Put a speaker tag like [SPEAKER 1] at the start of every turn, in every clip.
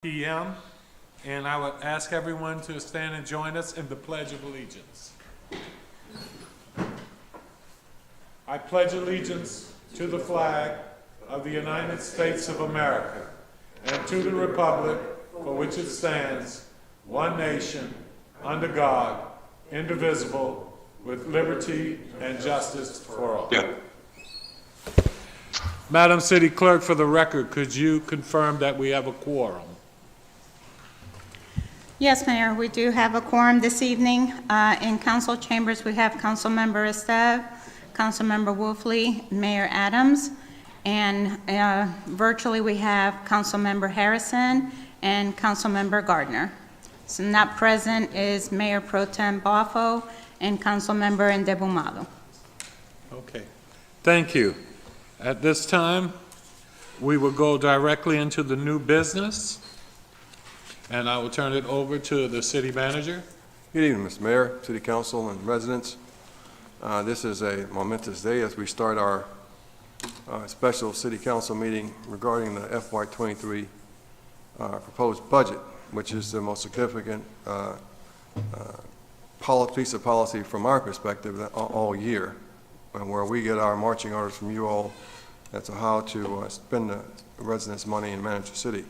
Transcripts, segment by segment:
[SPEAKER 1] p.m. and I would ask everyone to stand and join us in the Pledge of Allegiance. I pledge allegiance to the flag of the United States of America and to the republic for which it stands, one nation, under God, indivisible, with liberty and justice for all. Yeah. Madam City Clerk, for the record, could you confirm that we have a quorum?
[SPEAKER 2] Yes, Mayor, we do have a quorum this evening. In council chambers, we have Councilmember Esteve, Councilmember Wolfley, Mayor Adams, and virtually we have Councilmember Harrison and Councilmember Gardner. So not present is Mayor Pro Tem Boffo and Councilmember Ndebumalo.
[SPEAKER 1] Okay, thank you. At this time, we will go directly into the new business, and I will turn it over to the city manager.
[SPEAKER 3] Good evening, Mr. Mayor, City Council, and residents. This is a momentous day as we start our special City Council meeting regarding the FY23 proposed budget, which is the most significant piece of policy from our perspective all year, and where we get our marching orders from you all as to how to spend the residents' money and manage the city.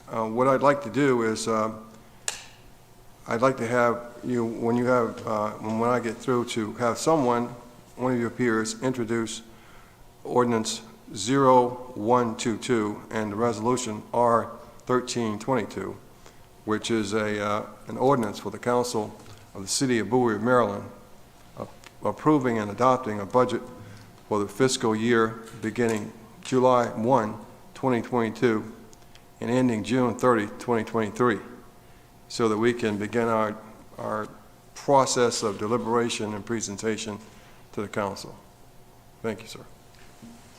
[SPEAKER 3] What I'd like to do is I'd like to have you, when I get through, to have someone, one of your peers, introduce Ordinance 0122 and the resolution R1322, which is an ordinance for the Council of the City of Bowie, Maryland, approving and adopting a budget for the fiscal year beginning July 1, 2022, and ending June 30, 2023, so that we can begin our process of deliberation and presentation to the council. Thank you, sir.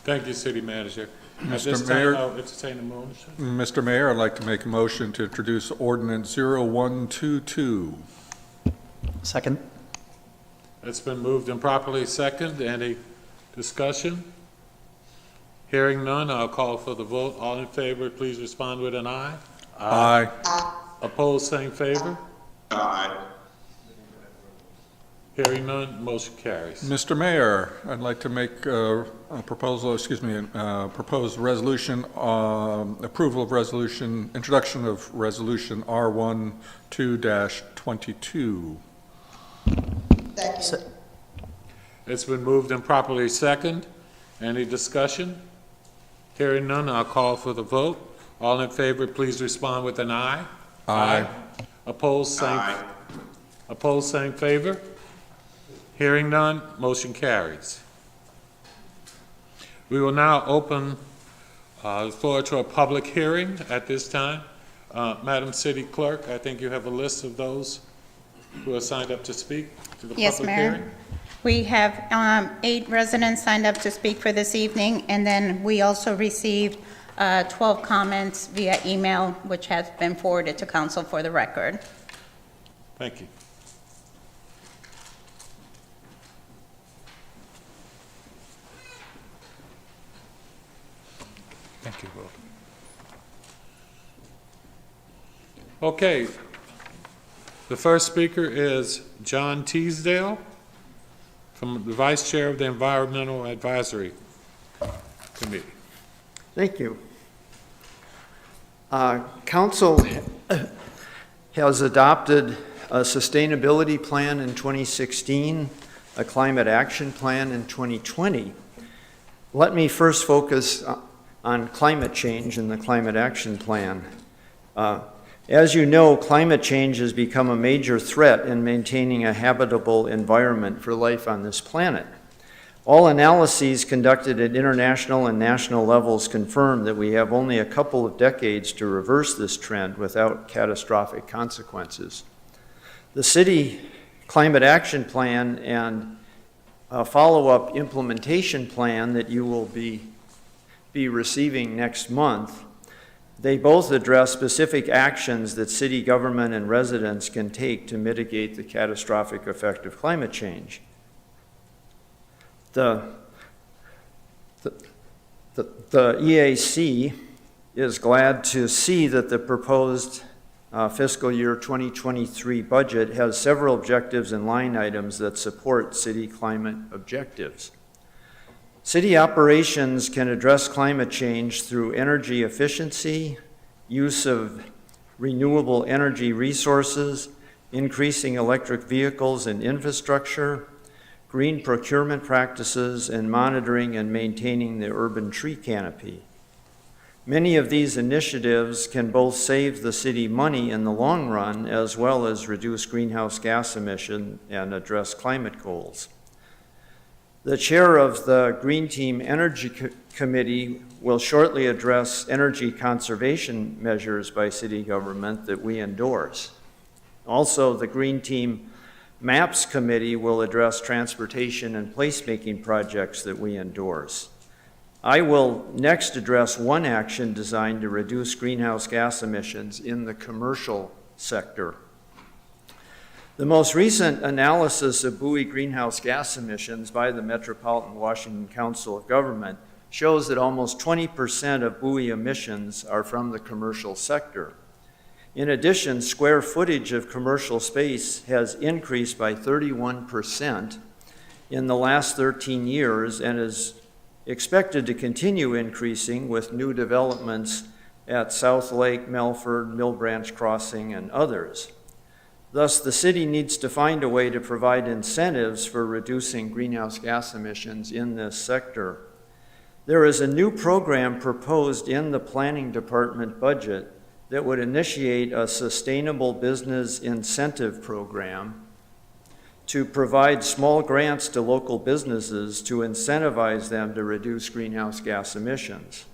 [SPEAKER 1] Thank you, City Manager.
[SPEAKER 4] Mr. Mayor,
[SPEAKER 1] I'll entertain a motion.
[SPEAKER 4] Mr. Mayor, I'd like to make a motion to introduce Ordinance 0122.
[SPEAKER 5] Second.
[SPEAKER 1] It's been moved and properly second. Any discussion? Hearing none, I'll call for the vote. All in favor, please respond with an aye.
[SPEAKER 4] Aye.
[SPEAKER 1] Opposed, same favor.
[SPEAKER 6] Aye.
[SPEAKER 1] Hearing none, motion carries.
[SPEAKER 4] Mr. Mayor, I'd like to make a proposal, proposed resolution, approval of resolution, introduction of resolution R12-22.
[SPEAKER 1] It's been moved and properly second. Any discussion? Hearing none, I'll call for the vote. All in favor, please respond with an aye.
[SPEAKER 4] Aye.
[SPEAKER 1] Opposed, same.
[SPEAKER 6] Aye.
[SPEAKER 1] Opposed, same favor. Hearing none, motion carries. We will now open the floor to a public hearing at this time. Madam City Clerk, I think you have a list of those who are signed up to speak to the
[SPEAKER 2] Yes,
[SPEAKER 1] public
[SPEAKER 2] Mayor.
[SPEAKER 1] hearing.
[SPEAKER 2] We have 8 residents signed up to speak for this evening, and then we also received 12 comments via email, which has been forwarded to council for the record.
[SPEAKER 1] Thank you.
[SPEAKER 4] Thank you, Will.
[SPEAKER 1] Okay. The first speaker is John Teasdale, from the Vice Chair of the Environmental Advisory Committee.
[SPEAKER 5] Thank you. Council has adopted a sustainability plan in 2016, a climate action plan in 2020. Let me first focus on climate change and the climate action plan. As you know, climate change has become a major threat in maintaining a habitable environment for life on this planet. All analyses conducted at international and national levels confirm that we have only a couple of decades to reverse this trend without catastrophic consequences. The City Climate Action Plan and a follow-up implementation plan that you will be receiving next month, they both address specific actions that city government and residents can take to mitigate the catastrophic effect of climate change. The EAC is glad to see that the proposed fiscal year 2023 budget has several objectives and line items that support city climate objectives. City operations can address climate change through energy efficiency, use of renewable energy resources, increasing electric vehicles and infrastructure, green procurement practices, and monitoring and maintaining the urban tree canopy. Many of these initiatives can both save the city money in the long run as well as reduce greenhouse gas emission and address climate goals. The chair of the Green Team Energy Committee will shortly address energy conservation measures by city government that we endorse. Also, the Green Team MAPS Committee will address transportation and placemaking projects that we endorse. I will next address one action designed to reduce greenhouse gas emissions in the commercial sector. The most recent analysis of Bowie greenhouse gas emissions by the Metropolitan Washington Council of Government shows that almost 20% of Bowie emissions are from the commercial sector. In addition, square footage of commercial space has increased by 31% in the last 13 years and is expected to continue increasing with new developments at South Lake, Melford, Mill Branch Crossing, and others. Thus, the city needs to find a way to provide incentives for reducing greenhouse gas emissions in this sector. There is a new program proposed in the Planning Department budget that would initiate a sustainable business incentive program to provide small grants to local businesses to incentivize them to reduce greenhouse gas emissions.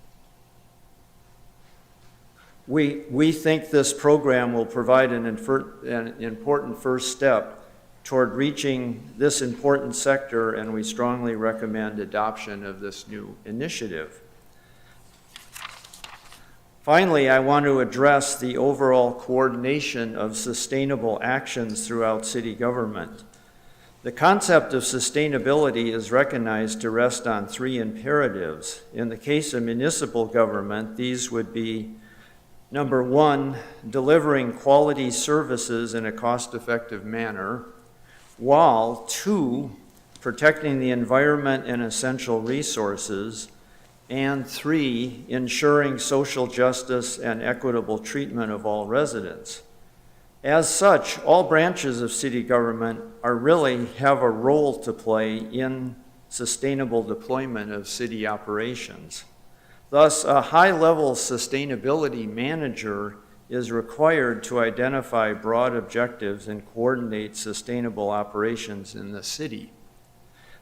[SPEAKER 5] We think this program will provide an important first step toward reaching this important sector, and we strongly recommend adoption of this new initiative. Finally, I want to address the overall coordination of sustainable actions throughout city government. The concept of sustainability is recognized to rest on three imperatives. In the case of municipal government, these would be, number one, delivering quality services in a cost-effective manner, while two, protecting the environment and essential resources, and three, ensuring social justice and equitable treatment of all residents. As such, all branches of city government really have a role to play in sustainable deployment of city operations. Thus, a high-level sustainability manager is required to identify broad objectives and coordinate sustainable operations in the city.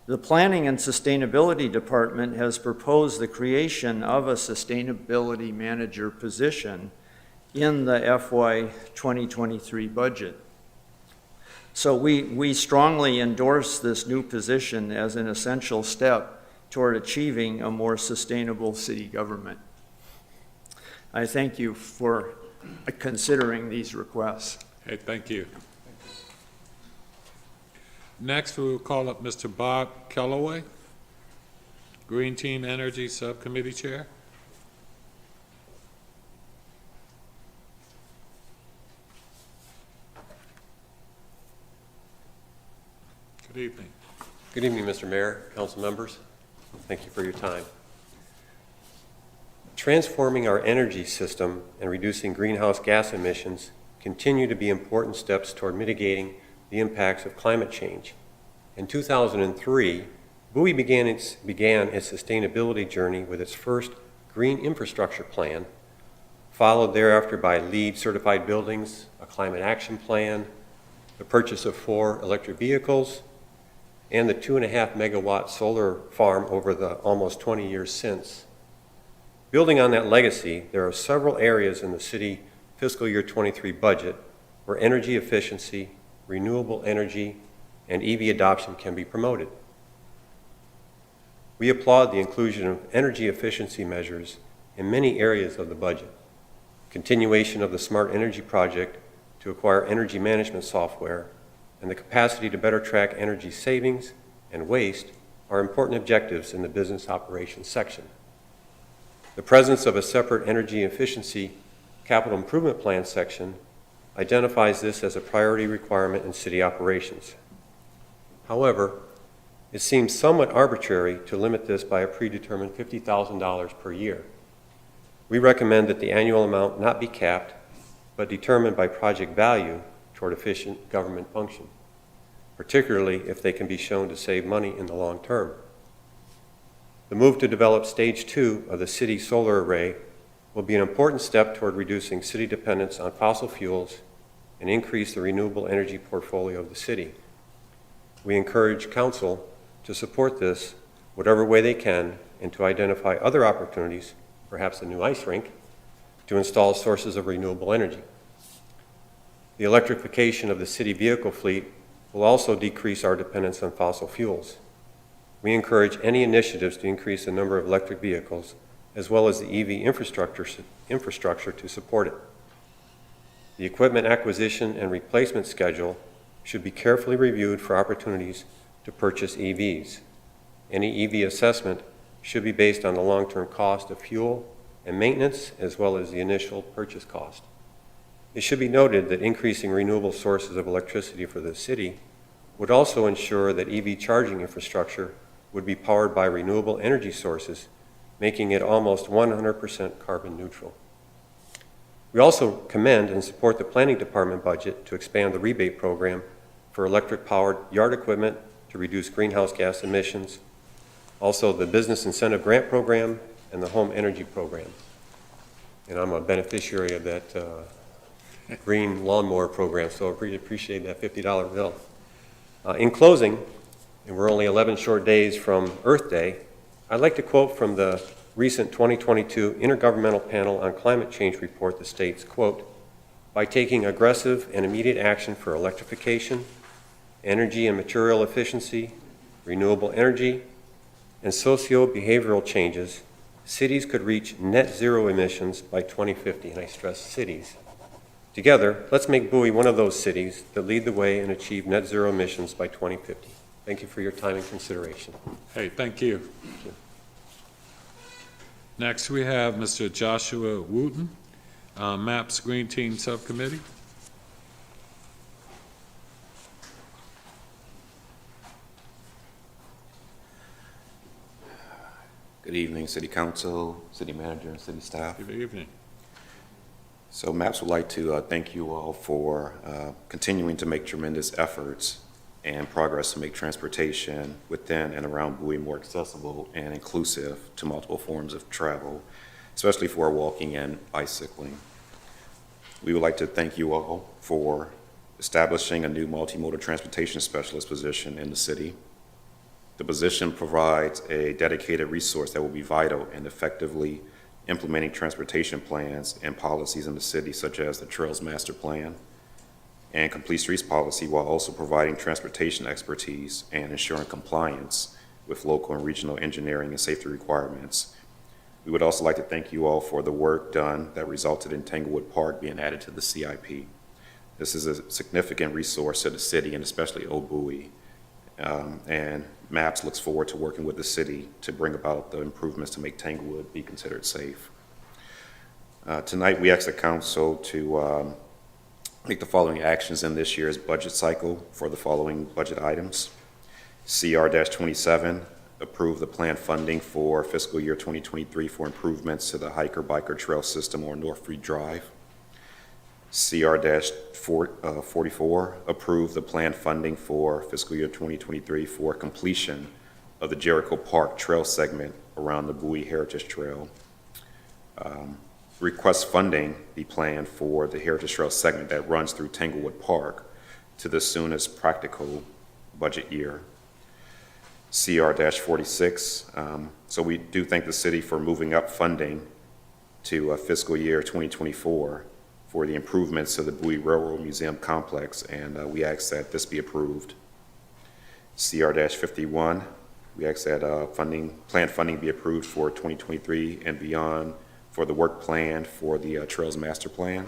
[SPEAKER 5] The Planning and Sustainability Department has proposed the creation of a sustainability manager position in the FY 2023 budget. So we strongly endorse this new position as an essential step toward achieving a more sustainable city government. I thank you for considering these requests.
[SPEAKER 1] Hey, thank you. Next, we will call up Mr. Bob Kellaway, Green Team Energy Subcommittee Chair. Good evening.
[SPEAKER 6] Good evening, Mr. Mayor, council members. Thank you for your time. Transforming our energy system and reducing greenhouse gas emissions continue to be important steps toward mitigating the impacts of climate change. In 2003, Bowie began its sustainability journey with its first green infrastructure plan, followed thereafter by LEED certified buildings, a climate action plan, the purchase of 4 electric vehicles, and the 2.5 megawatt solar farm over the almost 20 years since. Building on that legacy, there are several areas in the city fiscal year 23 budget where energy efficiency, renewable energy, and EV adoption can be promoted. We applaud the inclusion of energy efficiency measures in many areas of the budget. Continuation of the Smart Energy Project to acquire energy management software and the capacity to better track energy savings and waste are important objectives in the business operations section. The presence of a separate energy efficiency capital improvement plan section identifies this as a priority requirement in city operations. However, it seems somewhat arbitrary to limit this by a predetermined $50,000 per year. We recommend that the annual amount not be capped, but determined by project value toward efficient government function, particularly if they can be shown to save money in the long term. The move to develop Stage 2 of the city solar array will be an important step toward reducing city dependence on fossil fuels and increase the renewable energy portfolio of the city. We encourage council to support this whatever way they can and to identify other opportunities, perhaps a new ice rink, to install sources of renewable energy. The electrification of the city vehicle fleet will also decrease our dependence on fossil fuels. We encourage any initiatives to increase the number of electric vehicles as well as the EV infrastructure to support it. The equipment acquisition and replacement schedule should be carefully reviewed for opportunities to purchase EVs. Any EV assessment should be based on the long-term cost of fuel and maintenance as well as the initial purchase cost. It should be noted that increasing renewable sources of electricity for the city would also ensure that EV charging infrastructure would be powered by renewable energy sources, making it almost 100% carbon neutral. We also commend and support the Planning Department budget to expand the rebate program for electric-powered yard equipment to reduce greenhouse gas emissions, also the Business Incentive Grant Program and the Home Energy Program. And I'm a beneficiary of that green lawnmower program, so I really appreciate that $50 bill. In closing, and we're only 11 short days from Earth Day, I'd like to quote from the recent 2022 Intergovernmental Panel on Climate Change report that states, quote, "By taking aggressive and immediate action for electrification, energy and material efficiency, renewable energy, and socio-behavioral changes, cities could reach net zero emissions by 2050, and I stress cities. Together, let's make Bowie one of those cities that lead the way and achieve net zero emissions by 2050. Thank you for your time and consideration.
[SPEAKER 1] Hey, thank you. Next, we have Mr. Joshua Wooten, MAPS Green Team Subcommittee.
[SPEAKER 7] Good evening, City Council, City Manager, and City staff.
[SPEAKER 1] Good evening.
[SPEAKER 7] So MAPS would like to thank you all for continuing to make tremendous efforts and progress to make transportation within and around Bowie more accessible and inclusive to multiple forms of travel, especially for walking and bicycling. We would like to thank you all for establishing a new multimodal transportation specialist position in the city. The position provides a dedicated resource that will be vital in effectively implementing transportation plans and policies in the city, such as the Trails Master Plan and Complete Streets Policy, while also providing transportation expertise and ensuring compliance with local and regional engineering and safety requirements. We would also like to thank you all for the work done that resulted in Tanglewood Park being added to the CIP. This is a significant resource to the city and especially Old Bowie. And MAPS looks forward to working with the city to bring about the improvements to make Tanglewood be considered safe. Tonight, we ask the council to make the following actions in this year's budget cycle for the following budget items. CR-27, approve the planned funding for fiscal year 2023 for improvements to the hiker-biker trail system on North Free Drive. CR-44, approve the planned funding for fiscal year 2023 for completion of the Jericho Park trail segment around the Bowie Heritage Trail. Request funding be planned for the Heritage Trail segment that runs through Tanglewood Park to the soonest practical budget year. CR-46, so we do thank the city for moving up funding to fiscal year 2024 for the improvements to the Bowie Railroad Museum complex, and we ask that this be approved. CR-51, we ask that planned funding be approved for 2023 and beyond for the work plan for the Trails Master Plan.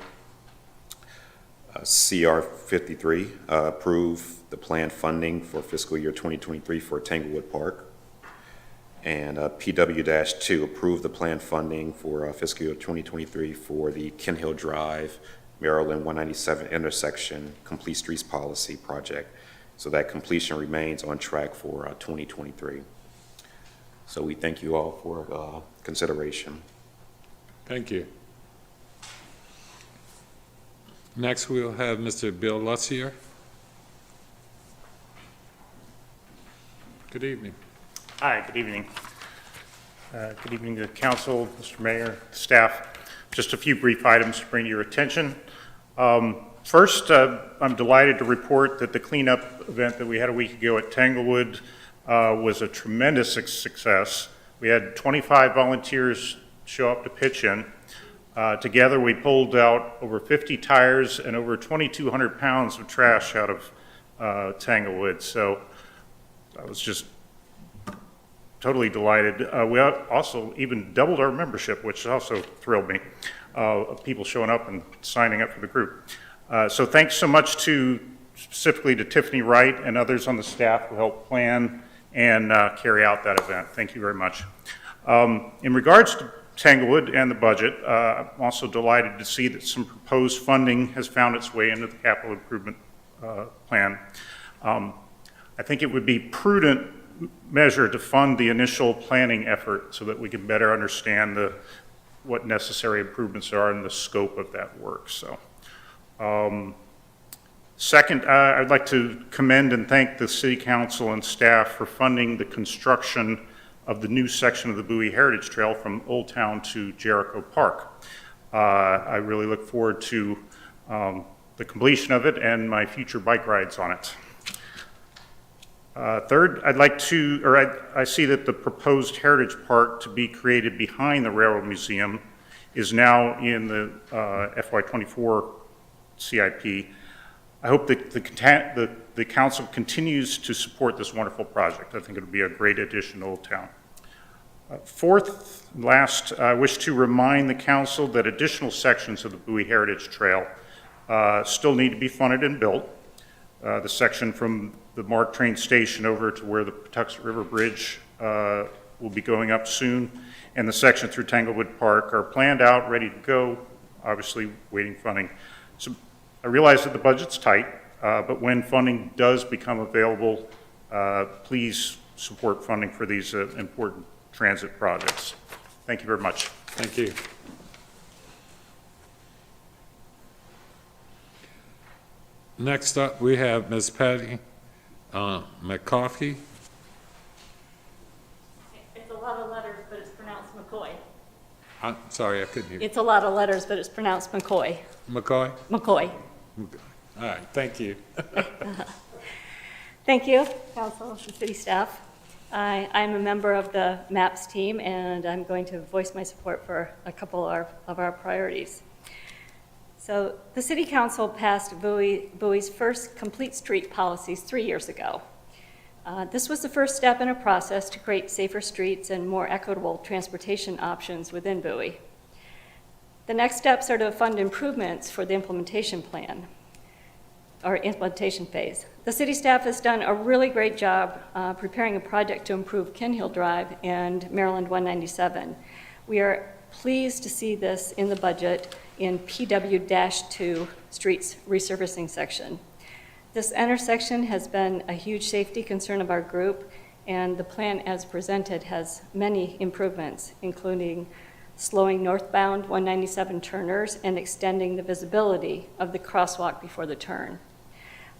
[SPEAKER 7] CR-53, approve the planned funding for fiscal year 2023 for Tanglewood Park. And PW-2, approve the planned funding for fiscal year 2023 for the Ken Hill Drive, Maryland 197 intersection complete streets policy project. So that completion remains on track for 2023. So we thank you all for consideration.
[SPEAKER 1] Thank you. Next, we'll have Mr. Bill Lussier. Good evening.
[SPEAKER 8] Hi, good evening. Good evening to the council, Mr. Mayor, staff. Just a few brief items to bring to your attention. First, I'm delighted to report that the cleanup event that we had a week ago at Tanglewood was a tremendous success. We had 25 volunteers show up to pitch in. Together, we pulled out over 50 tires and over 2,200 pounds of trash out of Tanglewood. So I was just totally delighted. We also even doubled our membership, which also thrilled me, of people showing up and signing up for the group. So thanks so much specifically to Tiffany Wright and others on the staff who helped plan and carry out that event. Thank you very much. In regards to Tanglewood and the budget, I'm also delighted to see that some proposed funding has found its way into the capital improvement plan. I think it would be prudent measure to fund the initial planning effort so that we can better understand what necessary improvements are and the scope of that work. So, second, I'd like to commend and thank the City Council and staff for funding the construction of the new section of the Bowie Heritage Trail from Old Town to Jericho Park. I really look forward to the completion of it and my future bike rides on it. Third, I see that the proposed Heritage Park to be created behind the Railroad Museum is now in the FY24 CIP. I hope that the council continues to support this wonderful project. I think it would be a great addition to Old Town. Fourth and last, I wish to remind the council that additional sections of the Bowie Heritage Trail still need to be funded and built. The section from the MARC train station over to where the Patuxent River Bridge will be going up soon, and the section through Tanglewood Park are planned out, ready to go, obviously waiting funding. So I realize that the budget's tight, but when funding does become available, please support funding for these important transit projects. Thank you very much.
[SPEAKER 1] Thank you. Next up, we have Ms. Patty McCoffey.
[SPEAKER 9] It's a lot of letters, but it's pronounced McCoy.
[SPEAKER 1] I'm sorry, I couldn't hear.
[SPEAKER 9] It's a lot of letters, but it's pronounced McCoy.
[SPEAKER 1] McCoy?
[SPEAKER 9] McCoy.
[SPEAKER 1] All right, thank you.
[SPEAKER 9] Thank you, council and city staff. I'm a member of the MAPS team, and I'm going to voice my support for a couple of our priorities. So the City Council passed Bowie's first complete street policies 3 years ago. This was the first step in a process to create safer streets and more equitable transportation options within Bowie. The next steps are to fund improvements for the implementation plan, or implementation phase. The city staff has done a really great job preparing a project to improve Ken Hill Drive and Maryland 197. We are pleased to see this in the budget in PW-2 streets resurfacing section. This intersection has been a huge safety concern of our group, and the plan as presented has many improvements, including slowing northbound 197 turners and extending the visibility of the crosswalk before the turn.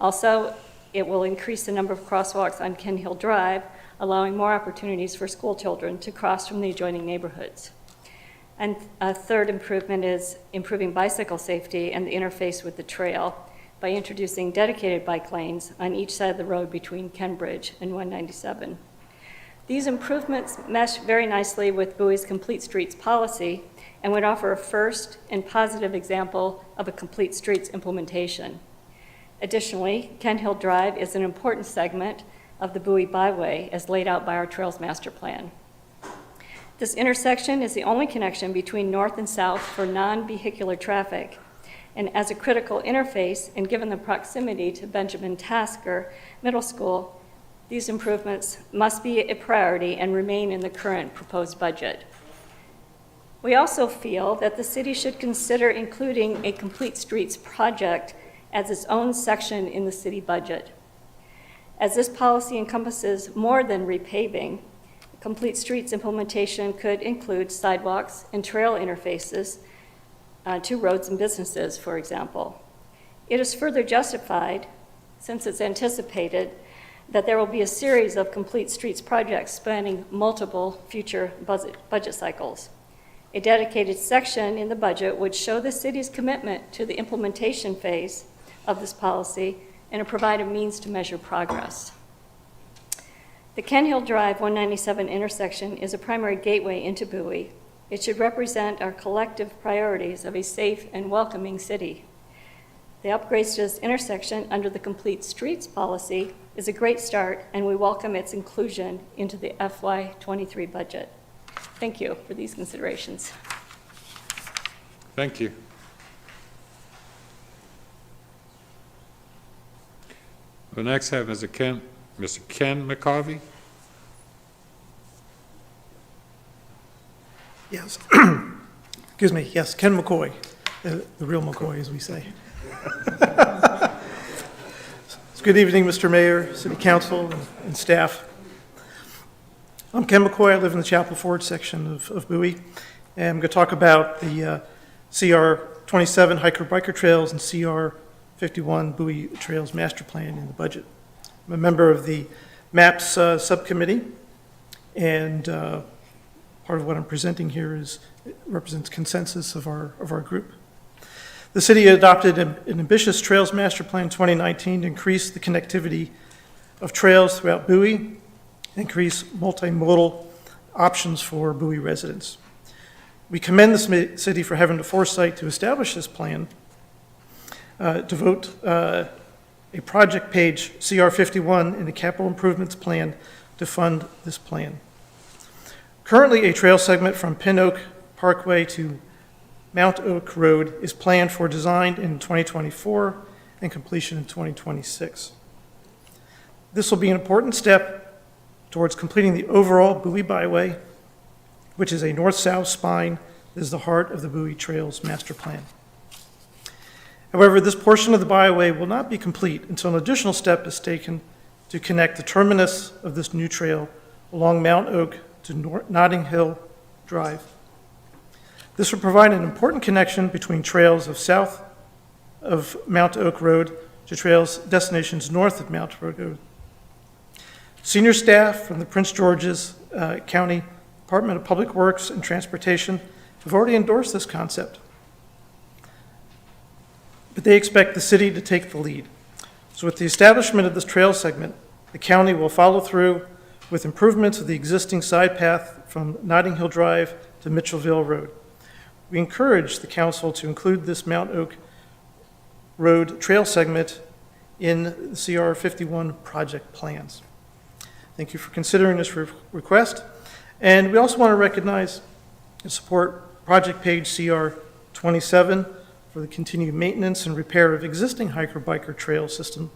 [SPEAKER 9] Also, it will increase the number of crosswalks on Ken Hill Drive, allowing more opportunities for school children to cross from the adjoining neighborhoods. And a third improvement is improving bicycle safety and the interface with the trail by introducing dedicated bike lanes on each side of the road between Ken Bridge and 197. These improvements mesh very nicely with Bowie's Complete Streets policy and would offer a first and positive example of a complete streets implementation. Additionally, Ken Hill Drive is an important segment of the Bowie Byway as laid out by our Trails Master Plan. This intersection is the only connection between north and south for non-vehicular traffic, and as a critical interface, and given the proximity to Benjamin Tasker Middle School, These improvements must be a priority and remain in the current proposed budget. We also feel that the city should consider including a Complete Streets project as its own section in the city budget. As this policy encompasses more than repaving, Complete Streets implementation could include sidewalks and trail interfaces to roads and businesses, for example. It is further justified, since it's anticipated, that there will be a series of Complete Streets projects spanning multiple future budget cycles. A dedicated section in the budget would show the city's commitment to the implementation phase of this policy and provide a means to measure progress. The Ken Hill Drive 197 intersection is a primary gateway into Bowie. It should represent our collective priorities of a safe and welcoming city. The upgrades to this intersection under the Complete Streets policy is a great start, and we welcome its inclusion into the FY23 budget. Thank you for these considerations.
[SPEAKER 1] Thank you. The next have Mr. Ken McCarvey.
[SPEAKER 10] Yes. Excuse me. Yes, Ken McCoy, the real McCoy, as we say. Good evening, Mr. Mayor, City Council, and staff. I'm Ken McCoy. I live in the Chapel Ford section of Bowie, and I'm going to talk about the CR 27 hiker-biker trails and CR 51 Bowie Trails Master Plan in the budget. I'm a member of the MAPS subcommittee, and part of what I'm presenting here represents consensus of our group. The city adopted an ambitious Trails Master Plan 2019 to increase the connectivity of trails throughout Bowie, increase multimodal options for Bowie residents. We commend the city for having the foresight to establish this plan, devote a project page, CR 51, in the capital improvements plan to fund this plan. Currently, a trail segment from Pin Oak Parkway to Mount Oak Road is planned for design in 2024 and completion in 2026. This will be an important step towards completing the overall Bowie Byway, which is a north-south spine that is the heart of the Bowie Trails Master Plan. However, this portion of the byway will not be complete until an additional step is taken to connect the terminus of this new trail along Mount Oak to Notting Hill Drive. This will provide an important connection between trails of south of Mount Oak Road to trails destinations north of Mount Oak Road. Senior staff from the Prince George's County Department of Public Works and Transportation have already endorsed this concept, but they expect the city to take the lead. So with the establishment of this trail segment, the county will follow through with improvements of the existing side path from Notting Hill Drive to Mitchellville Road. We encourage the council to include this Mount Oak Road trail segment in the CR 51 project plans. Thank you for considering this request. And we also want to recognize and support project page CR 27 for the continued maintenance and repair of existing hiker-biker trail system.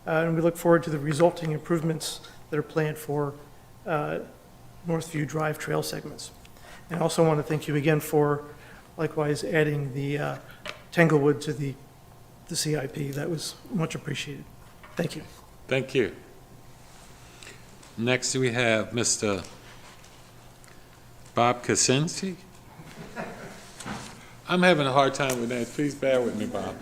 [SPEAKER 10] And we look forward to the resulting improvements that are planned for Northview Drive trail segments. And I also want to thank you again for likewise adding the Tanglewood to the CIP. That was much appreciated. Thank you.
[SPEAKER 1] Thank you. Next, we have Mr. Bob Kaczynski. I'm having a hard time with that. Please bear with me, Bob.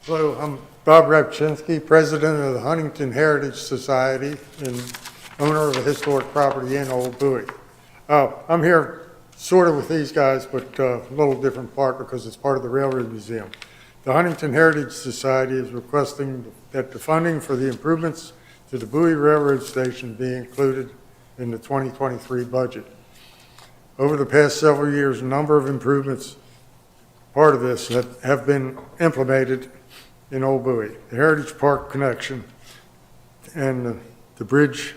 [SPEAKER 11] Hello, I'm Bob Repchinsky, president of the Huntington Heritage Society and owner of a historic property in Old Bowie. I'm here sort of with these guys, but a little different part because it's part of the Railroad Museum. The Huntington Heritage Society is requesting that the funding for the improvements to the Bowie Railroad Station be included in the 2023 budget. Over the past several years, a number of improvements, part of this, have been implemented in Old Bowie. The Heritage Park connection and the bridge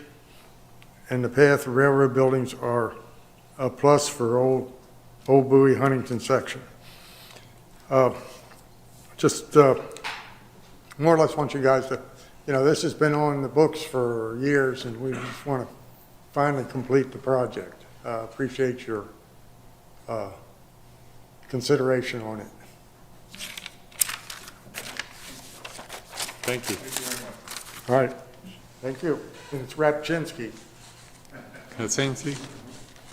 [SPEAKER 11] and the path of railroad buildings are a plus for Old Bowie Huntington section. Just more or less want you guys to, this has been on the books for years, and we just want to finally complete the project. Appreciate your consideration on it.
[SPEAKER 1] Thank you.
[SPEAKER 11] All right, thank you. And it's Rapchinsky,
[SPEAKER 1] Kaczynski?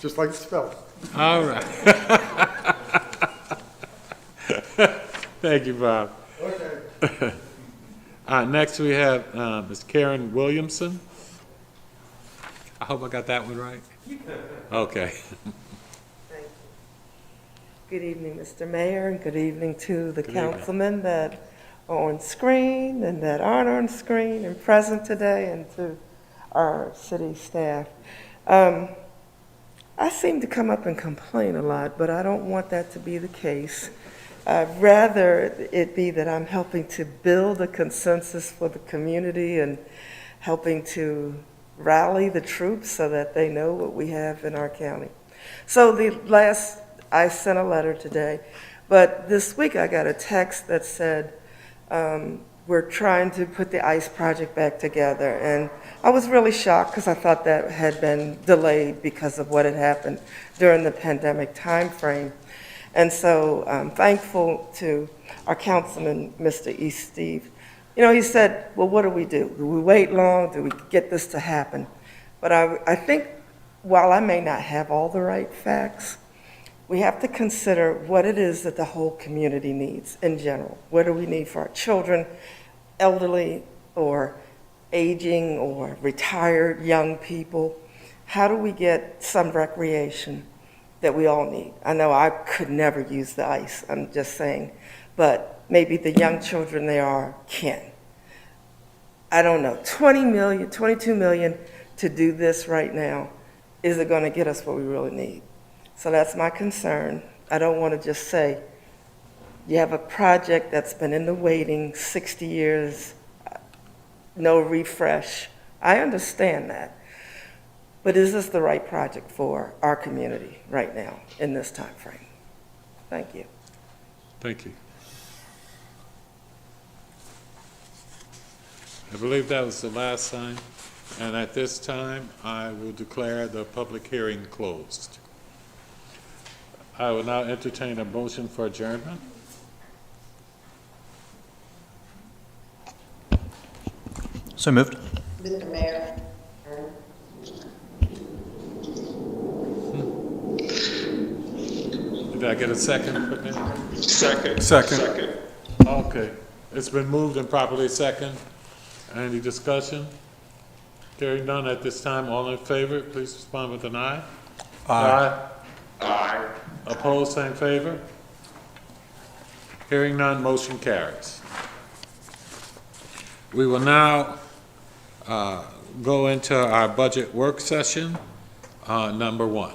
[SPEAKER 11] just like it's spelled.
[SPEAKER 1] All right. Thank you, Bob.
[SPEAKER 11] Okay.
[SPEAKER 1] Next, we have Ms. Karen Williamson. I hope I got that one right. Okay.
[SPEAKER 12] Thank you. Good evening, Mr. Mayor, and good evening to the
[SPEAKER 1] Good evening.
[SPEAKER 12] councilmen that are on screen and that aren't on screen and present today, and to our city staff. I seem to come up and complain a lot, but I don't want that to be the case. I'd rather it be that I'm helping to build a consensus for the community and helping to rally the troops so that they know what we have in our county. So I sent a letter today, but this week I got a text that said, we're trying to put the ICE project back together. And I was really shocked because I thought that had been delayed because of what had happened during the pandemic timeframe. And so I'm thankful to our councilman, Mr. East Steve. He said, well, what do we do? Do we wait long? Do we get this to happen? But I think while I may not have all the right facts, we have to consider what it is that the whole community needs in general. What do we need for our children, elderly or aging or retired young people? How do we get some recreation that we all need? I know I could never use the ice, I'm just saying, but maybe the young children can. I don't know, 20 million, 22 million to do this right now, is it gonna get us what we really need? So that's my concern. I don't want to just say, you have a project that's been in the waiting 60 years, no refresh. I understand that. But is this the right project for our community right now in this time frame? Thank you.
[SPEAKER 1] Thank you. I believe that was the last sign, and at this time, I will declare the public hearing closed. I will now entertain a motion for adjournment.
[SPEAKER 13] So moved.
[SPEAKER 14] Mr. Mayor.
[SPEAKER 1] Did I get a second for that?
[SPEAKER 4] Second.
[SPEAKER 1] Okay. It's been moved and properly second. Any discussion? Hearing none at this time, all in favor, please respond with an aye. Aye. Aye. Opposed, same favor. Hearing none, motion carries. We will now go into our budget work session, number 1.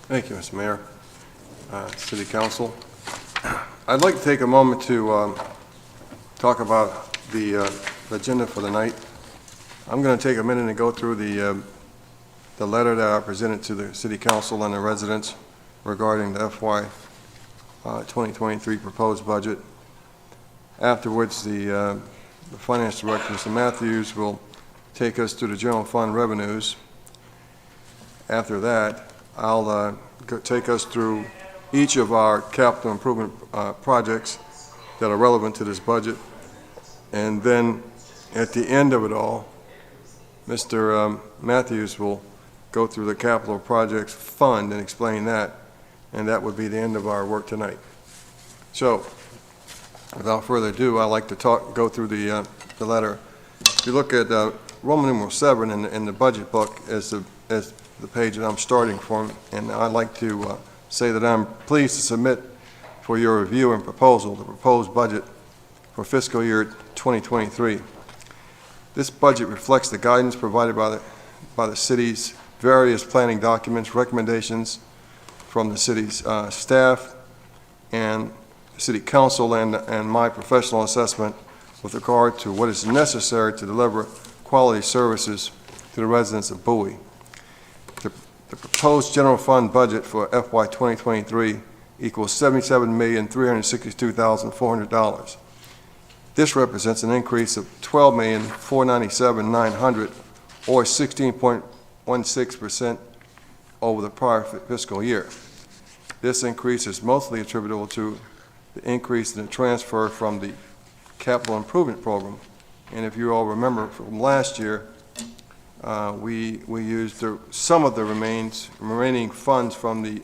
[SPEAKER 3] Thank you, Mr. Mayor, City Council. I'd like to take a moment to talk about the agenda for the night. I'm going to take a minute and go through the letter that I presented to the City Council and the residents regarding the FY 2023 proposed budget. Afterwards, the Finance Director, Mr. Matthews, will take us through the general fund revenues. After that, I'll take us through each of our capital improvement projects that are relevant to this budget. And then at the end of it all, Mr. Matthews will go through the capital projects fund and explain that, and that would be the end of our work tonight. So, without further ado, I'd like to go through the letter. If you look at Roman numeral 7 in the budget book as the page that I'm starting from, and I'd like to say that I'm pleased to submit for your review and proposal the proposed budget for fiscal year 2023. This budget reflects the guidance provided by the city's various planning documents, recommendations from the city's staff and City Council, and my professional assessment with regard to what is necessary to deliver quality services to the residents of Bowie. The proposed general fund budget for FY 2023 equals $77,362,400. This represents an increase of $12,497,900, or 16.16% over the prior fiscal year. This increase is mostly attributable to the increase in the transfer from the capital improvement program. And if you all remember from last year, we used some of the remaining funds from the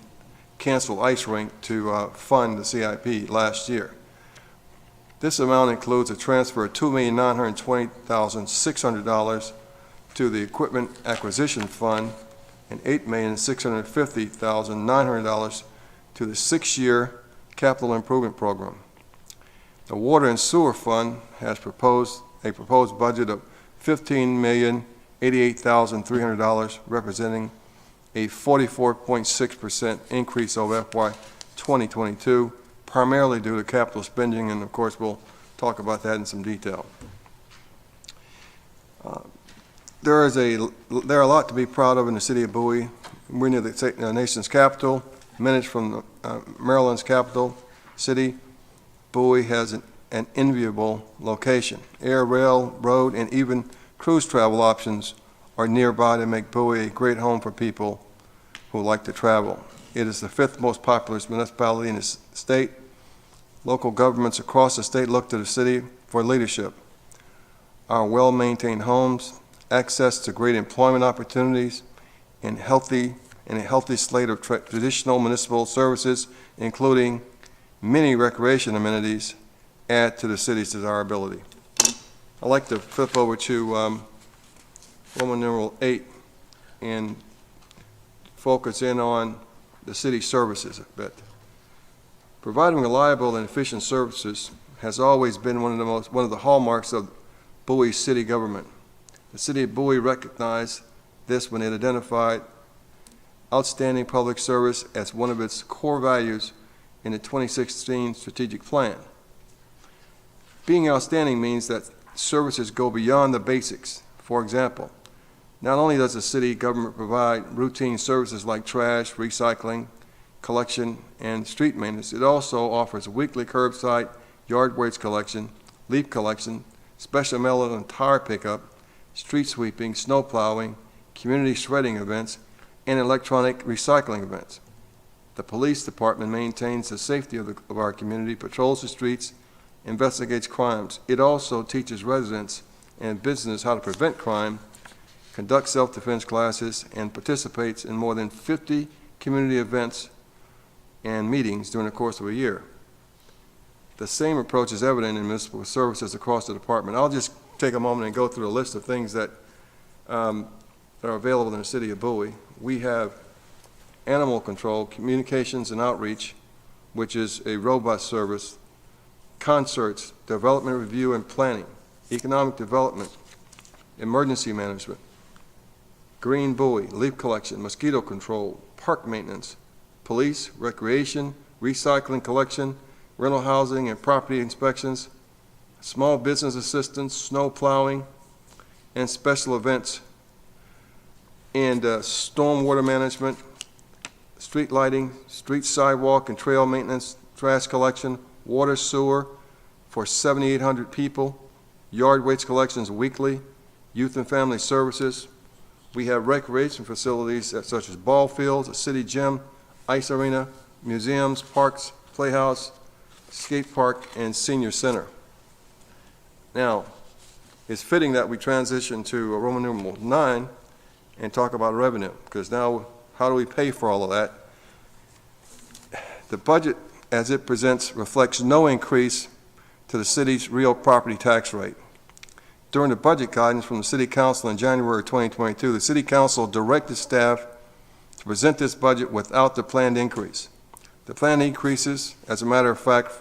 [SPEAKER 3] canceled ice rink to fund the CIP last year. This amount includes a transfer of $2,920,600 to the Equipment Acquisition Fund and $8,650,900 to the 6-year Capital Improvement Program. The Water and Sewer Fund has a proposed budget of $15,088,300, representing a 44.6% increase over FY 2022, primarily due to capital spending, and of course we'll talk about that in some detail. There are a lot to be proud of in the city of Bowie. We're near the nation's capital, minutes from Maryland's capital city. Bowie has an enviable location. Air, rail, road, and even cruise travel options are nearby to make Bowie a great home for people who like to travel. It is the 5th most populous municipality in the state. Local governments across the state look to the city for leadership. Our well-maintained homes, access to great employment opportunities, and a healthy slate of traditional municipal services, including many recreation amenities, add to the city's desirability. I'd like to flip over to Roman numeral 8 and focus in on the city services a bit. Providing reliable and efficient services has always been one of the hallmarks of Bowie's city government. The city of Bowie recognized this when it identified outstanding public service as one of its core values in the 2016 strategic plan. Being outstanding means that services go beyond the basics. For example, not only does the city government provide routine services like trash, recycling, collection, and street maintenance, it also offers weekly curbside yard waste collection, leaf collection, special mail and tire pickup, street sweeping, snow plowing, community shredding events, and electronic recycling events. The police department maintains the safety of our community, patrols the streets, investigates crimes. It also teaches residents and business how to prevent crime, conducts self-defense classes, and participates in more than 50 community events and meetings during the course of a year. The same approach is evident in municipal services across the department. I'll just take a moment and go through a list of things that are available in the city of Bowie. We have animal control, communications and outreach, which is a robust service, concerts, development review and planning, economic development, emergency management, green Bowie, leaf collection, mosquito control, park maintenance, police, recreation, recycling collection, rental housing and property inspections, small business assistance, snow plowing, and special events, and stormwater management, street lighting, street sidewalk and trail maintenance, trash collection, water sewer for 7,800 people, yard waste collections weekly, youth and family services. We have recreation facilities such as ball fields, a city gym, ice arena, museums, parks, playhouse, skate park, and senior center. Now, it's fitting that we transition to Roman numeral 9 and talk about revenue, because now how do we pay for all of that? The budget as it presents reflects no increase to the city's real property tax rate. During the budget guidance from the City Council in January 2022, the City Council directed staff to present this budget without the planned increase. The planned increases, as a matter of fact,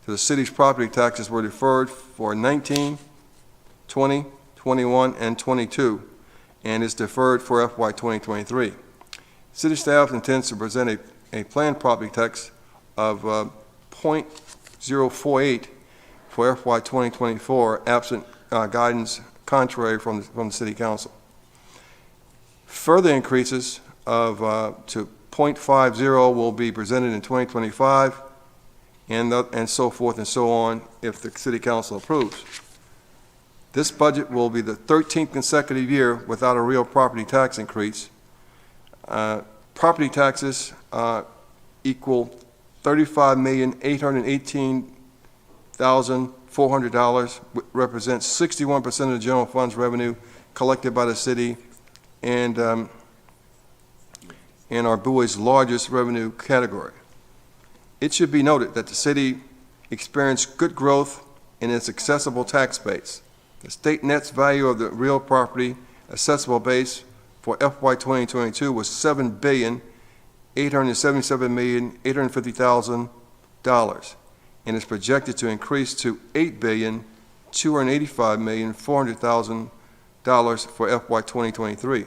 [SPEAKER 3] to the city's property taxes were deferred for 19, 20, 21, and 22, and is deferred for FY 2023. City staff intends to present a planned property tax of 0.048 for FY 2024, absent guidance contrary from the City Council. Further increases to .50 will be presented in 2025, and so forth and so on if the city council approves. This budget will be the 13th consecutive year without a real property tax increase. Property taxes equal $35,818,400, represents 61% of the general fund's revenue collected by the city, and are Bowie's largest revenue category. It should be noted that the city experienced good growth in its accessible tax base. The state net's value of the real property assessable base for FY 2022 was $7,877,850,000 and is projected to increase to $8,285,400,000 for FY 2023.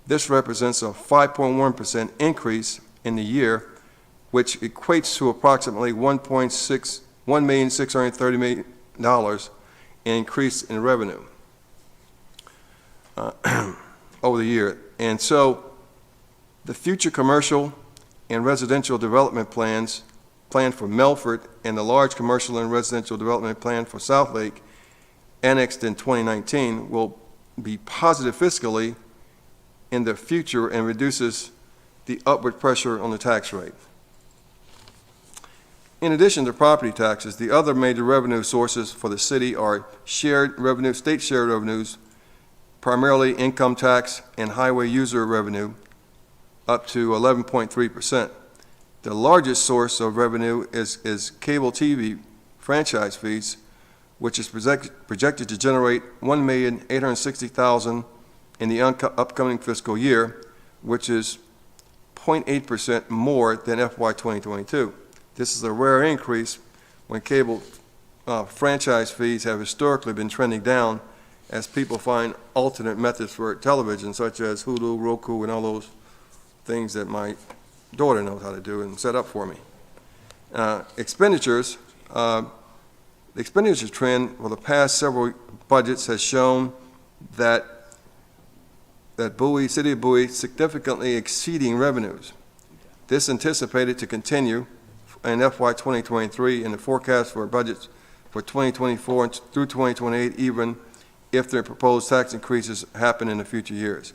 [SPEAKER 3] This represents a 5.1% increase in the year, which equates to approximately $1,630,000 in increase in revenue over the year. And so the future commercial and residential development plans planned for Melford and the large commercial and residential development plan for South Lake, annexed in 2019, will be positive fiscally in the future and reduces the upward pressure on the tax rate. In addition to property taxes, the other major revenue sources for the city are shared revenue, state shared revenues, primarily income tax and highway user revenue, up to 11.3%. The largest source of revenue is cable TV franchise fees, which is projected to generate $1,860,000 in the upcoming fiscal year, which is 0.8% more than FY 2022. This is a rare increase when cable franchise fees have historically been trending down as people find alternate methods for television, such as Hulu, Roku, and all those things that my daughter knows how to do and set up for me. Expenditures. The expenditure trend for the past several budgets has shown that City of Bowie significantly exceeding revenues. This anticipated to continue in FY 2023 and the forecast for budgets for 2024 through 2028, even if the proposed tax increases happen in the future years.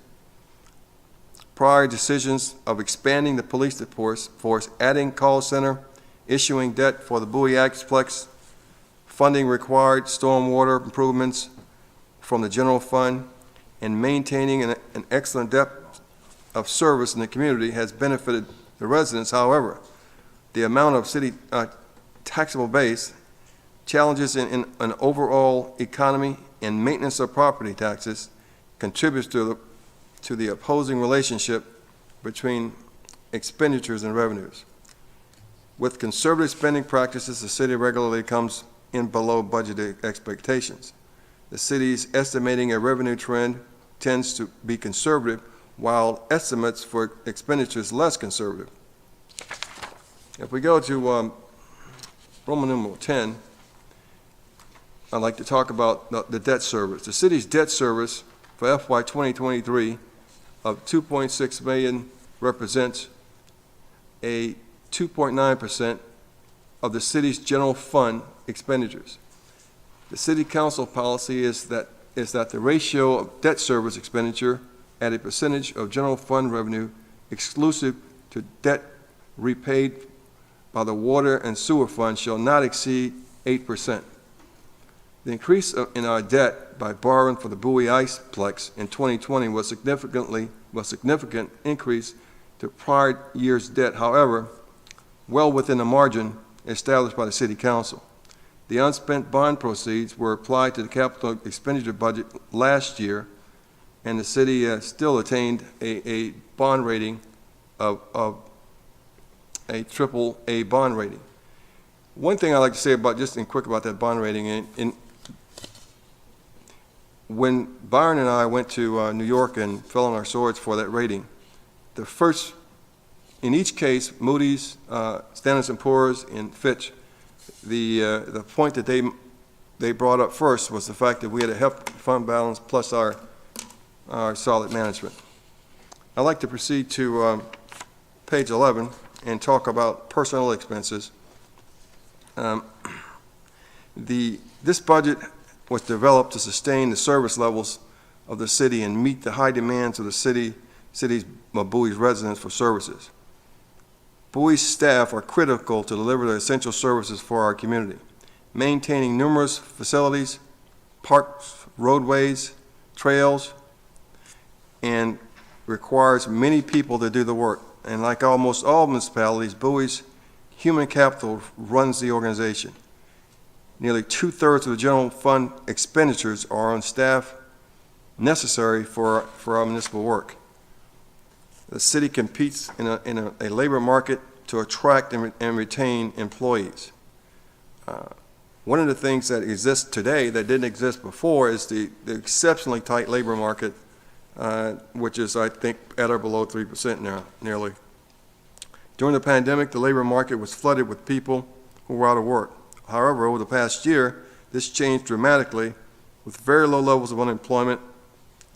[SPEAKER 3] Prior decisions of expanding the police force, adding call center, issuing debt for the Bowie Explex, funding required stormwater improvements from the general fund, and maintaining an excellent depth of service in the community has benefited the residents. However, the amount of city taxable base, challenges in an overall economy, and maintenance of property taxes contributes to the opposing relationship between expenditures and revenues. With conservative spending practices, the city regularly comes in below budgeted expectations. The city's estimating a revenue trend tends to be conservative, while estimates for expenditures less conservative. If we go to Roman numeral 10, I'd like to talk about the debt service. The city's debt service for FY 2023 of $2.6 million represents a 2.9% of the city's general fund expenditures. The city council policy is that the ratio of debt service expenditure at a percentage of general fund revenue exclusive to debt repaid by the water and sewer fund shall not exceed 8%. The increase in our debt by borrowing for the Bowie Iceplex in 2020 was significant increase to prior year's debt, however, well within the margin established by the City Council. The unspent bond proceeds were applied to the capital expenditure budget last year, and the city still attained a bond rating of a AAA bond rating. One thing I'd like to say about that bond rating, when Byron and I went to New York and fell on our swords for that rating, in each case, Moody's, Standard & Poor's, and Fitch, the point that they brought up first was the fact that we had a hefty fund balance plus our solid management. I'd like to proceed to page 11 and talk about personnel expenses. This budget was developed to sustain the service levels of the city and meet the high demands of the city's Bowie's residents for services. Bowie's staff are critical to deliver the essential services for our community, maintaining numerous facilities, parks, roadways, trails, and requires many people to do the work. And like almost all municipalities, Bowie's human capital runs the organization. Nearly 2/3 of the general fund expenditures are on staff necessary for our municipal work. The city competes in a labor market to attract and retain employees. One of the things that exists today that didn't exist before is the exceptionally tight labor market, which is, I think, at or below 3% now, nearly. During the pandemic, the labor market was flooded with people who were out of work. However, over the past year, this changed dramatically with very low levels of unemployment,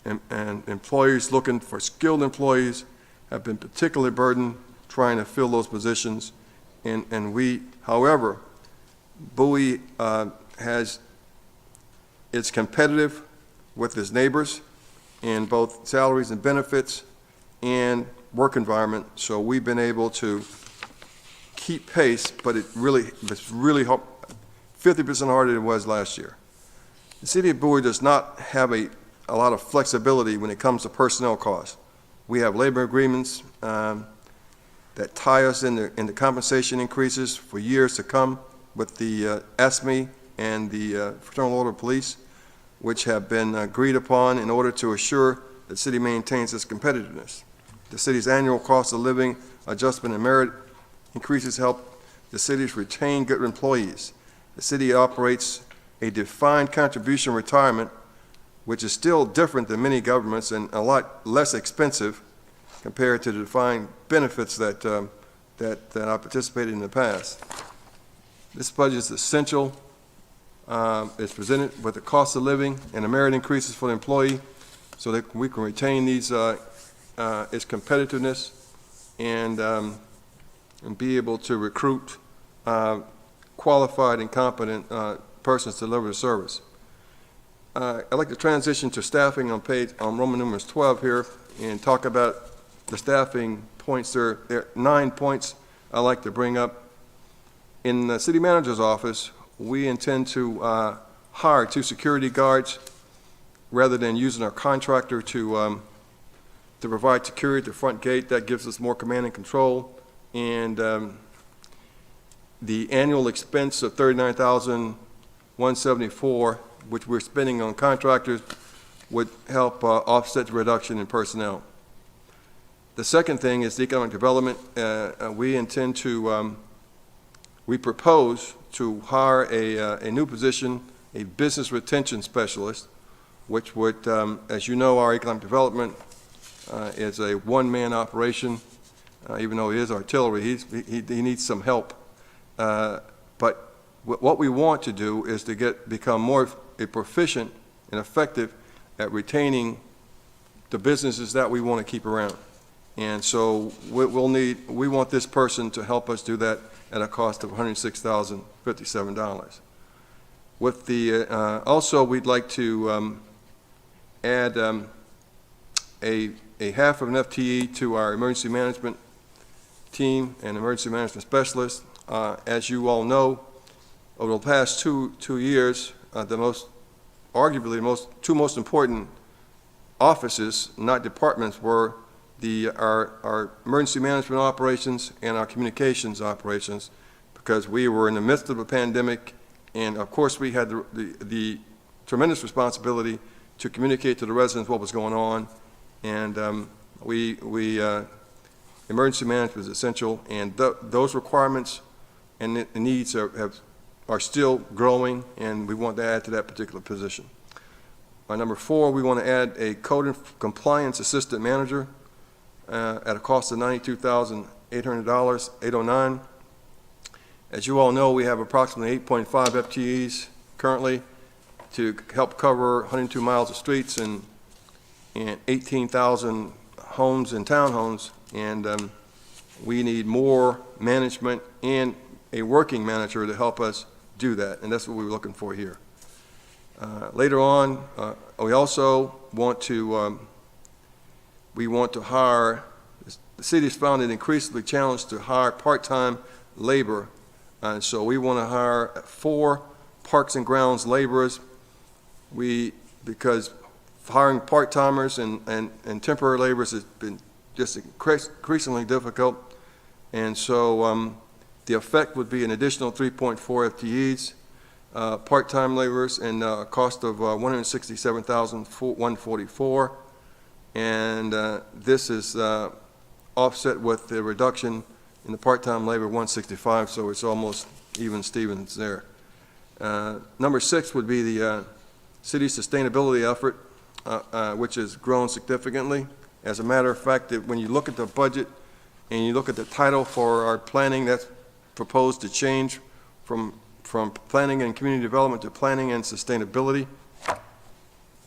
[SPEAKER 3] and employers looking for skilled employees have been particularly burdened trying to fill those positions. And we, however, Bowie it's competitive with its neighbors in both salaries and benefits and work environment, so we've been able to keep pace, but it's really 50% harder than it was last year. The city of Bowie does not have a lot of flexibility when it comes to personnel costs. We have labor agreements that tie us into compensation increases for years to come with the ASME and the Fraternal Order of Police, which have been agreed upon in order to assure the city maintains its competitiveness. The city's annual cost of living adjustment and merit increases help the cities retain good employees. The city operates a defined contribution retirement, which is still different than many governments and a lot less expensive compared to the defined benefits that I participated in the past. This budget is essential. It's presented with the cost of living and the merit increases for the employee so that we can retain these its competitiveness and be able to recruit qualified and competent persons to deliver the service. I'd like to transition to staffing on Roman numerals 12 here and talk about the staffing points. There are 9 points I'd like to bring up. In the city manager's office, we intend to hire 2 security guards rather than using our contractor to provide security at the front gate. That gives us more command and control. And the annual expense of $39,174, which we're spending on contractors, would help offset the reduction in personnel. The second thing is the economic development. We propose to hire a new position, a business retention specialist, which would, as you know, our economic development is a one-man operation. Even though he is artillery, he needs some help. But what we want to do is to become more proficient and effective at retaining the businesses that we want to keep around. And so we want this person to help us do that at a cost of $106,057. With the also, we'd like to add a half of an FTE to our emergency management team and emergency management specialist. As you all know, over the past two years, arguably the two most important offices, not departments, were our emergency management operations and our communications operations, because we were in the midst of a pandemic, and of course we had the tremendous responsibility to communicate to the residents what was going on, and emergency management is essential, and those requirements and the needs are still growing, and we want to add to that particular position. Number 4, we want to add a code and compliance assistant manager at a cost of $92,800, As you all know, we have approximately 8.5 FTEs currently to help cover 102 miles of streets and 18,000 homes and townhomes, and we need more management and a working manager to help us do that, and that's what we were looking for here. Later on, we also want to hire, the city's found it increasingly challenged to hire part-time labor, and so we want to hire 4 Parks and Grounds laborers. Because hiring part-timers and temporary laborers has been just increasingly difficult, and so the effect would be an additional 3.4 FTEs, part-time laborers, and a cost of $167,144, and this is offset with the reduction in the part-time labor 165, so it's almost even Stevens there. Number 6 would be the city's sustainability effort, which has grown significantly. As a matter of fact, when you look at the budget and you look at the title for our planning, that's proposed to change from planning and community development to planning and sustainability.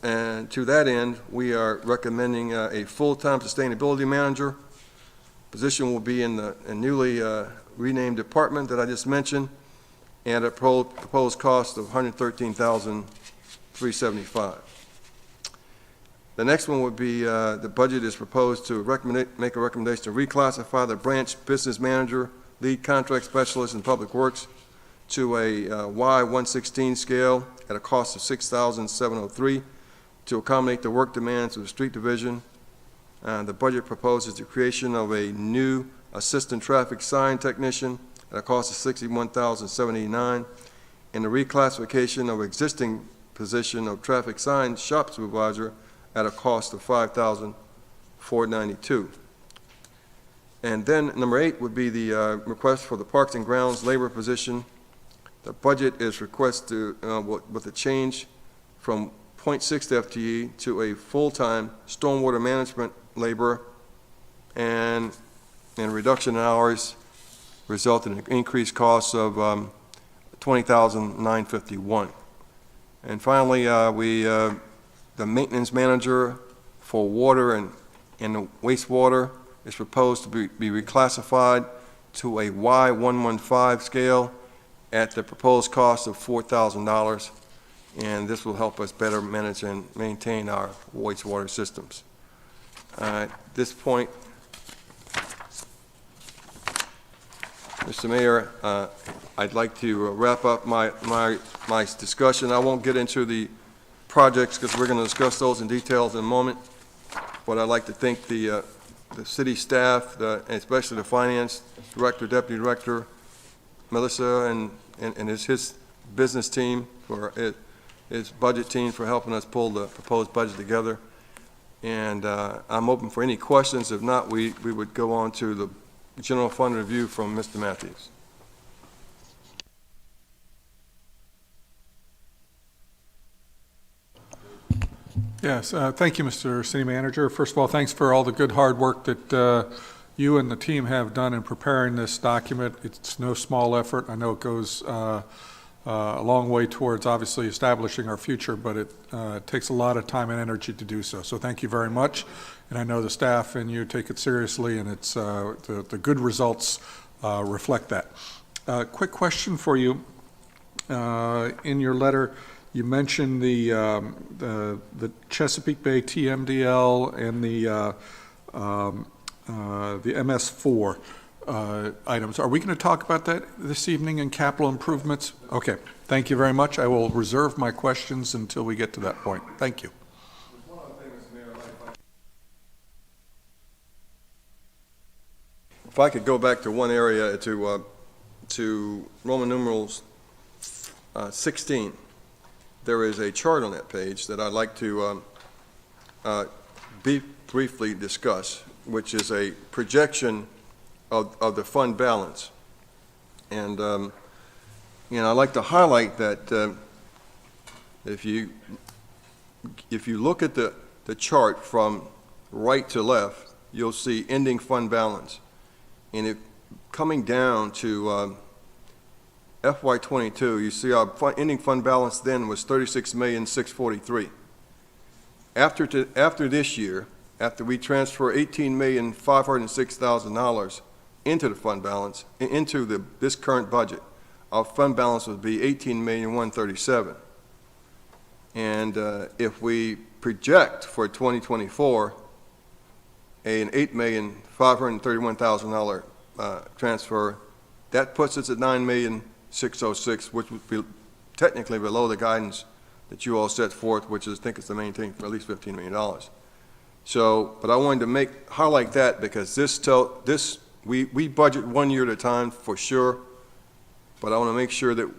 [SPEAKER 3] And to that end, we are recommending a full-time sustainability manager. Position will be in the newly renamed department that I just mentioned, and a proposed cost of $113,375. The next one would be the budget is proposed to make a recommendation to reclassify the branch business manager, lead contract specialist in public works to a Y116 scale at a cost of $6,703 to accommodate the work demands of the street division. The budget proposes the creation of a new assistant traffic sign technician at a cost of $61,789 and the reclassification of existing position of traffic sign shop supervisor at a cost of $5,492. And then number 8 would be the request for the Parks and Grounds labor position. The budget is requested with a change from 0.6 FTE to a full-time stormwater management laborer, and reduction in hours resulting in increased costs of $20,951. And finally, the maintenance manager for water and the wastewater is proposed to be reclassified to a Y115 scale at the proposed cost of $4,000, and this will help us better manage and maintain our wastewater systems. At this point, Mr. Mayor, I'd like to wrap up my discussion. I won't get into the projects because we're going to discuss those in details in a moment, but I'd like to thank the city staff, especially the finance director, deputy director, Melissa, and his business team, for his budget team for helping us pull the proposed budget together. And I'm open for any questions. If not, we would go on to the general fund review from Mr. Matthews.
[SPEAKER 4] Yes, thank you, Mr. City Manager. First of all, thanks for all the good hard work that you and the team have done in preparing this document. It's no small effort. I know it goes a long way towards obviously establishing our future, but it takes a lot of time and energy to do so. So thank you very much. And I know the staff and you take it seriously, and it's the good results reflect that. Quick question for you. In your letter, you mentioned the Chesapeake Bay TMDL and the MS4 items. Are we going to talk about that this evening in capital improvements? Okay, thank you very much. I will reserve my questions until we get to that point. Thank you.
[SPEAKER 3] If I could go back to one area, to Roman numerals 16, there is a chart on that page that I'd like to briefly discuss, which is a projection of the fund balance. And I'd like to highlight that if you look at the chart from right to left, you'll see ending fund balance. And it coming down to FY22, you see our ending fund balance then was $36,643,000. After this year, after we transfer $18,506,000 into the fund balance, into this current budget, our fund balance would be $18,137,000. And if we project for 2024 an $8,531,000 transfer, that puts us at $9,606,000, which would be technically below the guidance that you all set forth, which is, I think, is to maintain for at least $15 million. So, but I wanted to highlight that because we budget 1 year at a time for sure, but I want to make sure that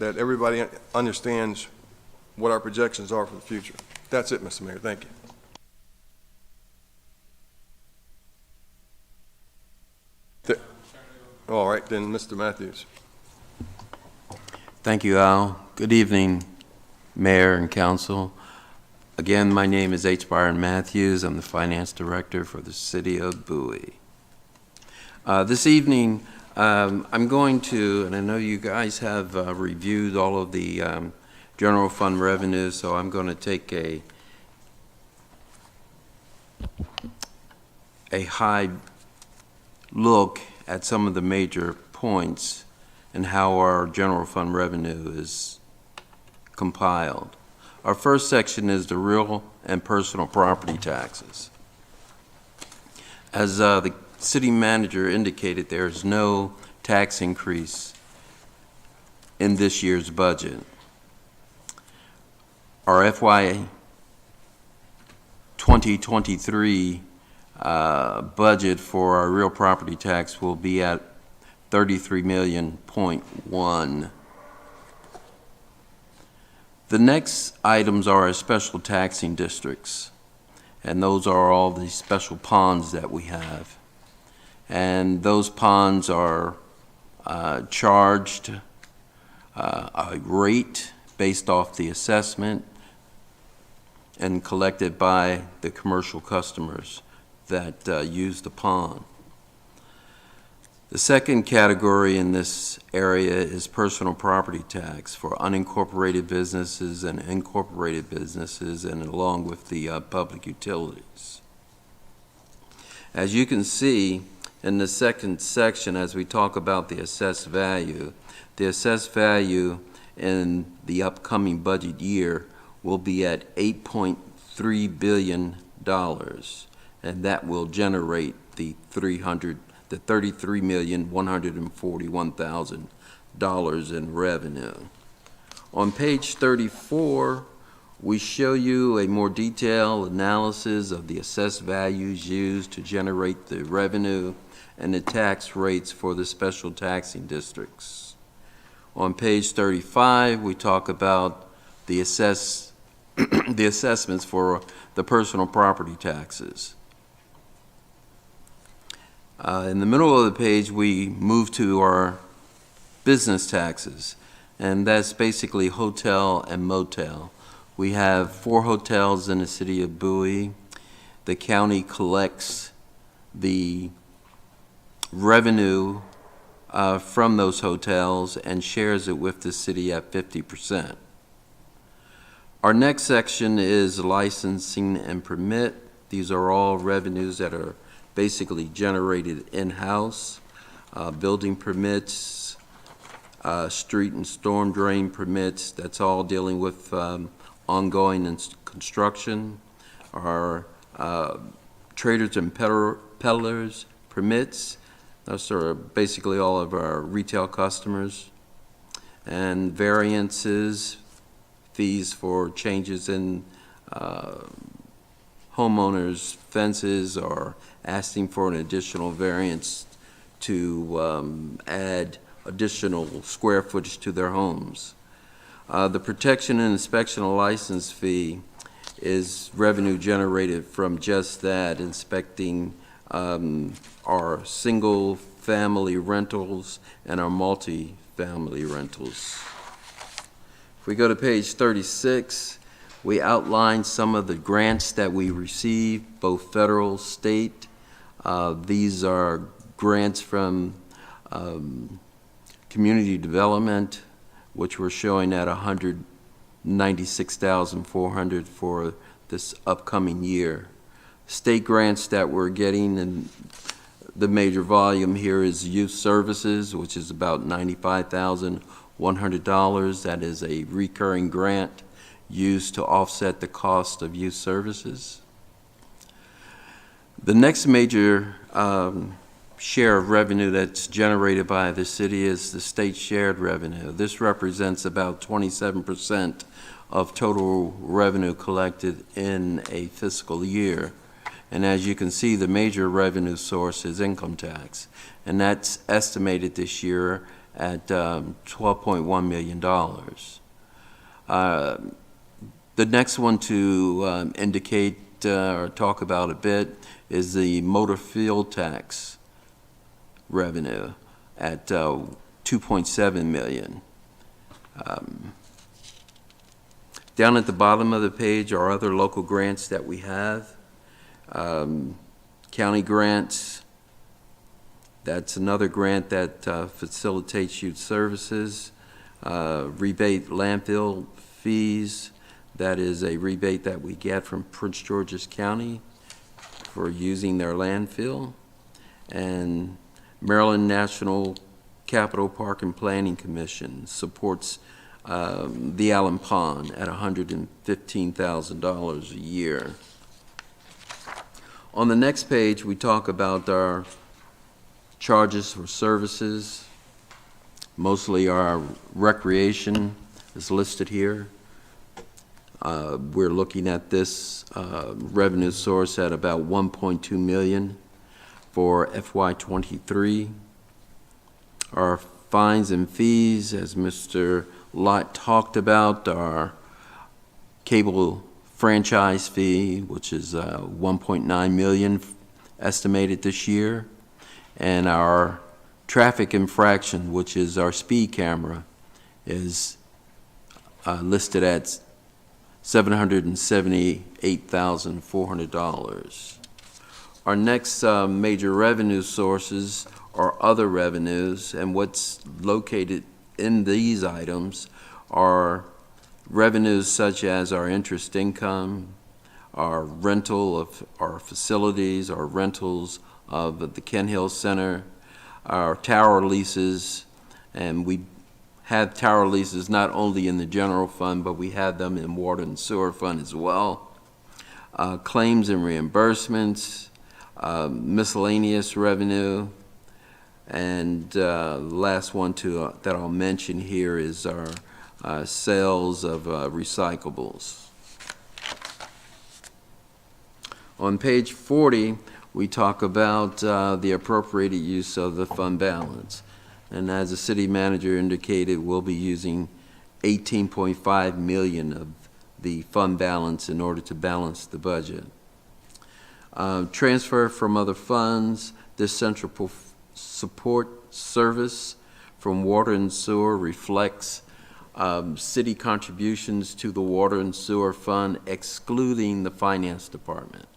[SPEAKER 3] everybody understands what our projections are for the future. That's it, Mr. Mayor. Thank you. All right, then, Mr. Matthews.
[SPEAKER 14] Thank you, Al. Good evening, Mayor and Council. Again, my name is H. Byron Matthews. I'm the Finance Director for the City of Bowie. This evening, I'm going to, and I know you guys have reviewed all of the general fund revenues, so I'm going to take a high look at some of the major points and how our general fund revenue is compiled. Our first section is the real and personal property taxes. As the city manager indicated, there is no tax increase in this year's budget. Our FY 2023 budget for our real property tax will be at $33.1 million. The next items are our special taxing districts, and those are all the special ponds that we have. And those ponds are charged a rate based off the assessment and collected by the commercial customers that use the pond. The second category in this area is personal property tax for unincorporated businesses and incorporated businesses, and along with the public utilities. As you can see in the second section, as we talk about the assessed value in the upcoming budget year will be at $8.3 billion, and that will generate the $33,141,000 in revenue. On page 34, we show you a more detailed analysis of the assessed values used to generate the revenue and the tax rates for the special taxing districts. On page 35, we talk about the assessments for the personal property taxes. In the middle of the page, we move to our business taxes, and that's basically hotel and motel. We have 4 hotels in the city of Bowie. The county collects the revenue from those hotels and shares it with the city at 50%. Our next section is licensing and permit. These are all revenues that are basically generated in-house. Building permits, street and storm drain permits, that's all dealing with ongoing construction. Our traders and peddlers permits, those are basically all of our retail customers. And variances, fees for changes in homeowners' fences, or asking for an additional variance to add additional square footage to their homes. The protection and inspection license fee is revenue generated from just that, inspecting our single-family rentals and our multi-family rentals. If we go to page 36, we outline some of the grants that we receive, both federal, state. These are grants from community development, which we're showing at $196,400 for this upcoming year. State grants that we're getting in the major volume here is youth services, which is about $95,100. That is a recurring grant used to offset the cost of youth services. The next major share of revenue that's generated by the city is the state shared revenue. This represents about 27% of total revenue collected in a fiscal year. And as you can see, the major revenue source is income tax, and that's estimated this year at $12.1 million. The next one to indicate or talk about a bit is the motor fuel tax revenue at $2.7 million. Down at the bottom of the page are other local grants that we have. County grants, that's another grant that facilitates youth services. Rebate landfill fees, that is a rebate that we get from Prince George's County for using their landfill. And Maryland National Capital Park and Planning Commission supports the Allen Pond at $115,000 a year. On the next page, we talk about our charges for services. Mostly our recreation is listed here. We're looking at this revenue source at about $1.2 million for FY23. Our fines and fees, as Mr. Lott talked about, our cable franchise fee, which is $1.9 million estimated this year, and our traffic infraction, which is our speed camera, is listed at $778,400. Our next major revenue sources are other revenues, and what's located in these items are revenues such as our interest income, our rental of our facilities, our rentals of the Kent Hill Center, our tower leases, and we have tower leases not only in the general fund, but we have them in water and sewer fund as well. Claims and reimbursements, miscellaneous revenue, and the last one that I'll mention here is our sales of recyclables. On page 40, we talk about the appropriated use of the fund balance. And as the city manager indicated, we'll be using $18.5 million of the fund balance in order to balance the budget. Transfer from other funds, this central support service from water and sewer reflects city contributions to the water and sewer fund, excluding the finance department.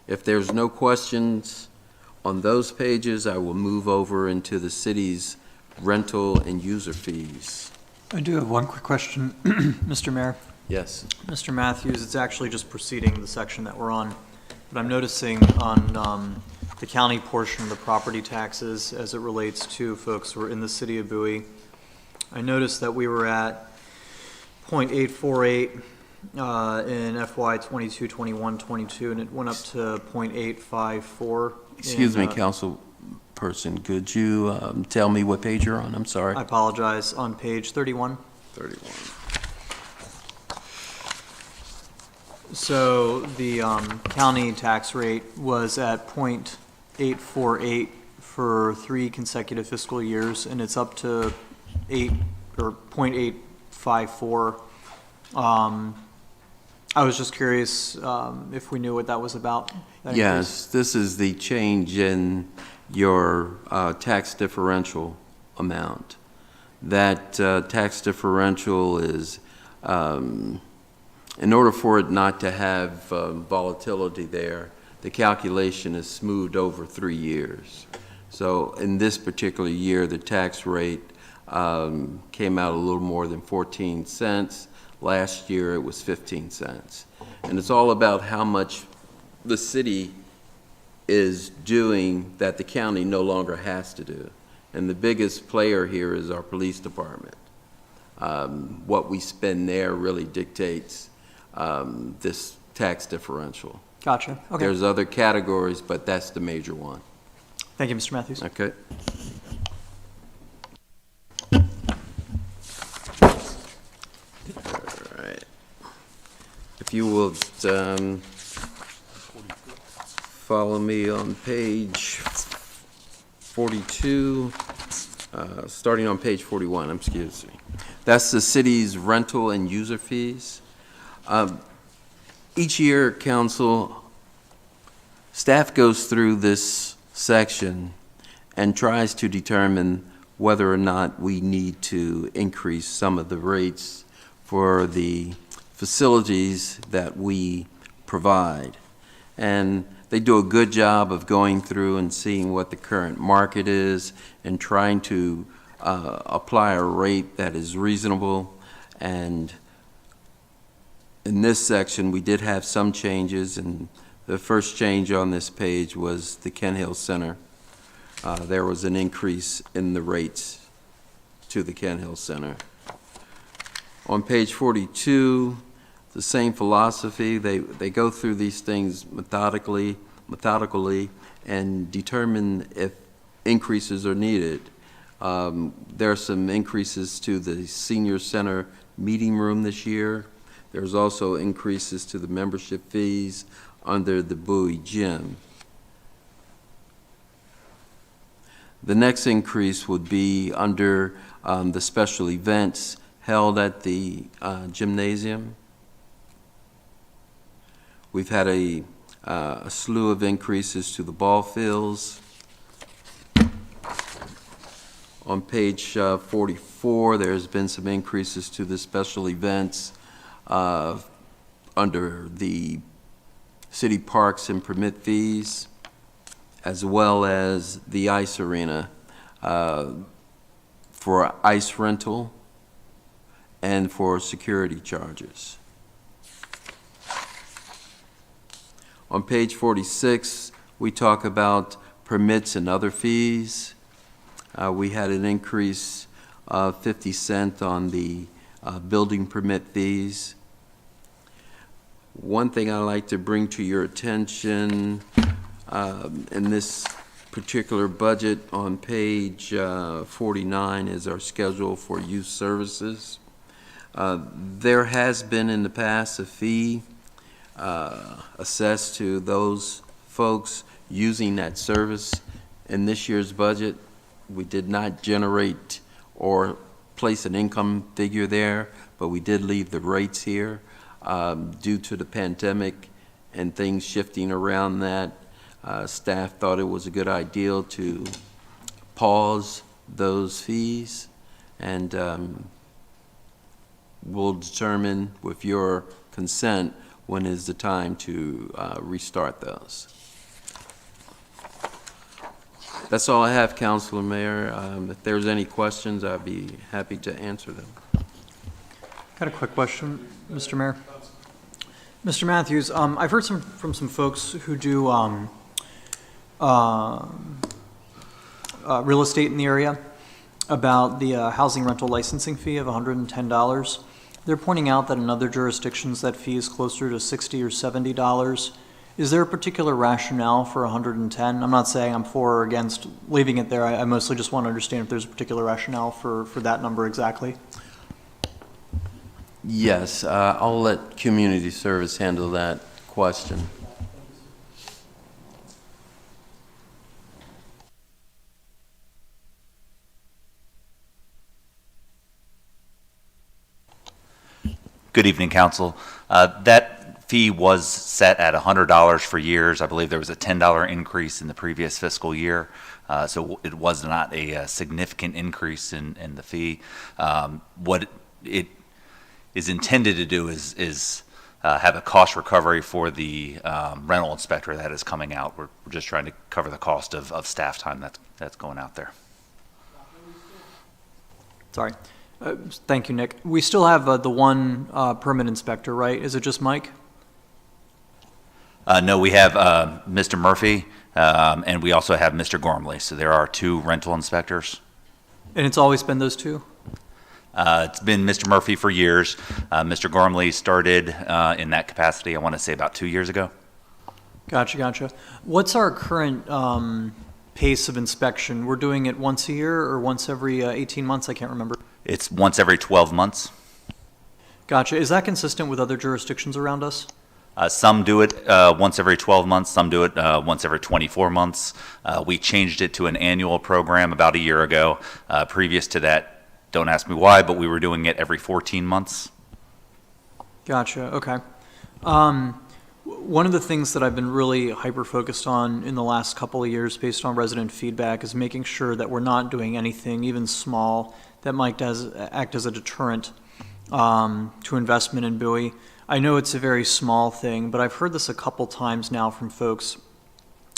[SPEAKER 14] If there's no questions on those pages, I will move over into the city's rental and user fees.
[SPEAKER 13] I do have one quick question, Mr. Mayor.
[SPEAKER 14] Yes.
[SPEAKER 13] Mr. Matthews, it's actually just preceding the section that we're on, but I'm noticing on the county portion of the property taxes as it relates to folks who are in the city of Bowie. I noticed that we were at 0.848 in FY 22, 21, 22, and it went up to 0.854.
[SPEAKER 14] Excuse me, councilperson, could you tell me what page you're on? I'm sorry.
[SPEAKER 13] I apologize. On page 31.
[SPEAKER 14] 31.
[SPEAKER 13] So the county tax rate was at 0.848 for 3 consecutive fiscal years, and it's up to 0.854. I was just curious if we knew what that was about. That
[SPEAKER 14] Yes, this is the change in your tax differential amount. That tax differential is, in order for it not to have volatility there, the calculation is smoothed over 3 years. So in this particular year, the tax rate came out a little more than 14 cents. Last year, it was 15 cents. And it's all about how much the city is doing that the county no longer has to do. And the biggest player here is our police department. What we spend there really dictates this tax differential.
[SPEAKER 13] Gotcha. Okay.
[SPEAKER 14] There's other categories, but that's the major one.
[SPEAKER 13] Thank you, Mr. Matthews.
[SPEAKER 14] Okay. All right. If you will follow me on page 42, starting on page 41, excuse me. That's the city's rental and user fees. Each year, council, staff goes through this section and tries to determine whether or not we need to increase some of the rates for the facilities that we provide. And they do a good job of going through and seeing what the current market is and trying to apply a rate that is reasonable. And in this section, we did have some changes, and the first change on this page was the Kent Hill Center. There was an increase in the rates to the Kent Hill Center. On page 42, the same philosophy. They go through these things methodically, and determine if increases are needed. There are some increases to the senior center meeting room this year. There's also increases to the membership fees under the Bowie Gym. The next increase would be under the special events held at the gymnasium. We've had a slew of increases to the ball fields. On page 44, there's been some increases to the special events under the city parks and permit fees, as well as the ice arena for ice rental and for security charges. On page 46, we talk about permits and other fees. We had an increase of 50 cents on the building permit fees. One thing I'd like to bring to your attention in this particular budget on page 49 is our schedule for youth services. There has been in the past a fee assessed to those folks using that service. In this year's budget, we did not generate or place an income figure there, but we did leave the rates here due to the pandemic and things shifting around that. Staff thought it was a good idea to pause those fees, and we'll determine with your consent when is the time to restart those. That's all I have, Councilor Mayor. If there's any questions, I'd be happy to answer them.
[SPEAKER 13] Got a quick question, Mr. Mayor. Mr. Matthews, I've heard from some folks who do real estate in the area about the housing rental licensing fee of $110. They're pointing out that in other jurisdictions that fee is closer to $60 or $70. Is there a particular rationale for 110? I'm not saying I'm for or against leaving it there. I mostly just want to understand if there's a particular rationale for that number exactly.
[SPEAKER 14] Yes, I'll let community service handle that question.
[SPEAKER 15] Good evening, Council. That fee was set at $100 for years. I believe there was a $10 increase in the previous fiscal year, so it was not a significant increase in the fee. What it is intended to do is have a cost recovery for the rental inspector that is coming out. We're just trying to cover the cost of staff time that's going out there.
[SPEAKER 13] Sorry. Thank you, Nick. We still have the one permit inspector, right? Is it just Mike?
[SPEAKER 15] No, we have Mr. Murphy, and we also have Mr. Gormley. So there are 2 rental inspectors.
[SPEAKER 13] And it's always been those two?
[SPEAKER 15] It's been Mr. Murphy for years. Mr. Gormley started in that capacity, I want to say, about 2 years ago.
[SPEAKER 13] Gotcha. What's our current pace of inspection? We're doing it once a year or once every 18 months? I can't remember.
[SPEAKER 15] It's once every 12 months.
[SPEAKER 13] Gotcha. Is that consistent with other jurisdictions around us?
[SPEAKER 15] Some do it once every 12 months. Some do it once every 24 months. We changed it to an annual program about a year ago. Previous to that, don't ask me why, but we were doing it every 14 months.
[SPEAKER 13] Gotcha, okay. One of the things that I've been really hyper-focused on in the last couple of years based on resident feedback is making sure that we're not doing anything, even small, that might act as a deterrent to investment in Bowie. I know it's a very small thing, but I've heard this a couple times now from folks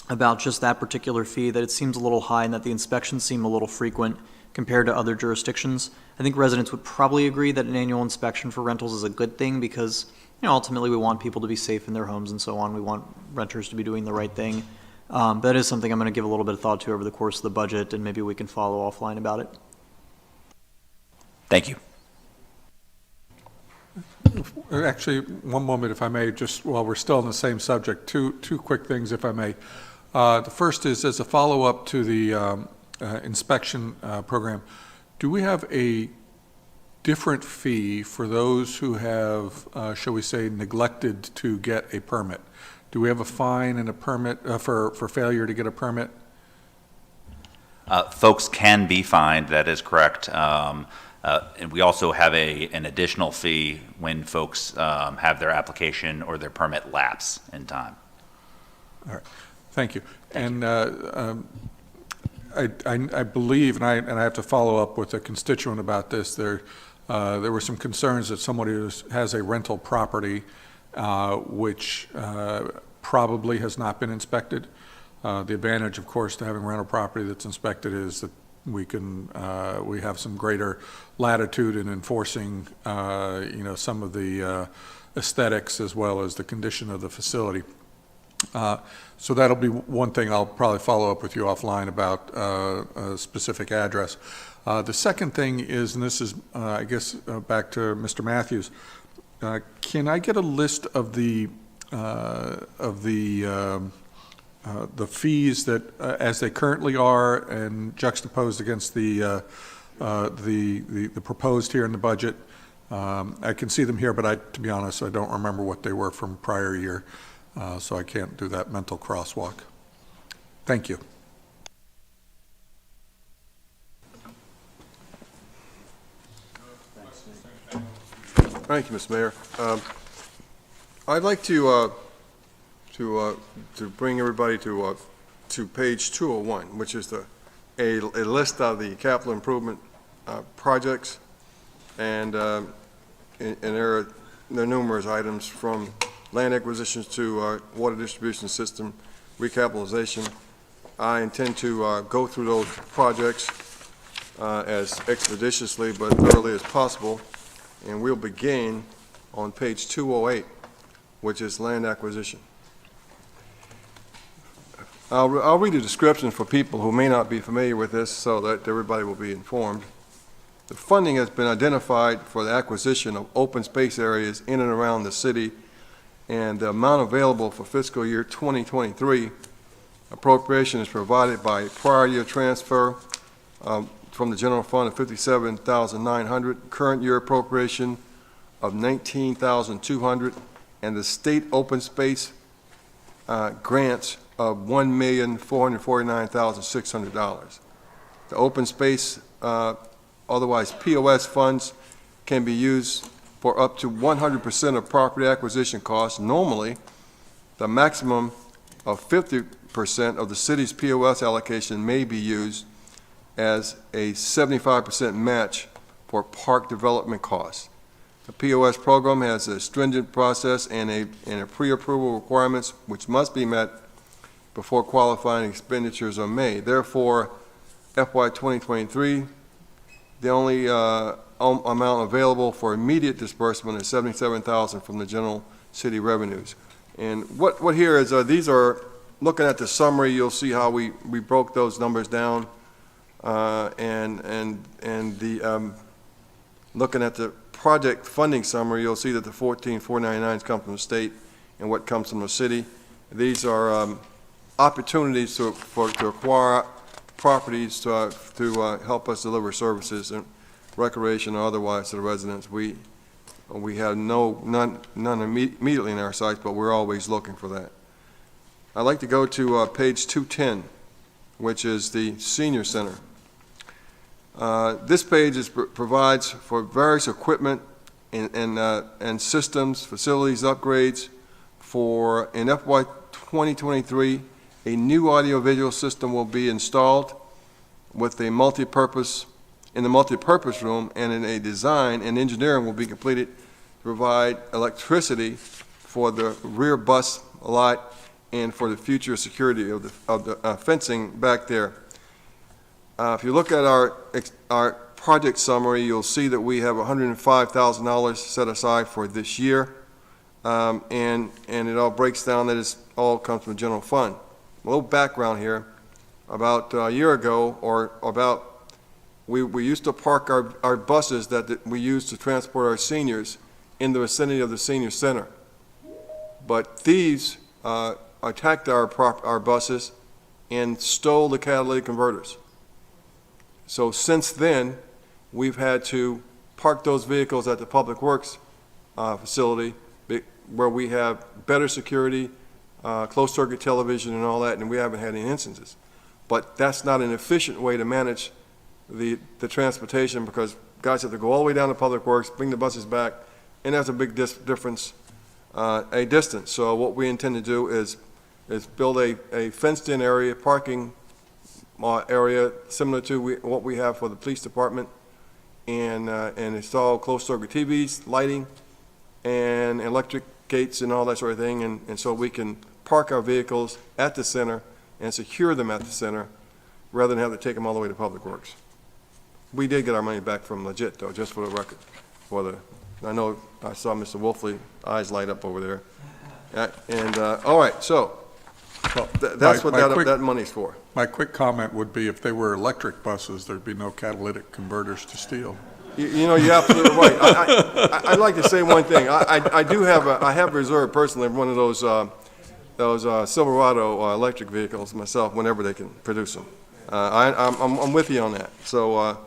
[SPEAKER 13] about just that particular fee, that it seems a little high and that the inspections seem a little frequent compared to other jurisdictions. I think residents would probably agree that an annual inspection for rentals is a good thing because, ultimately we want people to be safe in their homes and so on. We want renters to be doing the right thing. That is something I'm going to give a little bit of thought to over the course of the budget, and maybe we can follow offline about it.
[SPEAKER 15] Thank you.
[SPEAKER 4] Actually, one moment, if I may, just while we're still on the same subject, two quick things, if I may. The first is, as a follow-up to the inspection program, do we have a different fee for those who have, shall we say, neglected to get a permit? Do we have a fine and a permit for failure to get a permit?
[SPEAKER 15] Folks can be fined, that is correct. And we also have an additional fee when folks have their application or their permit lapse in time.
[SPEAKER 4] All right, thank you. I believe, and I have to follow up with a constituent about this, there were some concerns that somebody has a rental property which probably has not been inspected. The advantage, of course, to having rental property that's inspected is that we have some greater latitude in enforcing, some of the aesthetics as well as the condition of the facility. So that'll be one thing I'll probably follow up with you offline about a specific address. The second thing is, and this is, I guess, back to Mr. Matthews, can I get a list of the fees that, as they currently are, and juxtaposed against the proposed here in the budget? I can see them here, but to be honest, I don't remember what they were from prior year, so I can't do that mental crosswalk. Thank you.
[SPEAKER 3] Thank you, Mr. Mayor. I'd like to bring everybody to page 201, which is a list of the capital improvement projects, and there are numerous items from land acquisitions to water distribution system recapitalization. I intend to go through those projects as expeditiously but thoroughly as possible, and we'll begin on page 208, which is land acquisition. I'll read a description for people who may not be familiar with this so that everybody will be informed. The funding has been identified for the acquisition of open space areas in and around the city, and the amount available for fiscal year 2023 appropriation is provided by prior year transfer from the general fund of $57,900, current year appropriation of $19,200, and the state open space grants of $1,449,600. The open space, otherwise POS funds, can be used for up to 100% of property acquisition costs. Normally, the maximum of 50% of the city's POS allocation may be used as a 75% match for park development costs. The POS program has a stringent process and a pre-approval requirements which must be met before qualifying expenditures are made. Therefore, FY 2023, the only amount available for immediate disbursement is $77,000 from the general city revenues. And what here is, these are, looking at the summary, you'll see how we broke those numbers down. And the, looking at the project funding summary, you'll see that the 14,499 come from the state and what comes from the city. These are opportunities to acquire properties to help us deliver services and recreation or otherwise to the residents. We have none immediately in our sights, but we're always looking for that. I'd like to go to page 210, which is the senior center. This page provides for various equipment and systems, facilities upgrades for, in FY 2023, a new audiovisual system will be installed with a multi-purpose, in the multi-purpose room, and in a design and engineering will be completed to provide electricity for the rear bus lot and for the future security of the fencing back there. If you look at our project summary, you'll see that we have $105,000 set aside for this year, and it all breaks down that it all comes from the general fund. A little background here. About a year ago, we used to park our buses that we used to transport our seniors in the vicinity of the senior center. But thieves attacked our buses and stole the catalytic converters. So since then, we've had to park those vehicles at the Public Works facility where we have better security, closed-circuit television and all that, and we haven't had any instances. But that's not an efficient way to manage the transportation, because guys have to go all the way down to Public Works, bring the buses back, and that's a big difference, a distance. So what we intend to do is build a fenced-in area, parking area similar to what we have for the police department, and install closed-circuit TVs, lighting, and electric gates and all that sort of thing, and so we can park our vehicles at the center and secure them at the center rather than have to take them all the way to Public Works. We did get our money back from Legit, though, just for the record. I know I saw Mr. Wolfley eyes light up over there. All right, so that's what that money's for.
[SPEAKER 4] My quick comment would be if they were electric buses, there'd be no catalytic converters to steal.
[SPEAKER 3] You know, you're absolutely right. I'd like to say one thing. I have reserved personally one of those Silverado electric vehicles myself whenever they can produce them. I'm with you on that. So,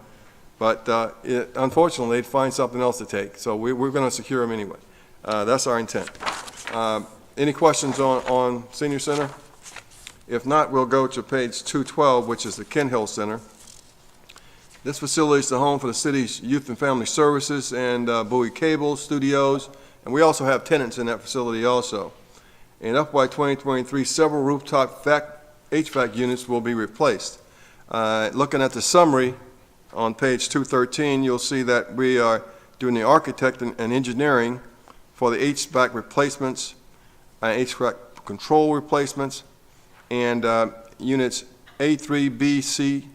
[SPEAKER 3] unfortunately, they'd find something else to take. So we're going to secure them anyway. That's our intent. Any questions on Senior Center? If not, we'll go to page 212, which is the Ken Hill Center. This facility is the home for the city's Youth and Family Services and Bowie Cable Studios, and we also have tenants in that facility also. In FY 2023, several rooftop HVAC units will be replaced. Looking at the summary on page 213, you'll see that we are doing the architect and engineering for the HVAC replacements, HVAC control replacements, and units A3, B, C,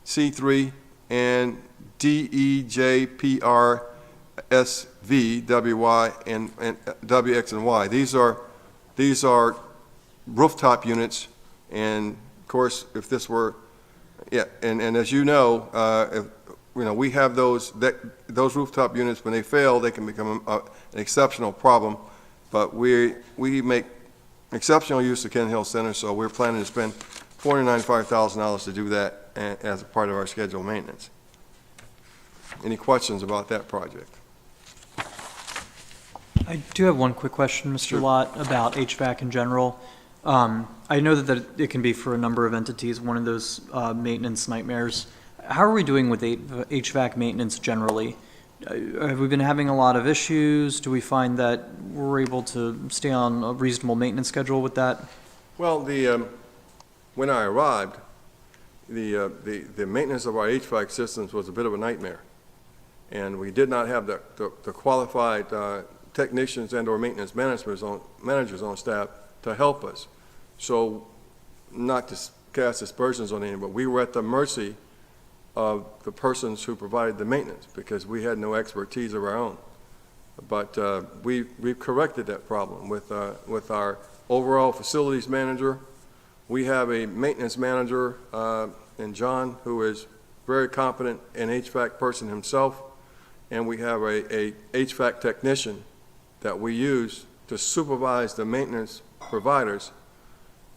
[SPEAKER 3] C3, and D, E, J, P, R, S, V, W, Y, and W, X, and Y. These are rooftop units, and of course, if this were, and as you know, we have those rooftop units. When they fail, they can become an exceptional problem. But we make exceptional use of Ken Hill Center, so we're planning to spend $495,000 to do that as a part of our scheduled maintenance. Any questions about that project?
[SPEAKER 13] I do have one quick question, Mr. Lott, about HVAC in general. I know that it can be for a number of entities, one of those maintenance nightmares. How are we doing with HVAC maintenance generally? Have we been having a lot of issues? Do we find that we're able to stay on a reasonable maintenance schedule with that?
[SPEAKER 3] Well, when I arrived, the maintenance of our HVAC systems was a bit of a nightmare, and we did not have the qualified technicians and/or maintenance managers on staff to help us. So, not to cast aspersions on anyone, but we were at the mercy of the persons who provided the maintenance because we had no expertise of our own. But we've corrected that problem with our overall facilities manager. We have a maintenance manager in John, who is very competent and HVAC person himself, and we have a HVAC technician that we use to supervise the maintenance providers.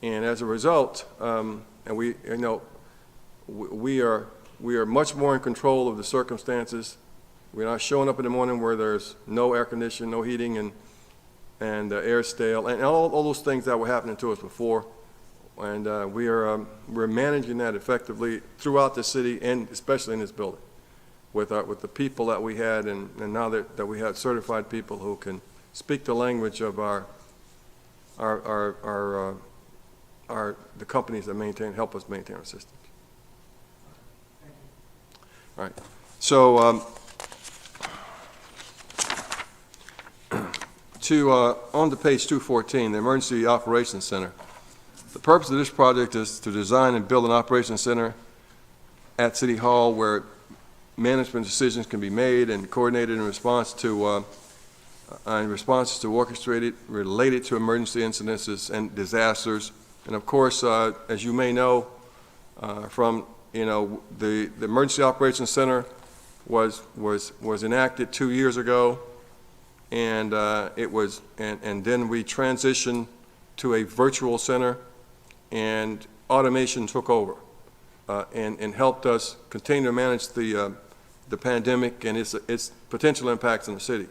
[SPEAKER 3] And as a result, and we are much more in control of the circumstances. We're not showing up in the morning where there's no air conditioning, no heating, and the air stale, and all those things that were happening to us before. And we're managing that effectively throughout the city, and especially in this building, with the people that we had, and now that we have certified people who can speak the language of the companies that help us maintain our systems. All right. So on to page 214, the Emergency Operations Center. The purpose of this project is to design and build an operations center at City Hall where management decisions can be made and coordinated in response to orchestrated related to emergency incidences and disasters. And of course, as you may know, from the Emergency Operations Center was enacted 2 years ago, and and then we transitioned to a virtual center, and automation took over and helped us continue to manage the pandemic and its potential impacts on the city.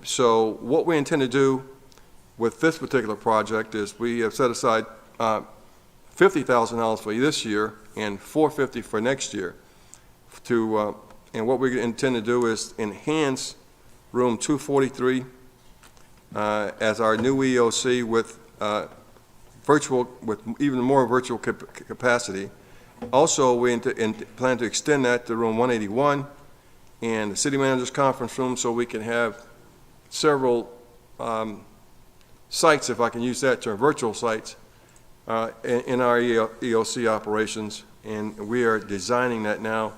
[SPEAKER 3] So what we intend to do with this particular project is we have set aside $50,000 for this year and $450,000 for next year. And what we intend to do is enhance room 243 as our new EOC with even more virtual capacity. Also, we plan to extend that to room 181 and the city manager's conference room, so we can have several sites, if I can use that term, virtual sites, in our EOC operations. And we are designing that now.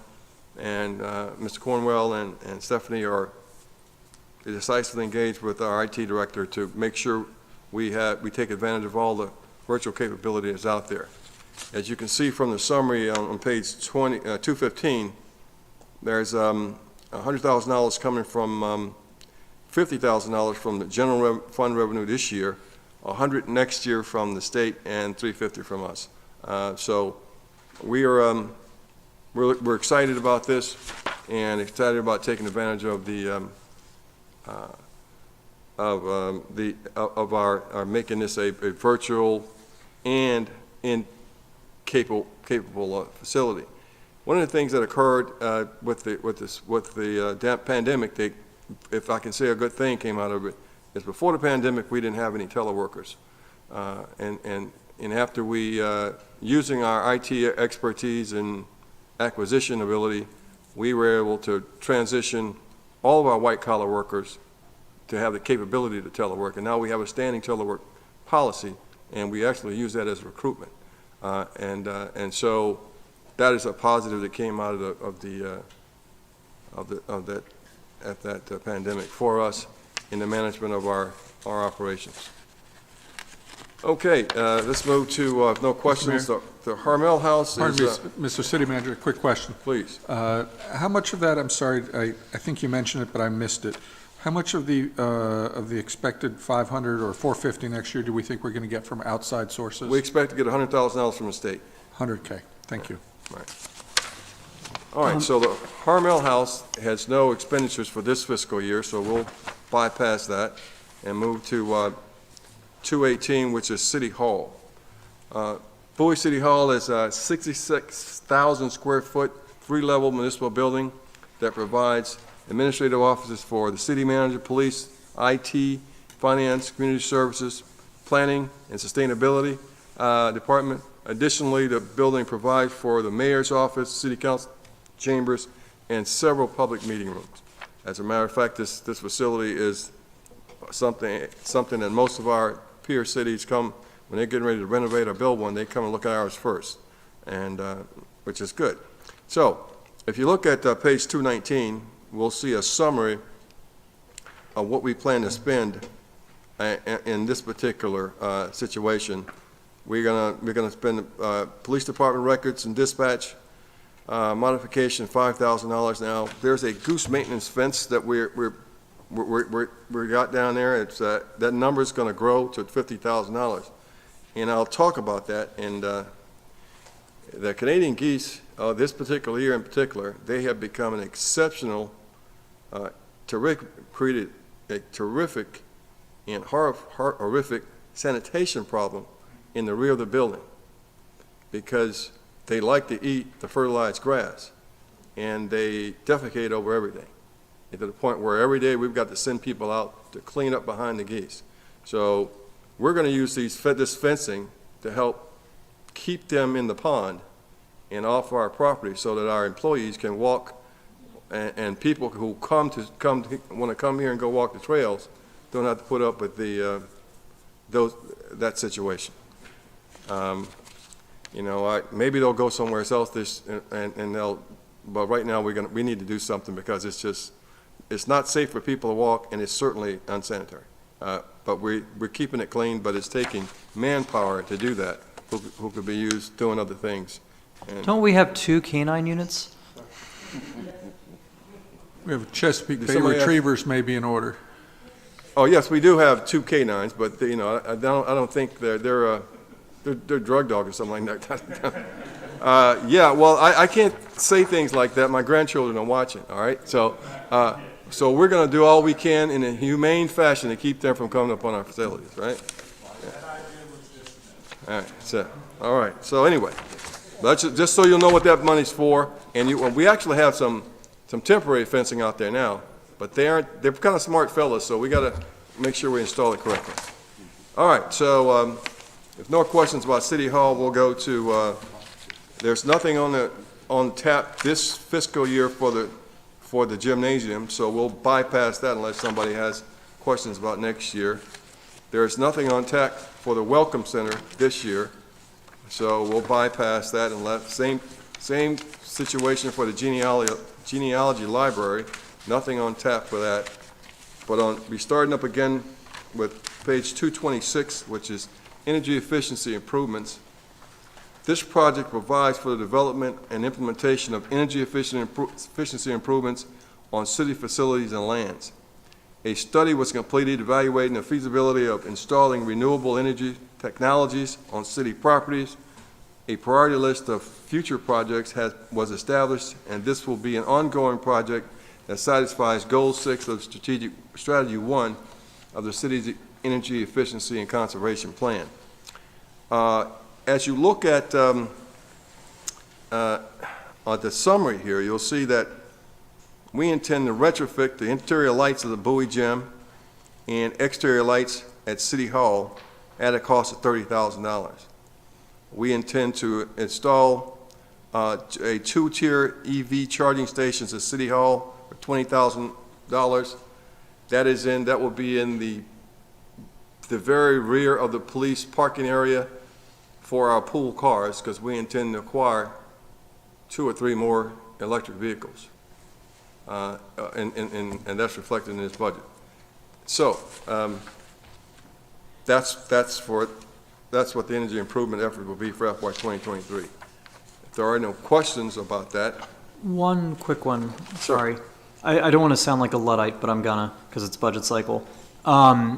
[SPEAKER 3] And Mr. Cornwell and Stephanie are decisively engaged with our IT director to make sure we take advantage of all the virtual capability that's out there. As you can see from the summary on page 215, there's $100,000 coming from $50,000 from the general fund revenue this year, $100,000 next year from the state, and $350,000 from us. So we're excited about this, and excited about taking advantage of our making this a virtual and capable facility. One of the things that occurred with the pandemic, if I can say a good thing came out of it, is before the pandemic we didn't have any teleworkers, and after we using our IT expertise and acquisition ability, we were able to transition all of our white-collar workers to have the capability to telework, and now we have a standing telework policy, and we actually use that as recruitment, and so that is a positive that came out of that pandemic for us in the management of our operations. Okay, let's move to no questions. The Harmel House
[SPEAKER 4] Pardon
[SPEAKER 3] is.
[SPEAKER 4] me, Mr. City Manager, a quick question.
[SPEAKER 3] Please.
[SPEAKER 4] How much of that, I'm sorry, I think you mentioned it, but I missed it. How much of the expected 500 or 450 next year do we think we're going to get from outside sources?
[SPEAKER 3] We expect to get $100,000 from the state.
[SPEAKER 4] 100K. Thank you.
[SPEAKER 3] Right. All right, so the Harmel House has no expenditures for this fiscal year, so we'll bypass that and move to 218, which is City Hall. Bowie City Hall is a 66,000 square foot, 3-level municipal building that provides administrative offices for the city manager, police, IT, finance, community services, planning, and sustainability department. Additionally, the building provides for the mayor's office, city council chambers, and several public meeting rooms. As a matter of fact, this facility is something that most of our peer cities come, when they're getting ready to renovate or build one, they come and look at ours first, and which is good. So if you look at page 219, we'll see a summary what we plan to spend in this particular situation. We're gonna spend police department records and dispatch modification $5,000. Now there's a goose maintenance fence that we got down there. It's that number is going to grow to $50,000, and I'll talk about that. And the Canadian geese, this particular year in particular, they have become an exceptional, created a terrific and horrific sanitation problem in the rear of the building, because they like to eat the fertilized grass, and they defecate over everything, and to the point where every day we've got to send people out to clean up behind the geese. So we're going to use this fencing to help keep them in the pond and off our property, so that our employees can walk, and people who want to come here and go walk the trails don't have to put up with that situation. You know, maybe they'll go somewhere else and they'll, but right now we need to do something, because it's not safe for people to walk, and it's certainly unsanitary. But we're keeping it clean, but it's taking manpower to do that, who could be used doing other things. And
[SPEAKER 13] Don't we have 2 canine units?
[SPEAKER 4] We have Chesapeake Bay Retrievers may be in order.
[SPEAKER 3] Oh, yes, we do have 2 canines, but you know, I don't think they're drug dogs or something like that. Yeah, well, I can't say things like that. My grandchildren are watching, all right? So we're going to do all we can in a humane fashion to keep them from coming up on our facilities, right? Yeah. All right, so anyway, just so you'll know what that money's for, and we actually have some temporary fencing out there now, but they're kind of smart fellas, so we got to make sure we install it correctly. All right, so if no questions about City Hall, we'll go to, there's nothing on tap this fiscal year for the gymnasium, so we'll bypass that unless somebody has questions about next year. There's nothing on tap for the Welcome Center this year, so we'll bypass that and same situation for the genealogy library, nothing on tap for that. But we're starting up again with page 226, which is energy efficiency improvements. This project provides for the development and implementation of energy efficiency improvements on city facilities and lands. A study was completed evaluating the feasibility of installing renewable energy technologies on city properties. A priority list of future projects was established, and this will be an ongoing project that satisfies Goal 6 of Strategy 1 of the city's Energy Efficiency and Conservation Plan. As you look at the summary here, you'll see that we intend to retrofit the interior lights of the Bowie Gym and exterior lights at City Hall at a cost of $30,000. We intend to install a 2-tier EV charging stations at City Hall for $20,000. That will be in the very rear of the police parking area for our pool cars, because we intend to acquire 2 or 3 more electric vehicles. And that's reflected in this budget. So that's what the energy improvement effort will be for FY 2023. If there are no questions about that.
[SPEAKER 13] One quick one, sorry. I don't want to sound like a Luddite, but I'm gonna, because it's budget cycle.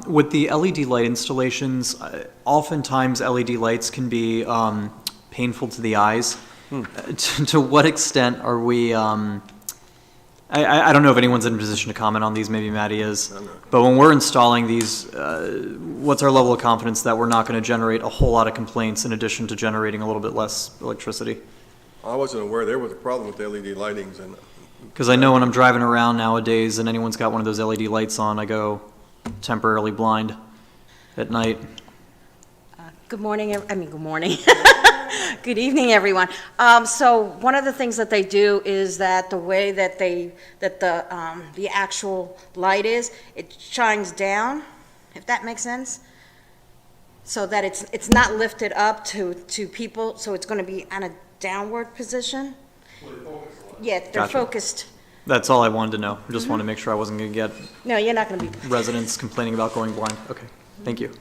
[SPEAKER 13] With the LED light installations, oftentimes LED lights can be painful to the eyes. To what extent are we, I don't know if anyone's in a position to comment on these, maybe Maddie is, but when we're installing these, what's our level of confidence that we're not going to generate a whole lot of complaints in addition to generating a little bit less electricity?
[SPEAKER 3] I wasn't aware there was a problem with LED lightings.
[SPEAKER 13] Because I know when I'm driving around nowadays and anyone's got one of those LED lights on, I go temporarily blind at night.
[SPEAKER 16] Good morning, good morning. Good evening, everyone. So one of the things that they do is that the way that the actual light is, it shines down, if that makes sense. So that it's not lifted up to people, so it's going to be on a downward position. Yeah, they're focused
[SPEAKER 13] That's all I wanted to know. I just wanted to make sure I wasn't going to get
[SPEAKER 16] No, you're not going to be,
[SPEAKER 13] residents complaining about going blind. Okay, thank you.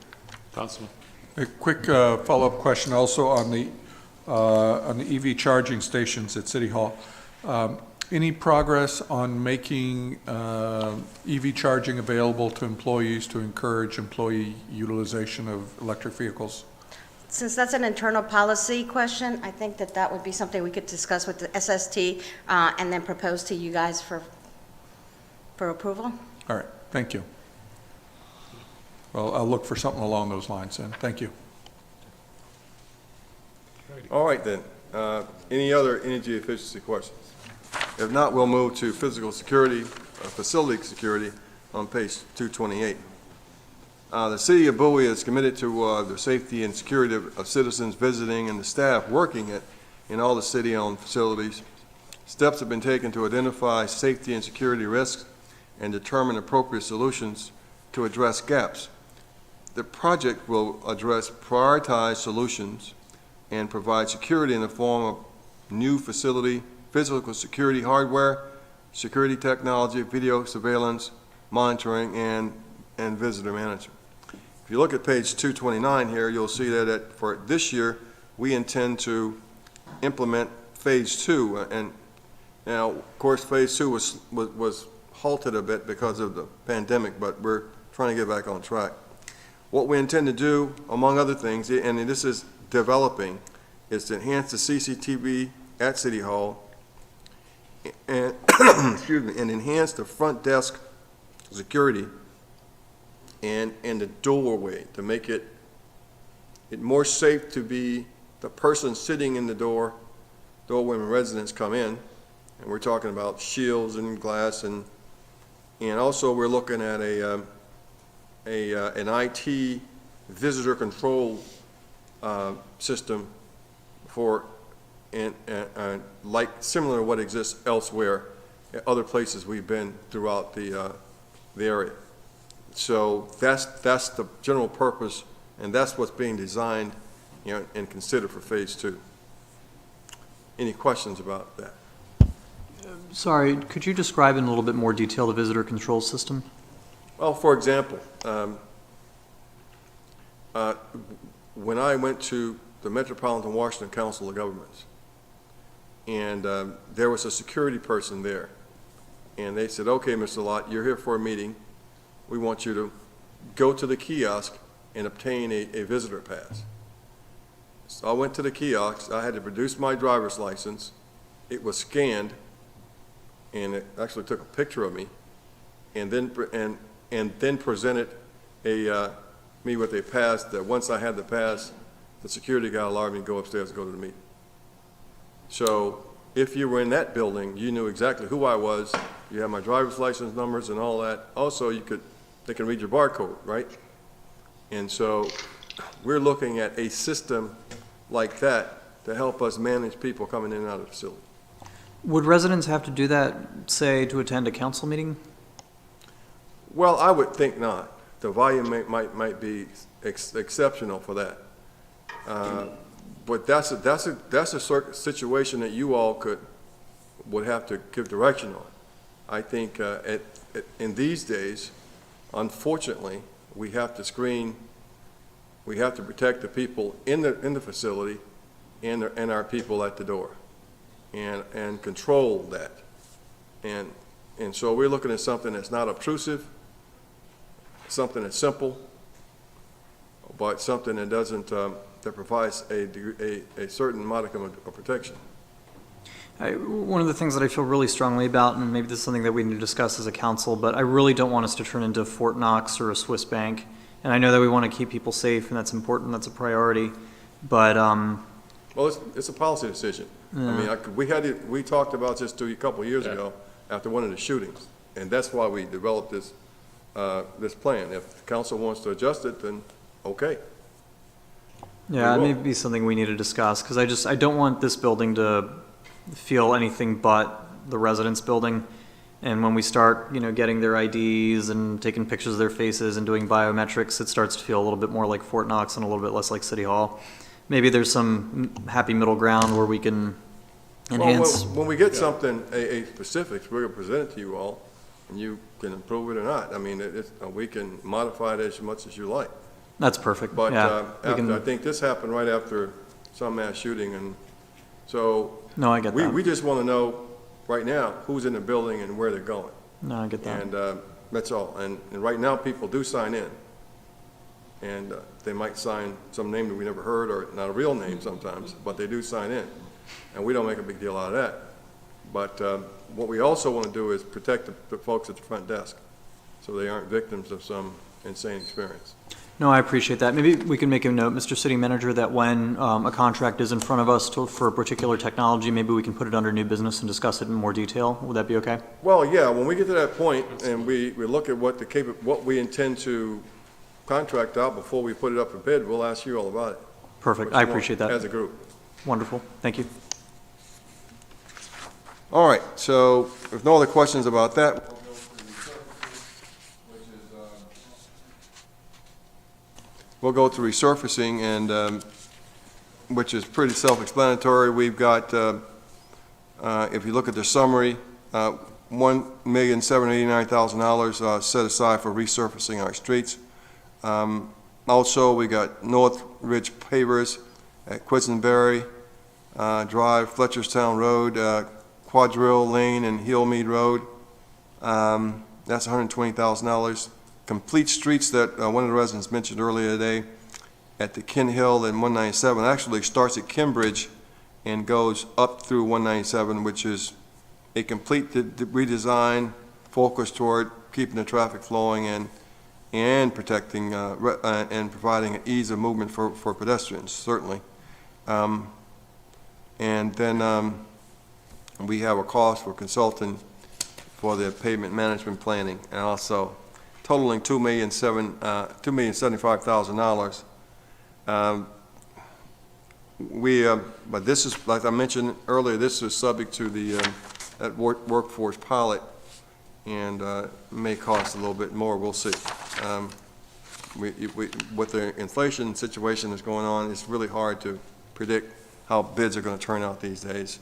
[SPEAKER 1] Councilman.
[SPEAKER 4] A quick follow-up question also on the EV charging stations at City Hall. Any progress on making EV charging available to employees to encourage employee utilization of electric vehicles?
[SPEAKER 16] since that's an internal policy question, I think that that would be something we could discuss with the SST and then propose to you guys for approval.
[SPEAKER 4] All right, thank you. Well, I'll look for something along those lines then. Thank you.
[SPEAKER 3] All right then, any other energy efficiency questions? If not, we'll move to physical security, facility security on page 228. The city of Bowie is committed to the safety and security of citizens visiting and the staff working in all the city-owned facilities. Steps have been taken to identify safety and security risks and determine appropriate solutions to address gaps. The project will address prioritized solutions and provide security in the form of new facility, physical security hardware, security technology, video surveillance, monitoring, and visitor management. If you look at page 229 here, you'll see that for this year, we intend to implement phase 2. And now, of course, phase 2 was halted a bit because of the pandemic, but we're trying to get back on track. What we intend to do, among other things, and this is developing, is to enhance the CCTV at City Hall and, excuse me, and enhance the front desk security and the doorway to make it more safe to be the person sitting in the doorway when residents come in. And we're talking about shields and glass, and also we're looking at an IT visitor control system for like similar to what exists elsewhere at other places we've been throughout the area. So that's the general purpose, and that's what's being designed, and considered for phase 2. Any questions about that?
[SPEAKER 13] Sorry, could you describe in a little bit more detail the visitor control system?
[SPEAKER 3] Well, for example, when I went to the Metropolitan Washington Council of Governments, and there was a security person there, and they said, okay, Mr. Lott, you're here for a meeting. We want you to go to the kiosk and obtain a visitor pass. So I went to the kiosk. I had to produce my driver's license. It was scanned, and it actually took a picture of me, and then presented me with a pass that once I had the pass, the security guy allowed me to go upstairs and go to the meeting. So if you were in that building, you knew exactly who I was. You had my driver's license numbers and all that. Also, they can read your barcode, right? And so we're looking at a system like that to help us manage people coming in and out of the facility.
[SPEAKER 13] Would residents have to do that, say, to attend a council meeting?
[SPEAKER 3] Well, I would think not. The volume might be exceptional for that. But that's a situation that you all would have to give direction on. I think in these days, unfortunately, we have to screen, we have to protect the people in the facility and our people at the door, and control that. And so we're looking at something that's not obtrusive, something that's simple, but something that doesn't that provides a certain modicum of protection.
[SPEAKER 13] One of the things that I feel really strongly about, and maybe this is something that we need to discuss as a council, but I really don't want us to turn into Fort Knox or a Swiss bank. And I know that we want to keep people safe, and that's important, that's a priority, but...
[SPEAKER 3] Well, it's a policy decision. Yeah. I mean, we talked about this a couple of years ago after one of the shootings, and that's why we developed this plan. If the council wants to adjust it, then okay.
[SPEAKER 13] Yeah, it may be something we need to discuss, because I don't want this building to feel anything but the residence building. And when we start, getting their IDs and taking pictures of their faces and doing biometrics, it starts to feel a little bit more like Fort Knox and a little bit less like City Hall. Maybe there's some happy middle ground where we can enhance.
[SPEAKER 3] When we get something, a specifics, we're gonna present it to you all, and you can approve it or not. I mean, we can modify it as much as you like.
[SPEAKER 13] That's perfect,
[SPEAKER 3] But
[SPEAKER 13] yeah. We can-
[SPEAKER 3] I think this happened right after some mass shooting, and so
[SPEAKER 13] No, I get that.
[SPEAKER 3] we just want to know right now who's in the building and where they're going.
[SPEAKER 13] No, I get that.
[SPEAKER 3] And that's all. And right now, people do sign in. And they might sign some name that we never heard, or not a real name sometimes, but they do sign in. And we don't make a big deal out of that. But what we also want to do is protect the folks at the front desk, so they aren't victims of some insane experience.
[SPEAKER 13] No, I appreciate that. Maybe we can make a note, Mr. City Manager, that when a contract is in front of us for a particular technology, maybe we can put it under new business and discuss it in more detail. Would that be okay?
[SPEAKER 3] Well, yeah, when we get to that point and we look at what we intend to contract out before we put it up for bid, we'll ask you all about it.
[SPEAKER 13] Perfect.
[SPEAKER 3] What you
[SPEAKER 13] I
[SPEAKER 3] want
[SPEAKER 13] appreciate that.
[SPEAKER 3] As a group.
[SPEAKER 13] Wonderful. Thank you.
[SPEAKER 3] All right, so if no other questions about that, we'll go to resurfacing, and which is pretty self-explanatory. We've got, if you look at the summary, $1,789,000 set aside for resurfacing our streets. Also, we got North Ridge pavers at Quisenberry Drive, Fletcherstown Road, Quadrille Lane, and Hillmead Road. That's $120,000. Complete streets that one of the residents mentioned earlier today at the Ken Hill and 197 actually starts at Kimbridge and goes up through 197, which is a complete redesign focused toward keeping the traffic flowing and protecting and providing an ease of movement for pedestrians, certainly. And then we have a cost for consulting for the pavement management planning, and also totaling $2,075,000. But this is, like I mentioned earlier, this is subject to the that workforce pilot, and may cost a little bit more. We'll see. With the inflation situation that's going on, it's really hard to predict how bids are going to turn out these days.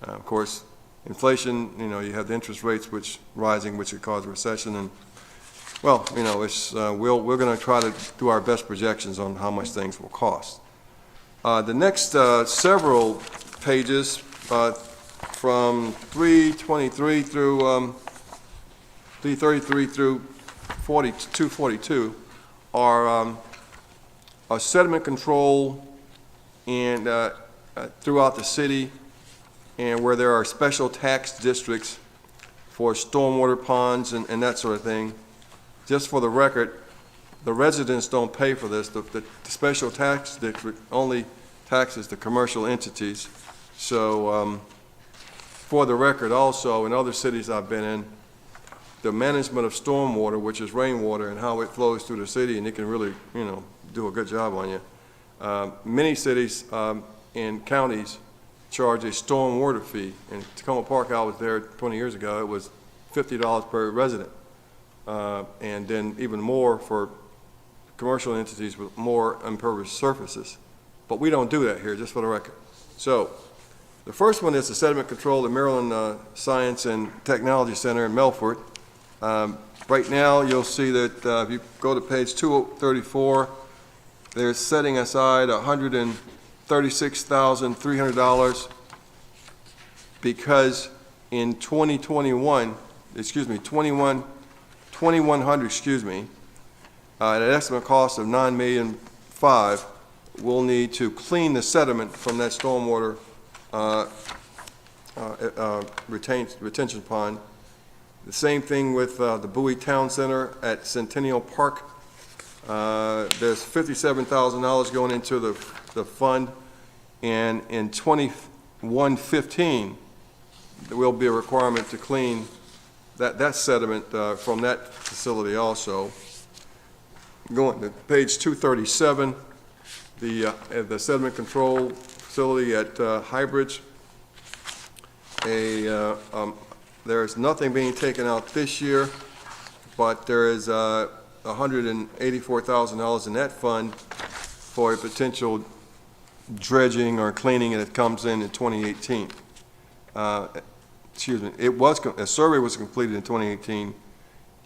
[SPEAKER 3] Of course, inflation, you have the interest rates which rising, which could cause a recession, and well, it's we're going to try to do our best projections on how much things will cost. The next several pages, from 323 through 333 through 242, are sediment control and throughout the city, and where there are special tax districts for stormwater ponds and that sort of thing. Just for the record, the residents don't pay for this. The special tax district only taxes the commercial entities. So for the record also, in other cities I've been in, the management of stormwater, which is rainwater, and how it flows through the city, and it can really, do a good job on you. Many cities and counties charge a stormwater fee. In Tacoma Park, I was there 20 years ago, it was $50 per resident. And then even more for commercial entities with more impervious surfaces. But we don't do that here, just for the record. So the first one is the sediment control at Maryland Science and Technology Center in Melfort. Right now, you'll see that if you go to page 234, they're setting aside $136,300 because in 2100, at an estimate cost of $9,500,000, we'll need to clean the sediment from that stormwater retention pond. The same thing with the Bowie Town Center at Centennial Park. There's $57,000 going into the fund, and in 2115, there will be a requirement to clean that sediment from that facility also. Going to page 237, the sediment control facility at Highbridge. There's nothing being taken out this year, but there is $184,000 in that fund for a potential dredging or cleaning, and it comes in 2018. a survey was completed in 2018,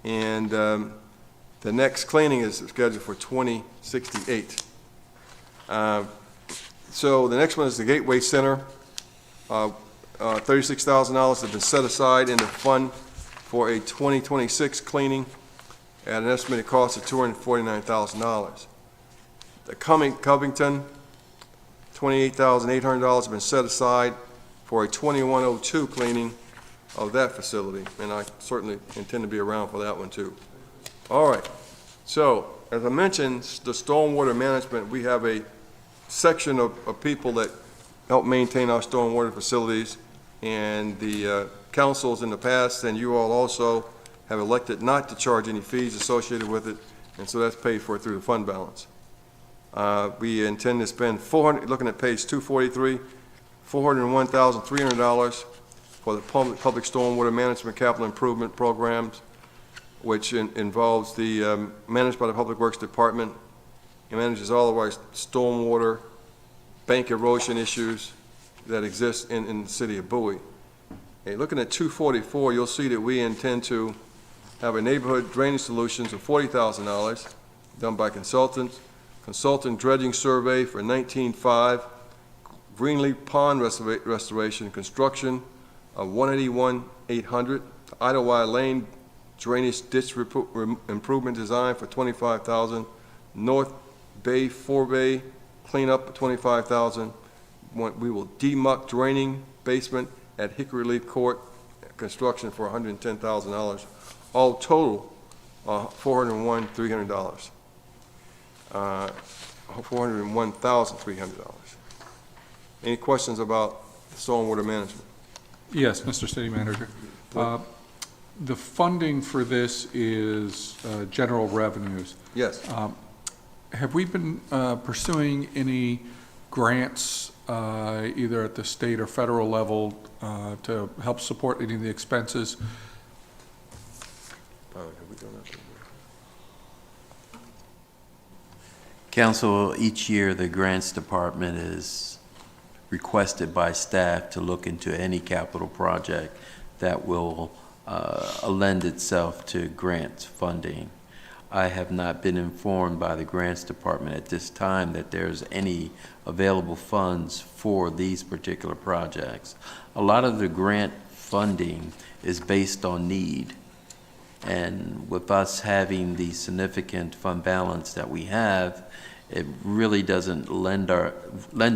[SPEAKER 3] and the next cleaning is scheduled for 2068. So the next one is the Gateway Center. $36,000 has been set aside in the fund for a 2026 cleaning at an estimated cost of $249,000. The Covington, $28,800 has been set aside for a 2102 cleaning of that facility, and I certainly intend to be around for that one too. All right, so as I mentioned, the stormwater management, we have a section of people that help maintain our stormwater facilities, and the councils in the past, and you all also have elected not to charge any fees associated with it, and so that's paid for through the fund balance. We intend to spend looking at page 243, $401,300 for the public stormwater management capital improvement programs, which involves the managed by the Public Works Department. It manages all of our stormwater, bank erosion issues that exist in the city of Bowie. Okay, looking at 244, you'll see that we intend to have a neighborhood drainage solutions of $40,000 done by consultant dredging survey for 19.5, Greenleaf Pond restoration construction of 181,800, Idlewild Lane drainage ditch improvement design for $25,000, North Bay Forebay cleanup for $25,000. We will demuck draining basement at Hickory Leaf Court construction for $110,000. All total, $401,300. $401,300. Any questions about stormwater management?
[SPEAKER 4] Yes, Mr. City Manager. The funding for this is general revenues.
[SPEAKER 3] Yes.
[SPEAKER 4] Have we been pursuing any grants, either at the state or federal level, to help support any of the expenses?
[SPEAKER 3] Have we done that?
[SPEAKER 14] Council, each year the grants department is requested by staff to look into any capital project that will lend itself to grant funding. I have not been informed by the grants department at this time that there's any available funds for these particular projects. A lot of the grant funding is based on need. And with us having the significant fund balance that we have, it really doesn't lend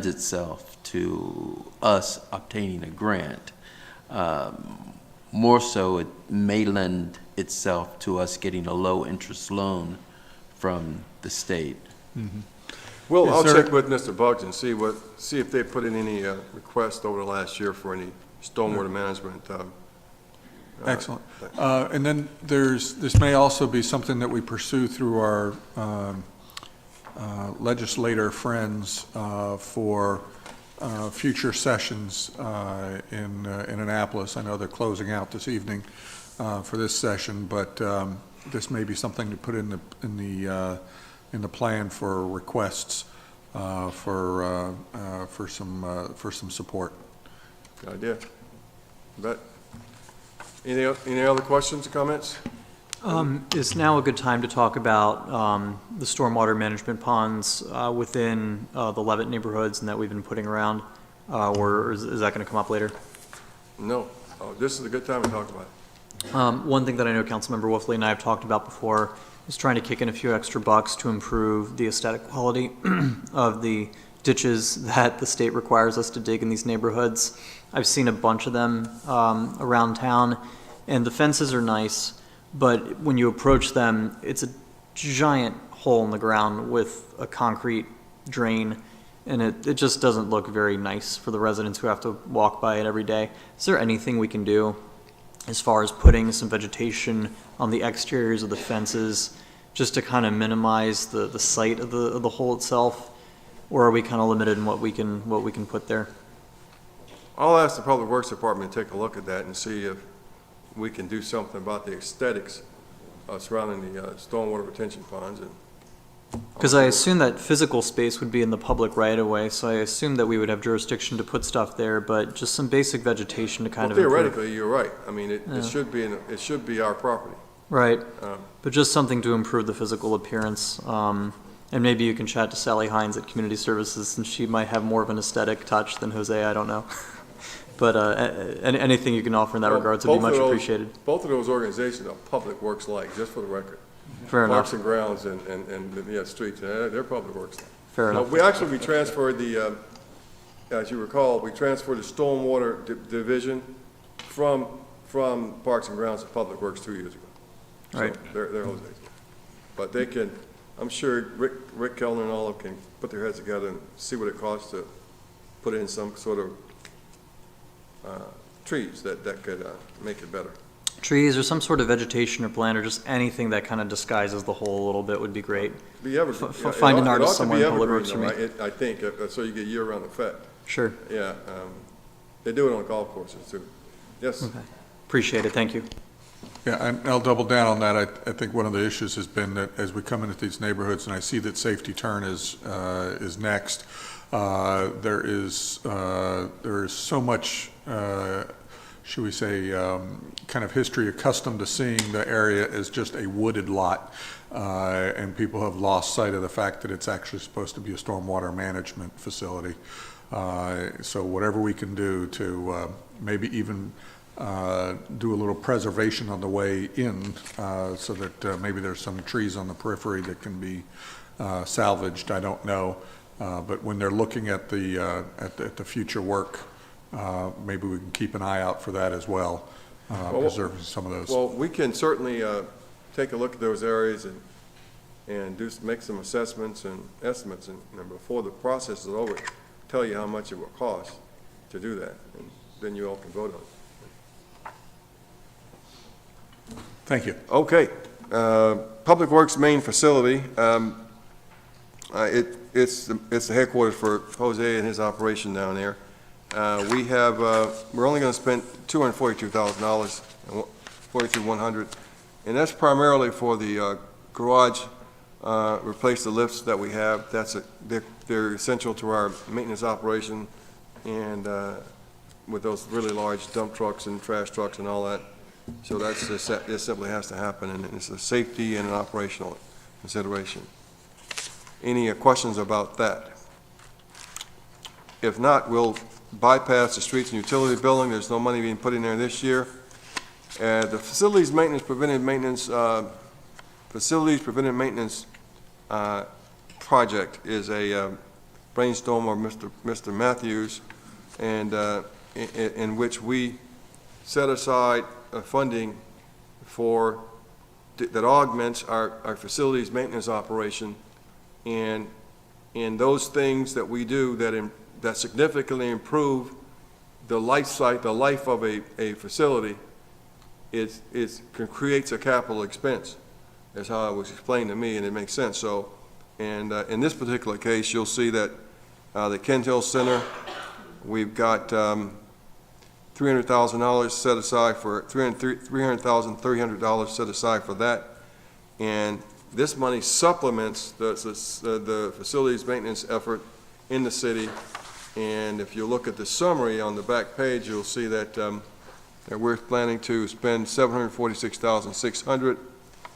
[SPEAKER 14] itself to us obtaining a grant. More so, it may lend itself to us getting a low-interest loan from the state.
[SPEAKER 4] Mm-hmm.
[SPEAKER 3] Well, I'll check with Mr. Buggs and see if they put in any requests over the last year for any stormwater management.
[SPEAKER 4] Excellent. And then this may also be something that we pursue through our legislator friends for future sessions in Annapolis. I know they're closing out this evening for this session, but this may be something to put in the plan for requests for some support.
[SPEAKER 3] Good idea. Bet. Any other questions or comments?
[SPEAKER 13] Is now a good time to talk about the stormwater management ponds within the Levitt neighborhoods and that we've been putting around, or is that going to come up later?
[SPEAKER 3] No. Oh, this is a good time to talk about it.
[SPEAKER 13] One thing that I know Councilmember Wolfley and I have talked about before is trying to kick in a few extra bucks to improve the aesthetic quality of the ditches that the state requires us to dig in these neighborhoods. I've seen a bunch of them around town, and the fences are nice, but when you approach them, it's a giant hole in the ground with a concrete drain, and it just doesn't look very nice for the residents who have to walk by it every day. Is there anything we can do as far as putting some vegetation on the exteriors of the fences just to kind of minimize the sight of the hole itself, or are we kind of limited in what we can put there?
[SPEAKER 3] I'll ask the Public Works Department to take a look at that and see if we can do something about the aesthetics surrounding the stormwater retention ponds. And
[SPEAKER 13] Because I assume that physical space would be in the public right-of-way, so I assume that we would have jurisdiction to put stuff there, but just some basic vegetation to kind
[SPEAKER 3] Well,
[SPEAKER 13] of improve.
[SPEAKER 3] theoretically, you're right. I mean, it it should be our property.
[SPEAKER 13] Right,
[SPEAKER 3] Um,
[SPEAKER 13] but just something to improve the physical appearance. And maybe you can chat to Sally Hines at Community Services, since she might have more of an aesthetic touch than Jose, I don't know. But anything you can offer in that
[SPEAKER 3] Well,
[SPEAKER 13] regards would be
[SPEAKER 3] both of
[SPEAKER 13] much
[SPEAKER 3] those-
[SPEAKER 13] appreciated.
[SPEAKER 3] Both of those organizations are public works like, just for the record.
[SPEAKER 13] Fair
[SPEAKER 3] Parks
[SPEAKER 13] enough.
[SPEAKER 3] and Grounds and yeah, streets, they're public works.
[SPEAKER 13] Fair
[SPEAKER 3] No,
[SPEAKER 13] enough.
[SPEAKER 3] we transferred as you recall, we transferred the Stormwater Division from Parks and Grounds to Public Works 2 years ago. So
[SPEAKER 13] Right.
[SPEAKER 3] they're Jose's. But they can, I'm sure Rick Kellner and all of them can put their heads together and see what it costs to put in some sort of trees that could make it better.
[SPEAKER 13] Trees or some sort of vegetation or plant or just anything that kind of disguises the hole a little bit would be great.
[SPEAKER 3] Be evergreen.
[SPEAKER 13] F- find an artist somewhere in Public Works
[SPEAKER 3] It
[SPEAKER 13] for
[SPEAKER 3] ought to
[SPEAKER 13] me.
[SPEAKER 3] be evergreen, though, I think, so you get year-round effect.
[SPEAKER 13] Sure.
[SPEAKER 3] Yeah, they do it on golf courses too. Yes?
[SPEAKER 13] Okay. Appreciate it, thank you.
[SPEAKER 4] Yeah, and I'll double down on that. I think one of the issues has been that as we come into these neighborhoods, and I see that Safety Turn is next, there is so much, should we say, kind of history accustomed to seeing the area as just a wooded lot. And people have lost sight of the fact that it's actually supposed to be a stormwater management facility. So whatever we can do to maybe even do a little preservation on the way in, so that maybe there's some trees on the periphery that can be salvaged, I don't know. But when they're looking at the future work, maybe we can keep an eye out for that as well, preserving some of those.
[SPEAKER 3] Well, we can certainly take a look at those areas and make some assessments and estimates, and before the process is over, tell you how much it will cost to do that, and then you all can vote on it.
[SPEAKER 4] Thank you.
[SPEAKER 3] Okay, Public Works main facility, it's the headquarters for Jose and his operation down there. We're only gonna spend $242,000, $42,100, and that's primarily for the garage, replace the lifts that we have. They're essential to our maintenance operation, and with those really large dump trucks and trash trucks and all that. So it simply has to happen, and it's a safety and an operational consideration. Any questions about that? If not, we'll bypass the streets and utility building. There's no money being put in there this year. The facilities maintenance, preventive maintenance project is a brainstorm of Mr. Matthews, and in which we set aside funding that augments our facilities maintenance operation, and those things that we do that significantly improve the life of a facility, creates a capital expense. That's how it was explained to me, and it makes sense. So, and in this particular case, you'll see that the Kent Hill Center, we've got $300,000 set aside for $300,300 set aside for that, and this money supplements the facilities maintenance effort in the city. And if you look at the summary on the back page, you'll see that we're planning to spend $746,600,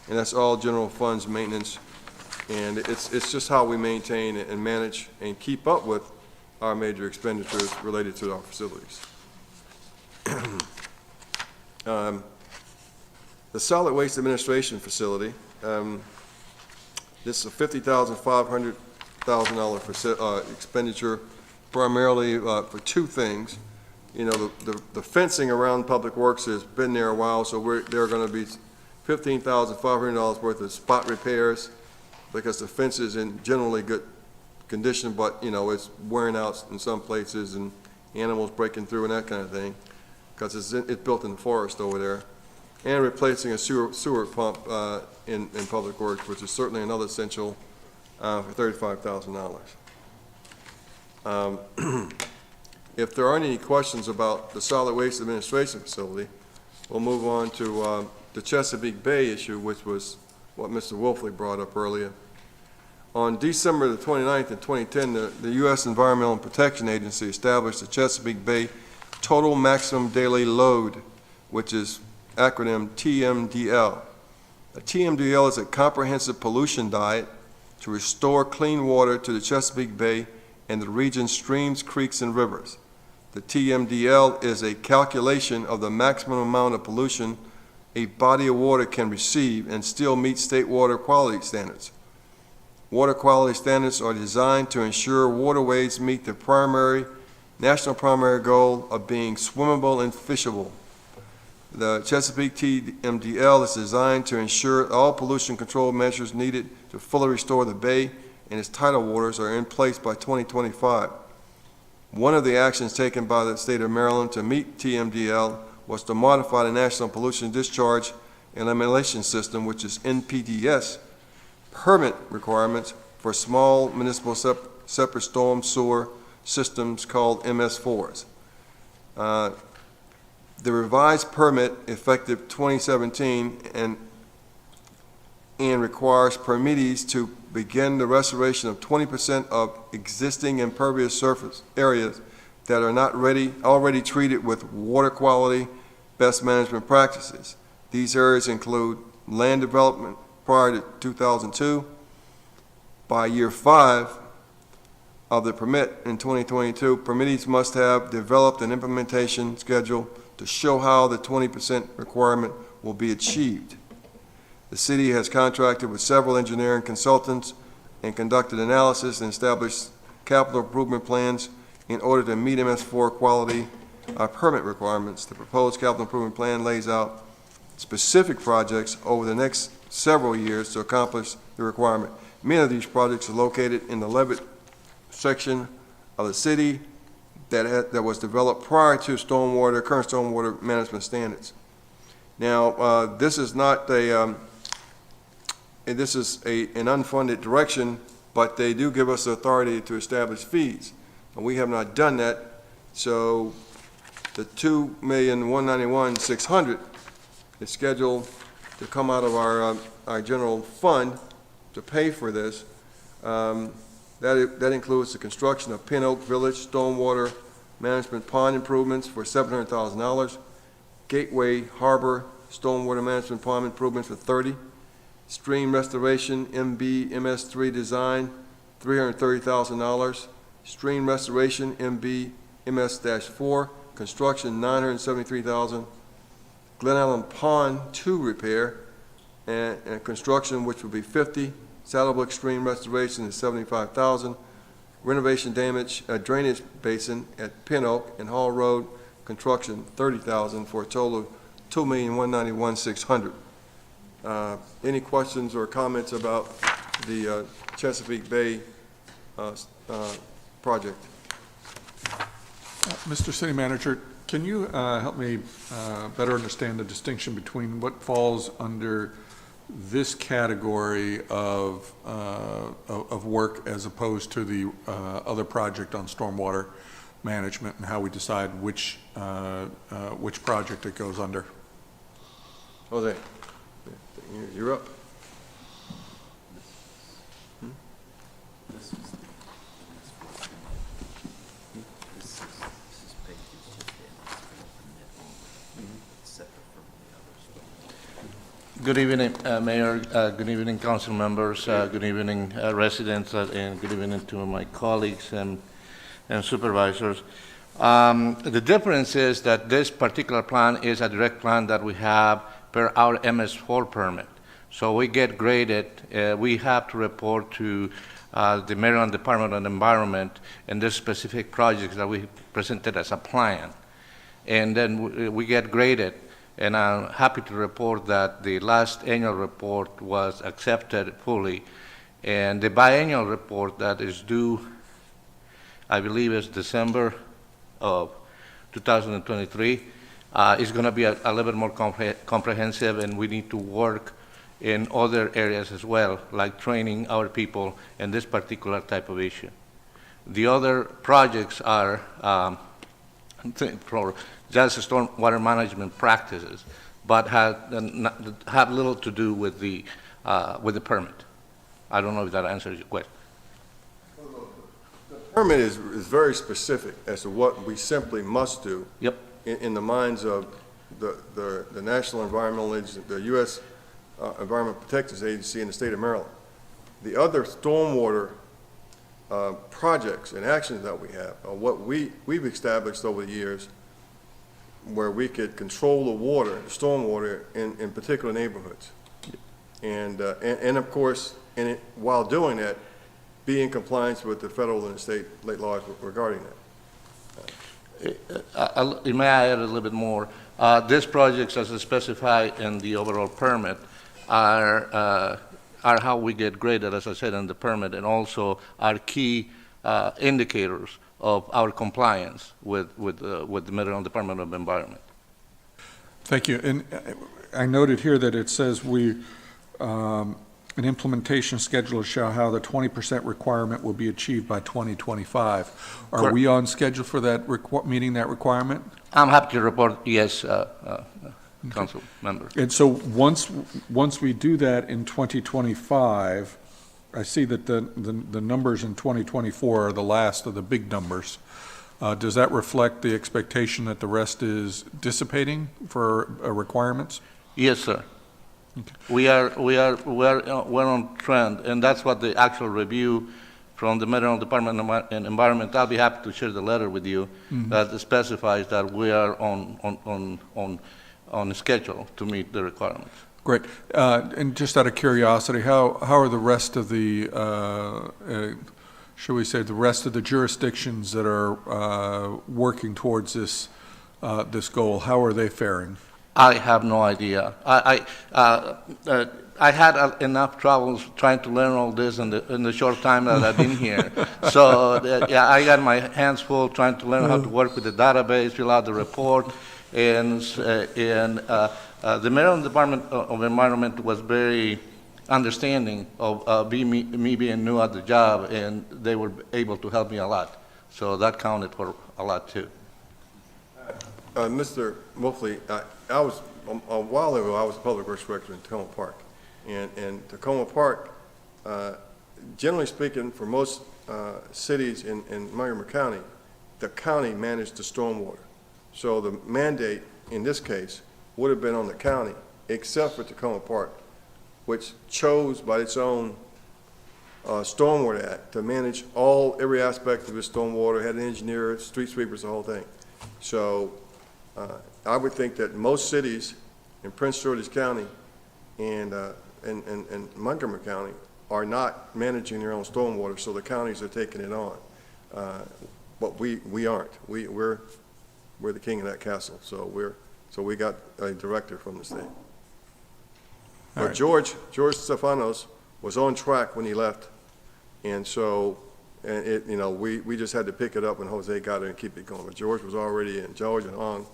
[SPEAKER 3] and that's all general funds maintenance. And it's just how we maintain and manage and keep up with our major expenditures related to our facilities. The Solid Waste Administration Facility, this is a $50,500 expenditure, primarily for two things. You know, the fencing around Public Works has been there a while, so there are going to be $15,500 worth of spot repairs, because the fence is in generally good condition, but, you know, it's wearing out in some places and animals breaking through and that kind of thing, because it's built in the forest over there. And replacing a sewer pump in Public Works, which is certainly another essential, for $35,000. If there aren't any questions about the Solid Waste Administration Facility, we'll move on to the Chesapeake Bay issue, which was what Mr. Wolfley brought up earlier. On December the 29th of 2010, the U.S. Environmental Protection Agency established the Chesapeake Bay Total Maximum Daily Load, which is acronym TMDL. A TMDL is a comprehensive pollution diet to restore clean water to the Chesapeake Bay and the region's streams, creeks, and rivers. The TMDL is a calculation of the maximum amount of pollution a body of water can receive and still meet state water quality standards. Water quality standards are designed to ensure waterways meet the national primary goal of being swimmable and fishable. The Chesapeake TMDL is designed to ensure all pollution control measures needed to fully restore the bay and its tidal waters are in place by 2025. One of the actions taken by the state of Maryland to meet TMDL was to modify the National Pollution Discharge Elimination System, which is NPDS, permit requirements for small municipal separate storm sewer systems called MS4s. The revised permit, effective 2017, and requires permittees to begin the restoration of 20% of existing impervious surface areas that are not already treated with water quality best management practices. These areas include land development prior to 2002. By year 5 of the permit in 2022, permittees must have developed an implementation schedule to show how the 20% requirement will be achieved. The city has contracted with several engineering consultants and conducted analysis and established capital improvement plans in order to meet MS4 quality permit requirements. The proposed capital improvement plan lays out specific projects over the next several years to accomplish the requirement. Many of these projects are located in the Levitt section of the city that was developed prior to current stormwater management standards. Now, this is not an unfunded direction, but they do give us the authority to establish fees. And we have not done that, so the $2,191,600 is scheduled to come out of our general fund to pay for this. That includes the construction of Pin Oak Village Stormwater Management Pond improvements for $700,000, Gateway Harbor Stormwater Management Pond improvements for $30,000, stream restoration MB MS3 design $330,000, stream restoration MB MS-4 construction $973,000, Glen Allen Pond 2 repair and construction, which will be $50,000. Saddlebrook stream restoration is $75,000. Renovation damage drainage basin at Pin Oak and Hall Road construction $30,000 for a total of $2,191,600. Any questions or comments about the Chesapeake Bay project?
[SPEAKER 4] Mr. City Manager, can you help me better understand the distinction between what falls under this category of work as opposed to the other project on stormwater management, and how we decide which project it goes under?
[SPEAKER 3] Jose, you're up.
[SPEAKER 17] Good evening, Mayor. Good evening, council members. Good evening, residents, and good evening to my colleagues and supervisors. The difference is that this particular plan is a direct plan that we have per our MS4 permit. So we get graded. We have to report to the Maryland Department of Environment and the specific projects that we presented as a plan. And then we get graded. And I'm happy to report that the last annual report was accepted fully. And the biannual report that is due, I believe, is December of 2023, is going to be a little bit more comprehensive, and we need to work in other areas as well, like training our people in this particular type of issue. The other projects are for just stormwater management practices, but have little to do with the permit. I don't know if that answers your question.
[SPEAKER 3] The permit is very specific as to what we simply must do.
[SPEAKER 17] Yep.
[SPEAKER 3] In the minds of the National Environmental Agency, the U.S. Environmental Protection Agency in the state of Maryland. The other stormwater projects and actions that we have are what we've established over the years where we could control the water, the stormwater in particular neighborhoods. And of course, while doing that, be in compliance with the federal and state laws regarding that.
[SPEAKER 17] May I add a little bit more? These projects, as specified in the overall permit, are how we get graded, as I said, in the permit, and also are key indicators of our compliance with the Maryland Department of Environment.
[SPEAKER 4] Thank you. And I noted here that it says an implementation schedule show how the 20% requirement will be achieved by 2025. Are we on schedule for that, meeting that requirement?
[SPEAKER 17] I'm happy to report, yes, council member.
[SPEAKER 4] And so once we do that in 2025, I see that the numbers in 2024 are the last of the big numbers. Does that reflect the expectation that the rest is dissipating for requirements?
[SPEAKER 17] Yes, sir. Okay. We're on trend, and that's what the actual review from the Maryland Department of Environment. I'll be happy to share the letter with you that specifies that we are on schedule to meet the requirements.
[SPEAKER 4] Great. And just out of curiosity, how are the rest of the shall we say the rest of the jurisdictions that are working towards this goal? How are they faring?
[SPEAKER 17] I have no idea. I had enough troubles trying to learn all this in the short time that I've been here. So yeah, I got my hands full trying to learn how to work with the database, fill out the report, and the Maryland Department of Environment was very understanding of me being new at the job, and they were able to help me a lot. So that counted for a lot too.
[SPEAKER 3] Mr. Wolfley, I was a while ago. I was a public works director in Tacoma Park, and Tacoma Park, generally speaking, for most cities in Montgomery County, the county managed the stormwater. So the mandate in this case would have been on the county, except for Tacoma Park, which chose by its own Stormwater Act to manage every aspect of its stormwater, had an engineer, street sweepers, the whole thing. So I would think that most cities in Prince George's County and Montgomery County are not managing their own stormwater, so the counties are taking it on. But we aren't. We're the king of that castle. So we got a director from the state. But right. George Stefanos was on track when he left, and so we just had to pick it up when Jose got it and keep it going. But George was already in. George and Hong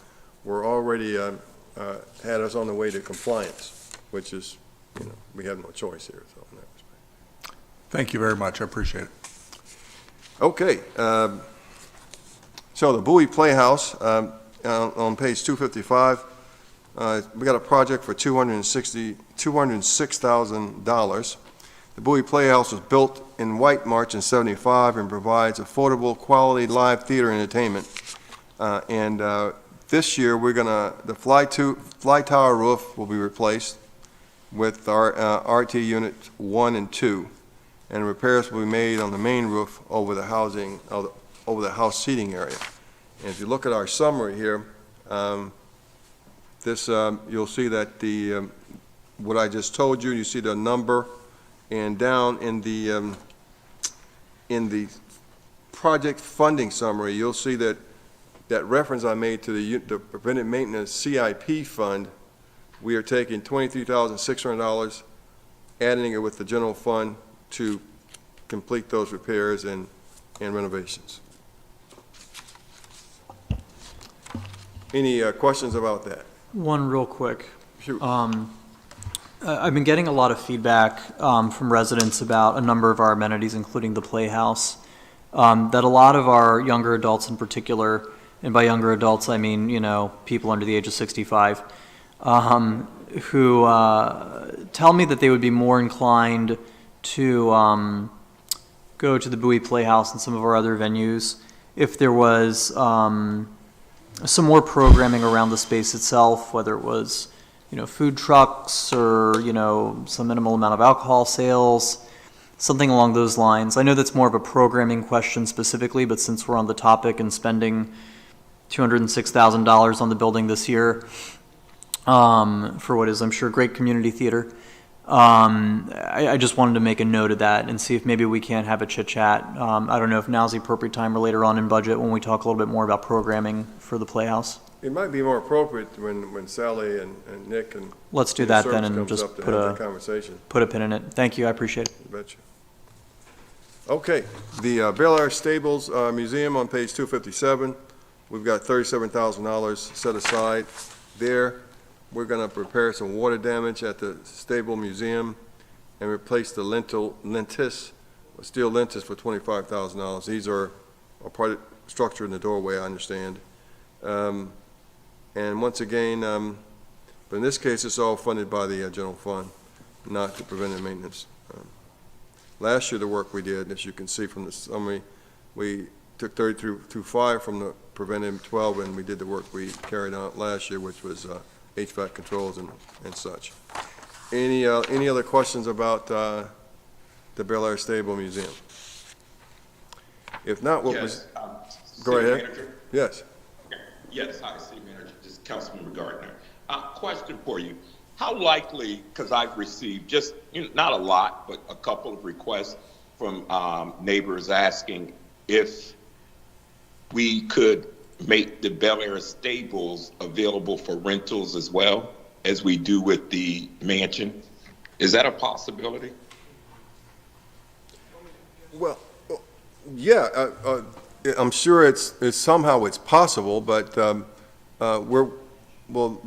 [SPEAKER 3] were already had us on the way to compliance, which is we have no choice here. So in that respect.
[SPEAKER 4] Thank you very much. I appreciate it.
[SPEAKER 3] Okay. So the Bowie Playhouse on page 255, we got a project for $206,000. The Bowie Playhouse was built in White March in '75 and provides affordable, quality live theater entertainment. This year, the fly tower roof will be replaced with our RT Unit 1 and 2, and repairs will be made on the main roof over the house seating area. And if you look at our summary here, you'll see that what I just told you. You see the number, and down in the project funding summary, you'll see that reference I made to the preventive maintenance CIP fund. We are taking $23,600, adding it with the general fund to complete those repairs and renovations. Any questions about that?
[SPEAKER 13] One real quick.
[SPEAKER 3] Shoot.
[SPEAKER 13] I've been getting a lot of feedback from residents about a number of our amenities, including the Playhouse, that a lot of our younger adults in particular, and by younger adults I mean, people under the age of 65, who tell me that they would be more inclined to go to the Bowie Playhouse and some of our other venues if there was some more programming around the space itself, whether it was, food trucks or, some minimal amount of alcohol sales, something along those lines. I know that's more of a programming question specifically, but since we're on the topic and spending $206,000 on the building this year for what is, I'm sure, great community theater, I just wanted to make a note of that and see if maybe we can have a chit-chat. I don't know if now's the appropriate time or later on in budget when we talk a little bit more about programming for the Playhouse.
[SPEAKER 3] It might be more appropriate when Sally and Nick and.
[SPEAKER 13] Let's do that then and just put a pin in it. Thank you, I appreciate it.
[SPEAKER 3] You betcha. Okay, the Bel Air Stables Museum on page 257. We've got $37,000 set aside there. We're going to repair some water damage at the Stable Museum and replace the steel lintis for $25,000. These are a part of the structure in the doorway, I understand. And once again, but in this case, it's all funded by the general fund, not the preventive maintenance. Last year, the work we did, as you can see from the summary, we took 32.5 from the preventive 12, and we did the work we carried out last year, which was HVAC controls and such. Any other questions about the Bel Air Stable Museum? If not, go ahead.
[SPEAKER 18] Manager?
[SPEAKER 3] Yes.
[SPEAKER 18] Okay. Yes, hi, City Manager. This is Councilman Gardner. Question for you. How likely, because I've received just, not a lot, but a couple of requests from neighbors asking if we could make the Bel Air Stables available for rentals as well as we do with the mansion. Is that a possibility?
[SPEAKER 3] Well, yeah, I'm sure it's somehow it's possible, but the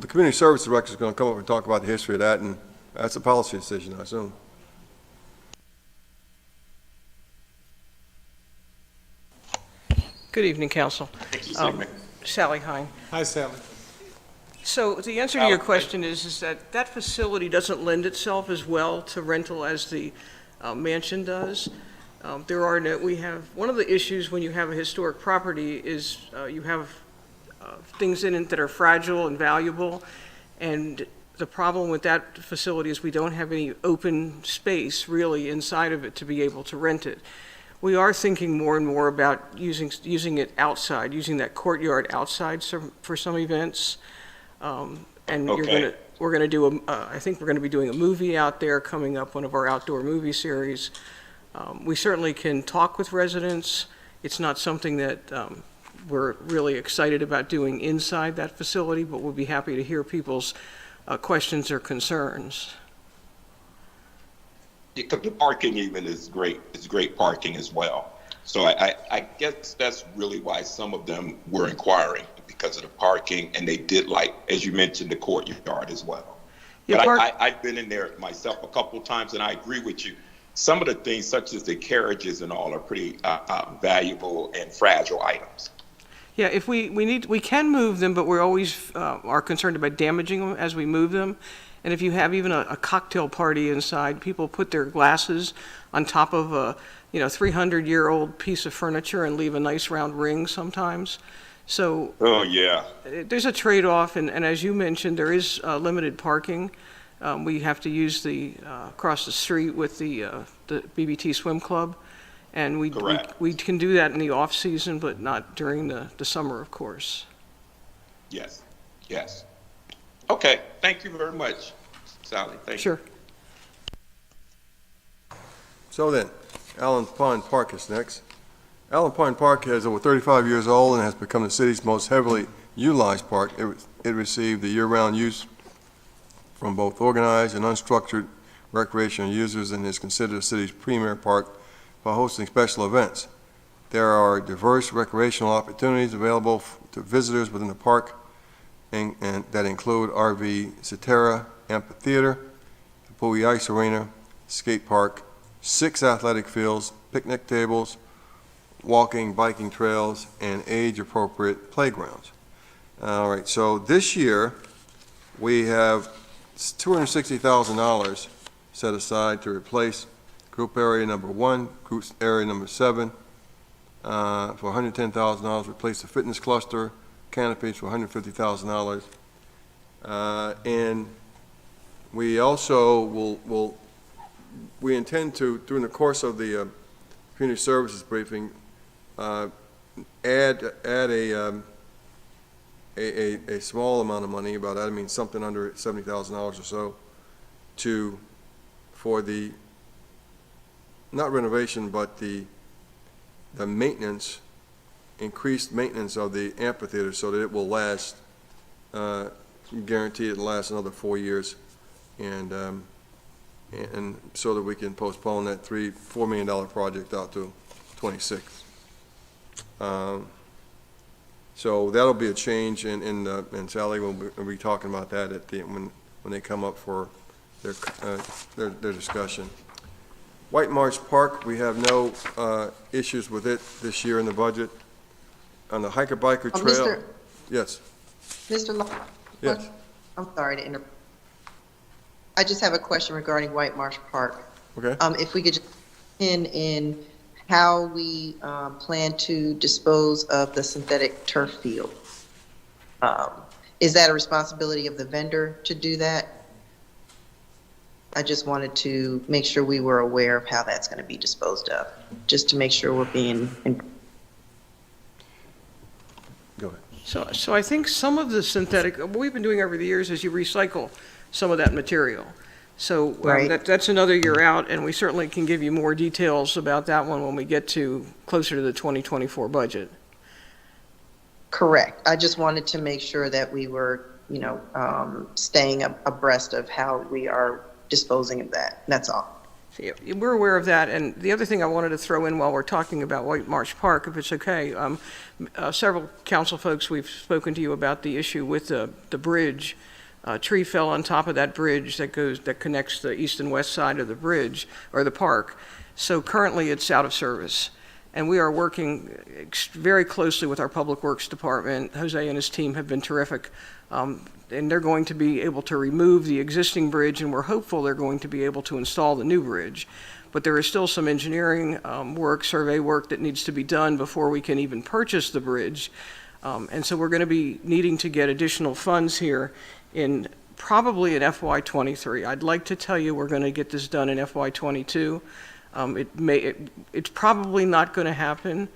[SPEAKER 3] community service director is going to come up and talk about the history of that, and that's a policy decision, I assume.
[SPEAKER 19] Good evening, Council. Sally Hine.
[SPEAKER 1] Hi, Sally.
[SPEAKER 19] So the answer to your question is that that facility doesn't lend itself as well to rental as the mansion does. We have one of the issues when you have a historic property is you have things in it that are fragile and valuable, and the problem with that facility is we don't have any open space really inside of it to be able to rent it. We are thinking more and more about using it outside, using that courtyard outside for some events. And
[SPEAKER 18] okay.
[SPEAKER 19] we're going to do I think we're going to be doing a movie out there coming up, one of our outdoor movie series. We certainly can talk with residents. It's not something that we're really excited about doing inside that facility, but we'll be happy to hear people's questions or concerns.
[SPEAKER 18] Because the parking even is great. It's great parking as well. So I guess that's really why some of them were inquiring, because of the parking, and they did like, as you mentioned, the courtyard as well.
[SPEAKER 19] Yeah,
[SPEAKER 18] but I've been in there myself a couple of times, and I agree with you. Some of the things, such as the carriages and all, are pretty valuable and fragile items.
[SPEAKER 19] Yeah, if we can move them, but we're always are concerned about damaging them as we move them. And if you have even a cocktail party inside, people put their glasses on top of a 300-year-old piece of furniture and leave a nice round ring sometimes. So
[SPEAKER 18] oh yeah,
[SPEAKER 19] there's a trade-off, and as you mentioned, there is limited parking. We have to use the across the street with the BBT Swim Club, and we can do that in the off season, but not during the summer, of course.
[SPEAKER 18] Yes. Okay, thank you very much, Sally. Thank you.
[SPEAKER 19] Sure.
[SPEAKER 3] So then, Allen Pond Park is next. Allen Pond Park is over 35 years old and has become the city's most heavily utilized park. It received the year-round use from both organized and unstructured recreational users and is considered the city's premier park for hosting special events. There are diverse recreational opportunities available to visitors within the park, and that include RV Cetera Amphitheater, the Bowie Ice Arena, skate park, 6 athletic fields, picnic tables, walking, biking trails, and age-appropriate playgrounds. All right, so this year we have $260,000 set aside to replace Group area number 1, group area number 7, for $110,000, replace the fitness cluster, canopies for $150,000. And we also we intend to, during the course of the community services briefing, add a small amount of money, about that I mean something under $70,000 or so, for the, not renovation, but the maintenance, increased maintenance of the amphitheater so that it will last, guaranteed it'll last another 4 years, and so that we can postpone that $4 million project out to 26. So that'll be a change, and Sally will be talking about that at the, when they come up for their discussion. White Marsh Park, we have no issues with it this year in the budget. On the hiker-biker trail. Yes.
[SPEAKER 20] Mr. Law?
[SPEAKER 3] Yes.
[SPEAKER 20] I'm sorry to interrupt. I just have a question regarding White Marsh Park.
[SPEAKER 3] Okay.
[SPEAKER 20] If we could just pin in how we plan to dispose of the synthetic turf field. Is that a responsibility of the vendor to do that? I just wanted to make sure we were aware of how that's going to be disposed of, just to make sure we're being.
[SPEAKER 3] Go ahead.
[SPEAKER 19] So I think some of the synthetic, what we've been doing over the years is you recycle some of that material. So
[SPEAKER 20] Right.
[SPEAKER 19] that's another year out, and we certainly can give you more details about that one when we get to closer to the 2024 budget.
[SPEAKER 20] Correct. I just wanted to make sure that we were, staying abreast of how we are disposing of that. That's all.
[SPEAKER 19] So, yeah, we're aware of that, and the other thing I wanted to throw in while we're talking about White Marsh Park, if it's okay, several council folks, we've spoken to you about the issue with the bridge. A tree fell on top of that bridge that connects the east and west side of the bridge, or the park. So currently it's out of service. And we are working very closely with our Public Works Department. Jose and his team have been terrific. And they're going to be able to remove the existing bridge, and we're hopeful they're going to be able to install the new bridge. But there is still some engineering work, survey work that needs to be done before we can even purchase the bridge. And so we're going to be needing to get additional funds here probably in FY23. I'd like to tell you we're going to get this done in FY22. It's probably not going to happen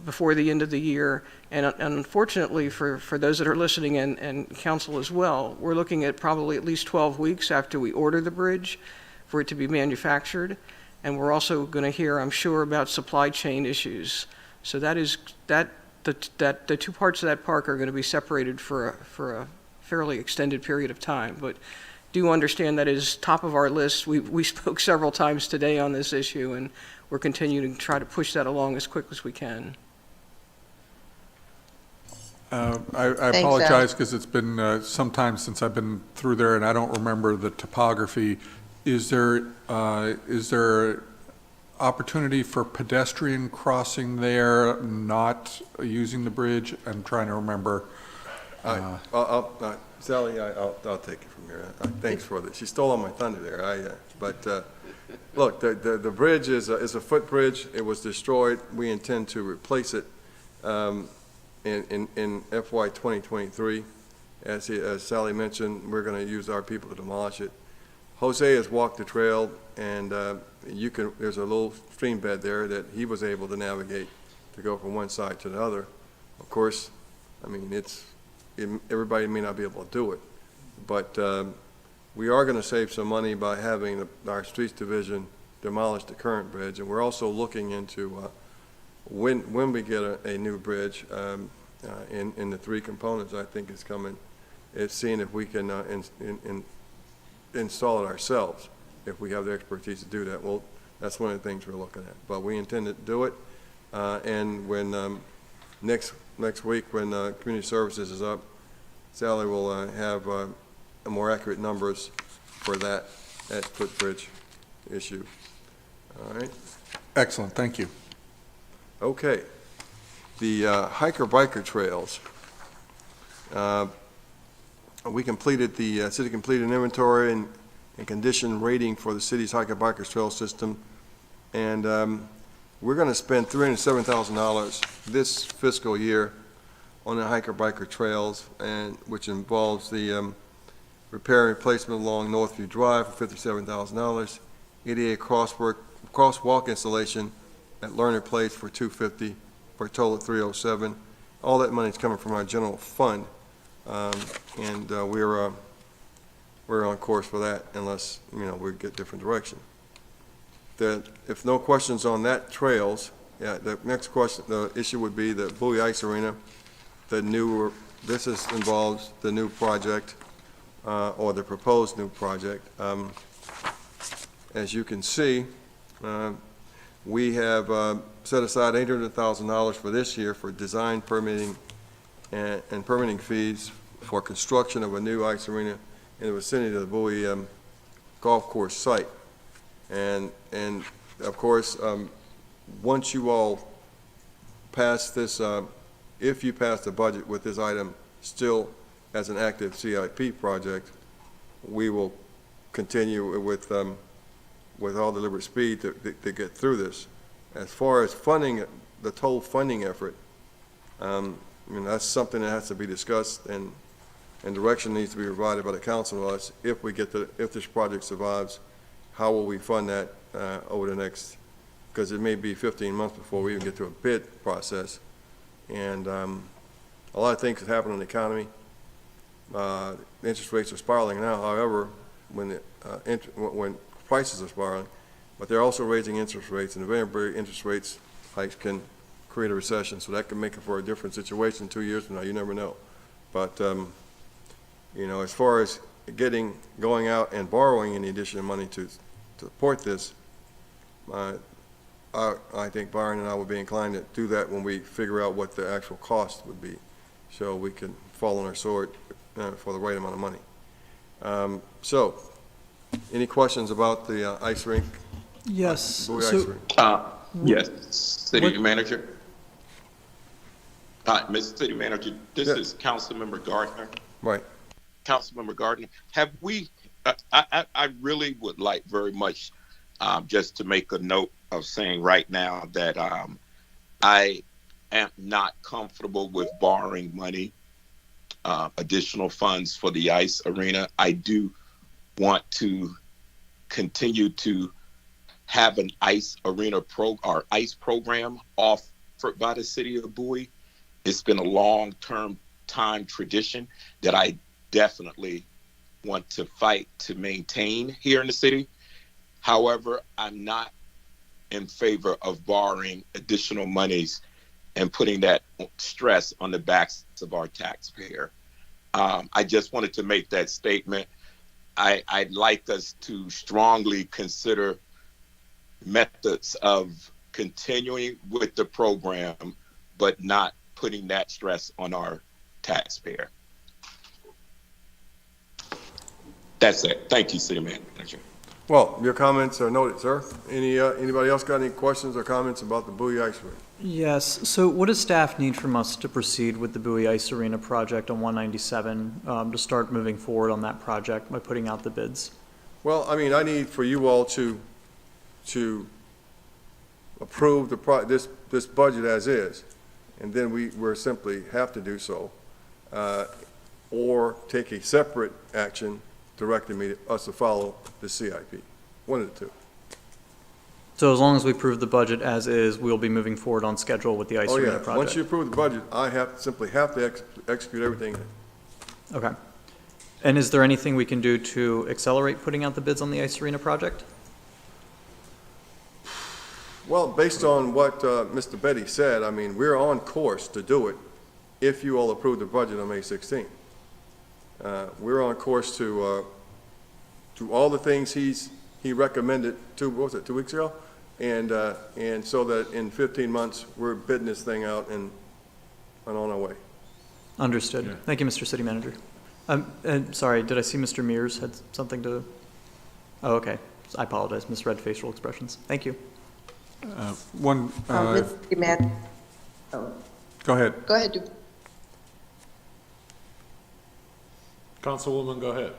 [SPEAKER 19] before the end of the year. And unfortunately for those that are listening and council as well, we're looking at probably at least 12 weeks after we order the bridge for it to be manufactured. And we're also going to hear, I'm sure, about supply chain issues. So the two parts of that park are going to be separated for a fairly extended period of time. But do understand that is top of our list. We spoke several times today on this issue, and we're continuing to try to push that along as quick as we can.
[SPEAKER 4] I apologize because it's been some time since I've been through there, and I don't remember the topography. Is there opportunity for pedestrian crossing there, not using the bridge? I'm trying to remember.
[SPEAKER 3] Sally, I'll take it from here. Thanks for that. She stole all my thunder there. Look, the bridge is a footbridge. It was destroyed. We intend to replace it in FY 2023. As Sally mentioned, we're going to use our people to demolish it. Jose has walked the trail, and there's a little stream bed there that he was able to navigate to go from one side to the other. Of course, I mean, everybody may not be able to do it, but we are going to save some money by having our streets division demolish the current bridge, and we're also looking into when we get a new bridge in the three components I think is coming. It's seeing if we can install it ourselves if we have the expertise to do that. Well, that's one of the things we're looking at, but we intend to do it, and when next week when community services is up, Sally will have more accurate numbers for that footbridge issue. All right.
[SPEAKER 4] Excellent. Thank you.
[SPEAKER 3] Okay. The hiker-biker trails. We completed city completed an inventory and condition rating for the city's hiker-biker trail system And we're going to spend $307,000 this fiscal year on the hiker-biker trails, and which involves the repair and replacement along Northview Drive for $57,000, ADA crosswalk installation at Lerner Place for $250,000, for a total of $307,000. All that money is coming from our general fund, and we're on course for that, unless we get different direction. If no questions on that trails, the next question, the issue would be the Bowie Ice Arena. This involves the new project, or the proposed new project. As you can see, we have set aside $800,000 for this year for design, permitting, and permitting fees for construction of a new ice arena in the vicinity of the Bowie golf course site. And of course, once you all pass this, if you pass the budget with this item still as an active CIP project, we will continue with all deliberate speed to get through this. As far as funding, the total funding effort, that's something that has to be discussed, and direction needs to be provided by the council to us. If this project survives, how will we fund that over the next, because it may be 15 months before we even get to a bid process. And a lot of things have happened in the economy. Interest rates are spiraling now, however, when prices are spiraling, but they're also raising interest rates, and the very interest rates hikes can create a recession, so that can make it for a different situation 2 years from now. You never know. But as far as going out and borrowing any additional money to support this, I think Byron and I would be inclined to do that when we figure out what the actual cost would be, so we can fall on our sword for the right amount of money. So, any questions about the ice rink?
[SPEAKER 13] Yes.
[SPEAKER 3] Bowie ice rink?
[SPEAKER 18] Yes, City Manager. Mr. City Manager, this is Councilmember Gardner.
[SPEAKER 3] Right.
[SPEAKER 18] Councilmember Gardner, have we, I really would like very much just to make a note of saying right now that I am not comfortable with borrowing money, additional funds for the ice arena. I do want to continue to have an ice arena or ice program offered by the city of Bowie. It's been a long-term time tradition that I definitely want to fight to maintain here in the city. However, I'm not in favor of borrowing additional monies and putting that stress on the backs of our taxpayer. I just wanted to make that statement. I'd like us to strongly consider methods of continuing with the program, but not putting that stress on our taxpayer. That's it. Thank you, City Manager.
[SPEAKER 3] Well, your comments are noted, sir. Anybody else got any questions or comments about the Bowie Ice Rink?
[SPEAKER 13] Yes. So what does staff need from us to proceed with the Bowie Ice Arena project on 197, to start moving forward on that project by putting out the bids?
[SPEAKER 3] Well, I mean, I need for you all to approve this budget as is, and then we're simply have to do so, or take a separate action directing us to follow the CIP. One of the two.
[SPEAKER 13] So as long as we approve the budget as is, we'll be moving forward on schedule with the ice arena project?
[SPEAKER 3] Once you approve the budget, I simply have to execute everything.
[SPEAKER 13] Okay. And is there anything we can do to accelerate putting out the bids on the ice arena project?
[SPEAKER 3] Well, based on what Mr. Betty said, I mean, we're on course to do it if you all approve the budget on May 16th. We're on course to all the things he recommended 2 weeks ago, and so that in 15 months we're bidding this thing out and on our way.
[SPEAKER 13] Understood. Yeah. Thank you, Mr. City Manager. Sorry, did I see Mr. Mears had something to? Oh, okay. I apologize. Misread facial expressions. Thank you.
[SPEAKER 20] Mr. Manager. Oh.
[SPEAKER 4] Go ahead.
[SPEAKER 20] Go ahead.
[SPEAKER 1] Councilwoman, go ahead.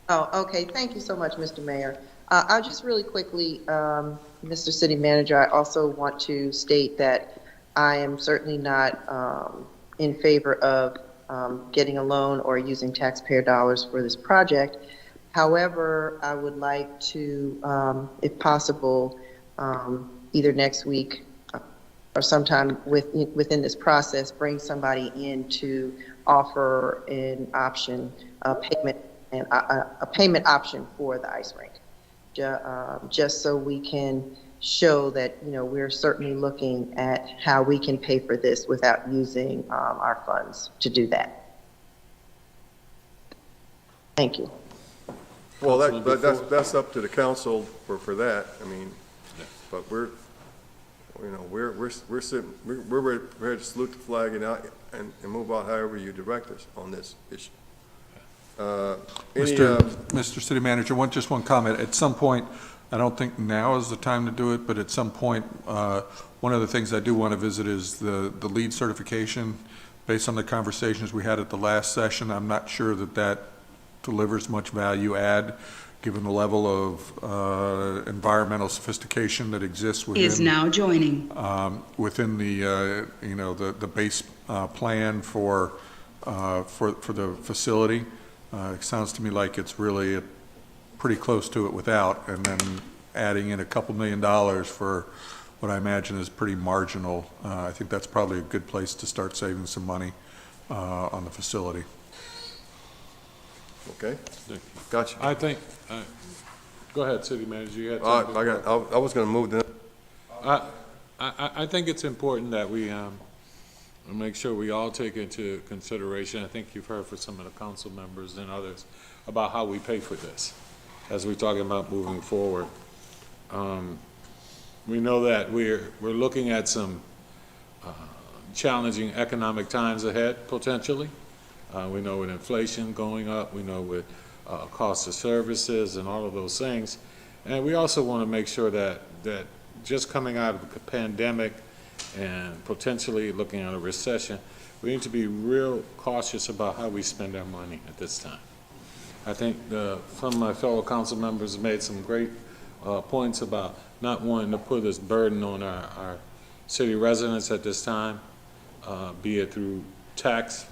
[SPEAKER 20] Oh, okay. Thank you so much, Mr. Mayor. I'll just really quickly, Mr. City Manager, I also want to state that I am certainly not in favor of getting a loan or using taxpayer dollars for this project. However, I would like to, if possible, either next week or sometime within this process, bring somebody in to offer an option, a payment option for the ice rink, just so we can show that, you know, we're certainly looking at how we can pay for this without using our funds to do that. Thank you.
[SPEAKER 3] Well, that's up to the council for that. I mean, but we're ready to salute the flag and move out however you direct us on this issue.
[SPEAKER 4] Mr. City Manager, just one comment. At some point, I don't think now is the time to do it, but at some point, one of the things I do want to visit is the LEED certification. Based on the conversations we had at the last session, I'm not sure that delivers much value add, given the level of environmental sophistication that exists within.
[SPEAKER 21] Is now joining.
[SPEAKER 4] Within the the base plan for the facility. It sounds to me like it's really pretty close to it without, and then adding in a couple $1 million for what I imagine is pretty marginal. I think that's probably a good place to start saving some money on the facility.
[SPEAKER 3] Okay, gotcha.
[SPEAKER 1] I think, go ahead, City Manager, you had
[SPEAKER 3] I
[SPEAKER 1] something?
[SPEAKER 3] was going to move the.
[SPEAKER 1] I think it's important that we make sure we all take into consideration, I think you've heard from some of the council members and others, about how we pay for this, as we're talking about moving forward. We know that we're looking at some challenging economic times ahead, potentially. We know with inflation going up, we know with cost of services and all of those things. And we also want to make sure that just coming out of the pandemic and potentially looking at a recession, we need to be real cautious about how we spend our money at this time. I think some of my fellow council members made some great points about not wanting to put this burden on our city residents at this time, be it through tax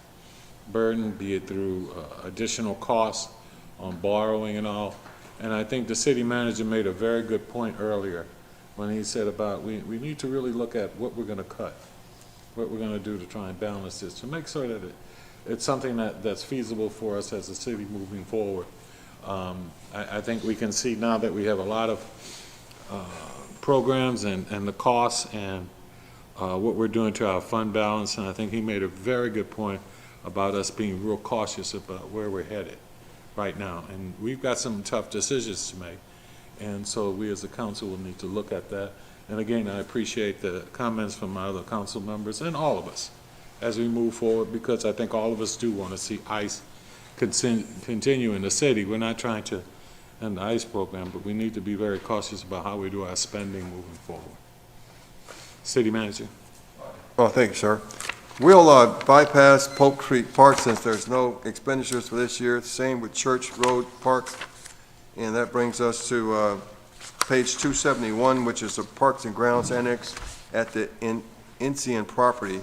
[SPEAKER 1] burden, be it through additional costs on borrowing and all. And I think the city manager made a very good point earlier when he said about we need to really look at what we're going to cut, what we're going to do to try and balance this, to make sure that it's something that's feasible for us as a city moving forward. I think we can see now that we have a lot of programs and the costs and what we're doing to our fund balance, and I think he made a very good point about us being real cautious about where we're headed right now. And we've got some tough decisions to make. And so we as a council will need to look at that. And again, I appreciate the comments from my other council members and all of us as we move forward, because I think all of us do want to see ICE continue in the city. We're not trying to end the ICE program, but we need to be very cautious about how we do our spending moving forward. City Manager.
[SPEAKER 3] Oh, thank you, sir. We'll bypass Polk Creek Park since there's no expenditures for this year. Same with Church Road Park. And that brings us to page 271, which is the Parks and Grounds Annex at the Encian property.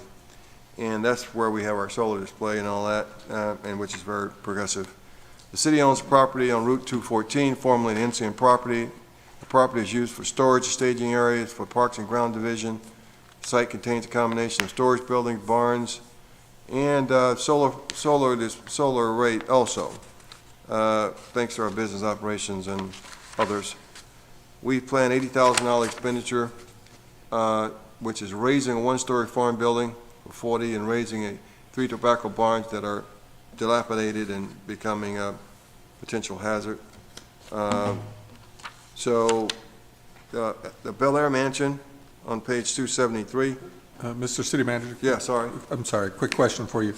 [SPEAKER 3] And that's where we have our solar display and all that, and which is very progressive. The city owns property on Route 214, formerly the Encian property. The property is used for storage, staging areas for Parks and Ground Division. The site contains a combination of storage buildings, barns, and solar array also. Thanks to our business operations and others. We plan $80,000 expenditure, which is raising a one-story farm building for 40 and raising 3 tobacco barns that are dilapidated and becoming a potential hazard. So the Bel Air Mansion on page 273.
[SPEAKER 4] Mr. City Manager?
[SPEAKER 3] Yeah, sorry.
[SPEAKER 4] I'm sorry, quick question for you.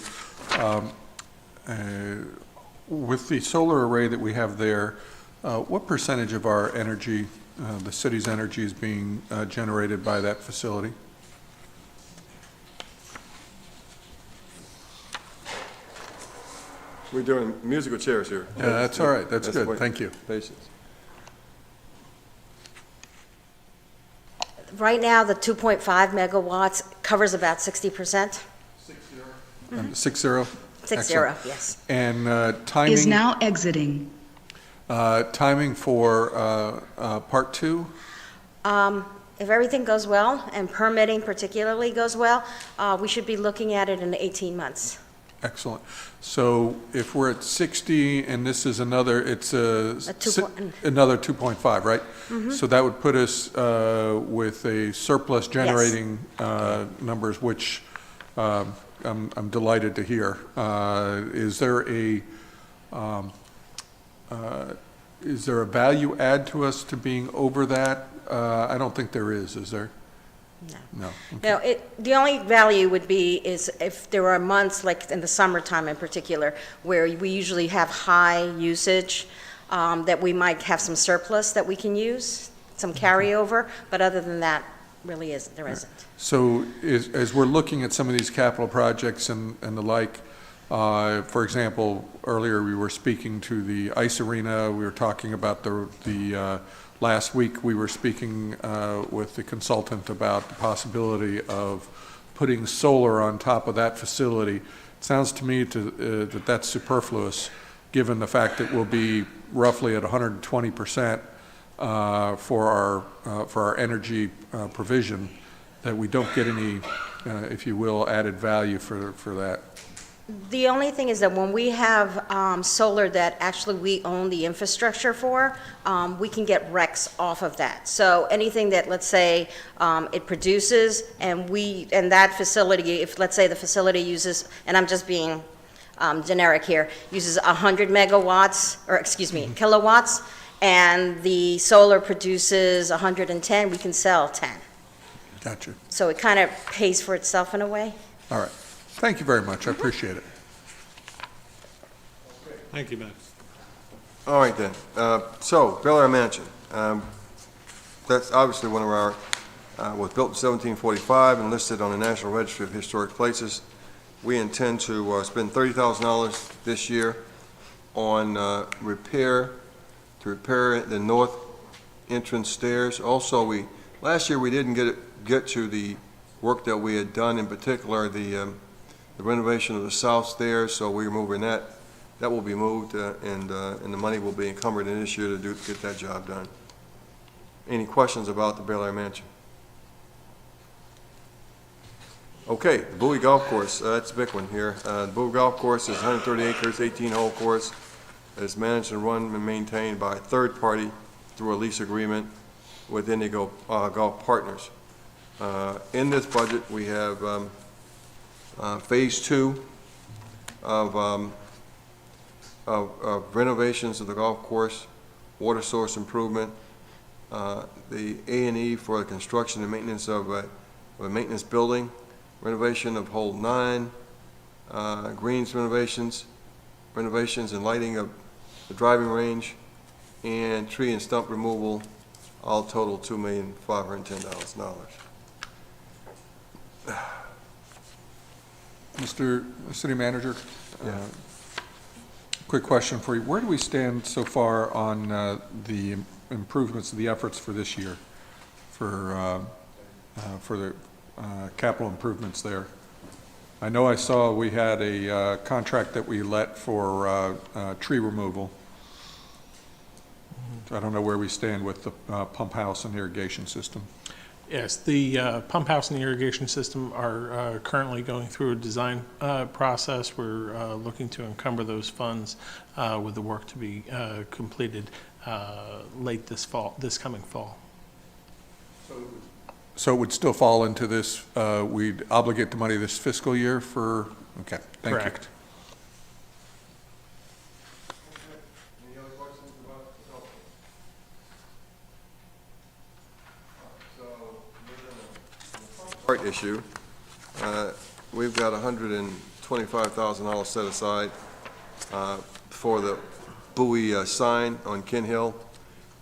[SPEAKER 4] With the solar array that we have there, what percentage of our energy, the city's energy, is being generated by that facility?
[SPEAKER 3] We're doing musical chairs here.
[SPEAKER 4] Yeah, that's all right. That's good.
[SPEAKER 3] Wait.
[SPEAKER 4] Thank you.
[SPEAKER 3] Patience.
[SPEAKER 16] right now, the 2.5 megawatts covers about 60%.
[SPEAKER 4] 6-0?
[SPEAKER 16] 6-0, yes.
[SPEAKER 4] And timing?
[SPEAKER 21] Is now exiting.
[SPEAKER 4] Timing for Part 2?
[SPEAKER 16] If everything goes well, and permitting particularly goes well, we should be looking at it in 18 months.
[SPEAKER 4] Excellent. So if we're at 60, and this is another, it's another 2.5, right? So that would put us with a surplus generating numbers, which I'm delighted to hear. Is there a value add to us to being over that? I don't think there is there? No.
[SPEAKER 16] No, the only value would be is if there are months, like in the summertime in particular, where we usually have high usage, that we might have some surplus that we can use, some carryover, but other than that, really there isn't.
[SPEAKER 4] So as we're looking at some of these capital projects and the like, for example, earlier we were speaking to the ice arena, we were talking about the last week we were speaking with the consultant about the possibility of putting solar on top of that facility. It sounds to me that that's superfluous, given the fact that we'll be roughly at 120% for our energy provision, that we don't get any, if you will, added value for that.
[SPEAKER 16] The only thing is that when we have solar that actually we own the infrastructure for, we can get RECs off of that. So anything that, let's say, it produces, and that facility, if let's say the facility uses, and I'm just being generic here, uses 100 megawatts, or excuse me, kilowatts, and the solar produces 110, we can sell 10.
[SPEAKER 4] Gotcha.
[SPEAKER 16] So it kind of pays for itself in a way.
[SPEAKER 4] All right. Thank you very much. I appreciate it.
[SPEAKER 1] Thank you, Matt.
[SPEAKER 3] All right, then. So, Bel Air Mansion. That's obviously one of our, was built in 1745 and listed on the National Registry of Historic Places. We intend to spend $30,000 this year on to repair the north entrance stairs. Also, last year we didn't get to the work that we had done, in particular the renovation of the south stairs, so we're moving that. That will be moved, and the money will be encumbered in this year to get that job done. Any questions about the Bel Air Mansion? Okay, the Bowie Golf Course, that's a big one here. The Bowie Golf Course is 130 acres, 18-hole course. It's managed and run and maintained by a third party through a lease agreement with Indigo Golf Partners. In this budget, we have Phase 2 of renovations of the golf course, water source improvement, the A&E for the construction and maintenance of a maintenance building, renovation of hole 9, greens renovations and lighting of the driving range, and tree and stump removal, all total $2,510,000.
[SPEAKER 4] Mr. City Manager, quick question for you. Where do we stand so far on the improvements, the efforts for this year for the capital improvements there? I know I saw we had a contract that we let for tree removal. I don't know where we stand with the pump house and irrigation system.
[SPEAKER 22] Yes, the pump house and the irrigation system are currently going through a design process. We're looking to encumber those funds with the work to be completed late this coming fall.
[SPEAKER 4] So it would still fall into this, we'd obligate the money this fiscal year for, okay, thank you.
[SPEAKER 22] Correct.
[SPEAKER 3] Any other questions about the golf course? So, part issue, we've got $125,000 set aside for the Bowie sign on Ken Hill,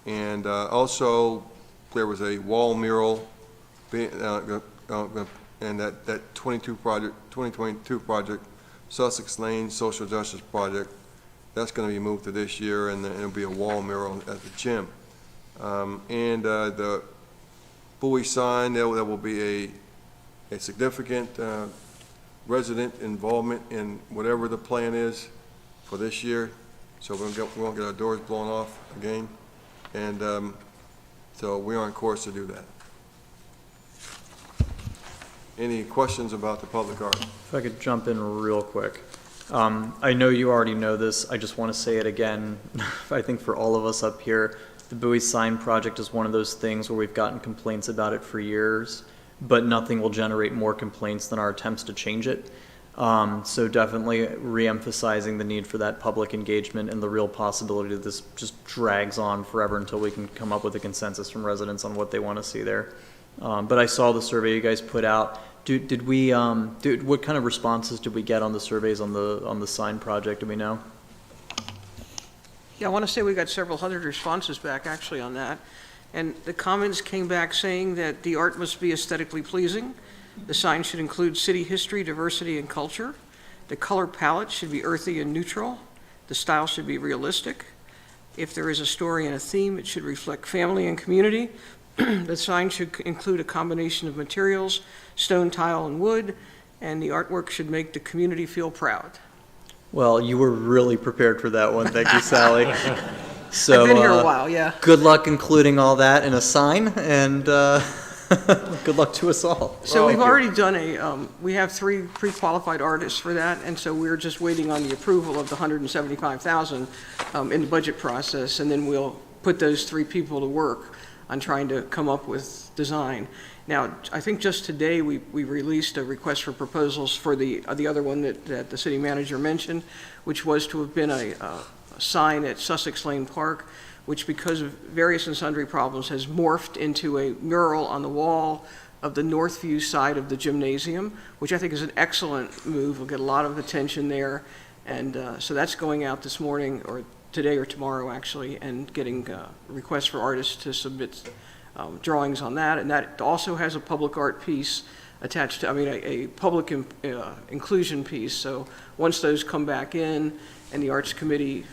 [SPEAKER 3] and also there was a wall mural and that 2022 project, Sussex Lane Social Justice Project, that's going to be moved to this year, and it'll be a wall mural at the gym. And the Bowie sign. There will be a significant resident involvement in whatever the plan is for this year. So we won't get our doors blown off again. And so we're on course to do that. Any questions about the public art?
[SPEAKER 13] If I could jump in real quick. I know you already know this, I just want to say it again. I think for all of us up here, the Bowie sign project is one of those things where we've gotten complaints about it for years, but nothing will generate more complaints than our attempts to change it. So definitely re-emphasizing the need for that public engagement and the real possibility that this just drags on forever until we can come up with a consensus from residents on what they want to see there. But I saw the survey you guys put out. What kind of responses did we get on the surveys on the sign project? Do we know?
[SPEAKER 19] Yeah, I want to say we got several hundred responses back actually on that. And the comments came back saying that the art must be aesthetically pleasing. The sign should include city history, diversity, and culture. The color palette should be earthy and neutral. The style should be realistic. If there is a story and a theme, it should reflect family and community. The sign should include a combination of materials, stone, tile, and wood, and the artwork should make the community feel proud.
[SPEAKER 13] Well, you were really prepared for that one. Thank you, Sally. So,
[SPEAKER 19] I've been here a while, yeah.
[SPEAKER 13] Good luck including all that in a sign, and good luck to us all.
[SPEAKER 19] So we've already done we have 3 pre-qualified artists for that, and so we're just waiting on the approval of the $175,000 in the budget process, and then we'll put those 3 people to work on trying to come up with design. Now, I think just today we released a request for proposals for the other one that the city manager mentioned, which was to have been a sign at Sussex Lane Park, which because of various and sundry problems has morphed into a mural on the wall of the Northview side of the gymnasium, which I think is an excellent move. We'll get a lot of attention there. And so that's going out this morning, or today or tomorrow actually, and getting requests for artists to submit drawings on that. And that also has a public art piece attached to, a public inclusion piece. So once those come back in and the Arts Committee,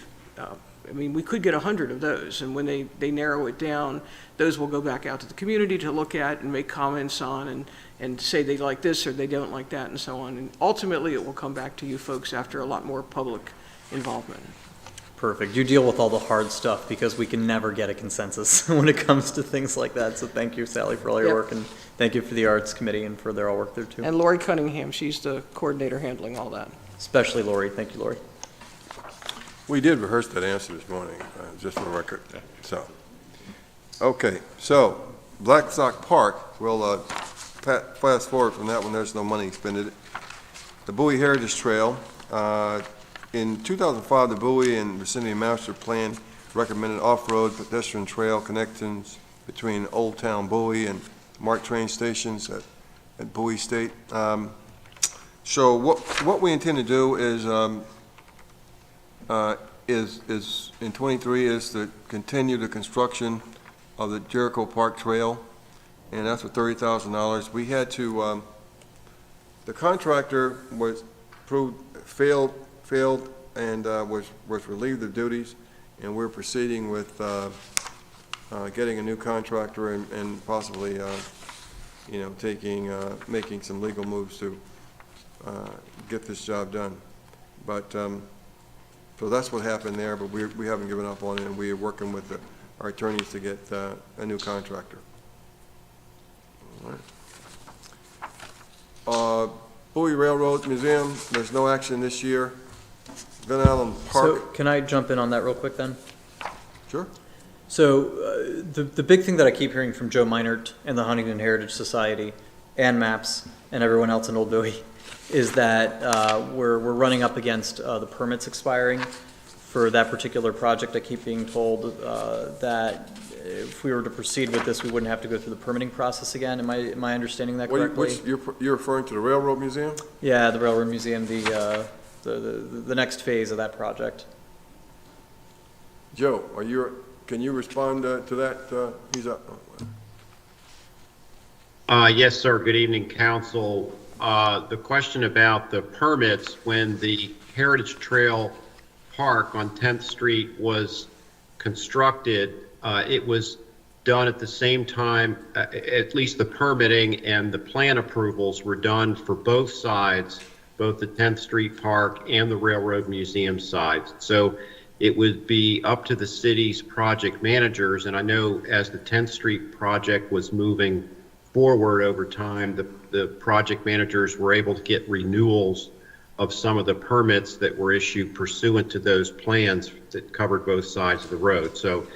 [SPEAKER 19] we could get 100 of those, and when they narrow it down, those will go back out to the community to look at and make comments on and say they like this or they don't like that and so on. And ultimately, it will come back to you folks after a lot more public involvement.
[SPEAKER 13] Perfect. You deal with all the hard stuff because we can never get a consensus when it comes to things like that. So thank you, Sally, for all your work, and thank you for the Arts Committee and for their all work there too.
[SPEAKER 19] And Lori Cunningham, she's the coordinator handling all that.
[SPEAKER 13] Especially Lori. Thank you, Lori.
[SPEAKER 3] We did rehearse that answer this morning, just for the record. So, okay, so Blackstock Park, we'll fast forward from that one. There's no money expended. The Bowie Heritage Trail. In 2005, the Bowie and Vicinity Master Plan recommended off-road pedestrian trail connections between Old Town Bowie and MARC train stations at Bowie State. So what we intend to do is in 23 is to continue the construction of the Jericho Park Trail, and that's for $30,000. We had to, the contractor was failed and was relieved of duties, and we're proceeding with getting a new contractor and possibly making some legal moves to get this job done. But so that's what happened there, but we haven't given up on it, and we are working with our attorneys to get a new contractor. All right. Bowie Railroad Museum, there's no action this year. Van Allen Park.
[SPEAKER 13] So can I jump in on that real quick then?
[SPEAKER 3] Sure.
[SPEAKER 13] So the big thing that I keep hearing from Joe Meinert and the Huntington Heritage Society and MAPS and everyone else in Old Bowie is that we're running up against the permits expiring for that particular project. I keep being told that if we were to proceed with this, we wouldn't have to go through the permitting process again. Am I understanding that correctly?
[SPEAKER 3] You're referring to the Railroad Museum?
[SPEAKER 13] Yeah, the Railroad Museum, the next phase of that project.
[SPEAKER 3] Joe, can you respond to that? He's up.
[SPEAKER 2] Yes, sir. Good evening, council. The question about the permits, when the Heritage Trail Park on 10th Street was constructed, it was done at the same time, at least the permitting and the plan approvals were done for both sides, both the 10th Street Park and the Railroad Museum sides. So it would be up to the city's project managers, and I know as the 10th Street project was moving forward over time, the project managers were able to get renewals of some of the permits that were issued pursuant to those plans that covered both sides of the road. So,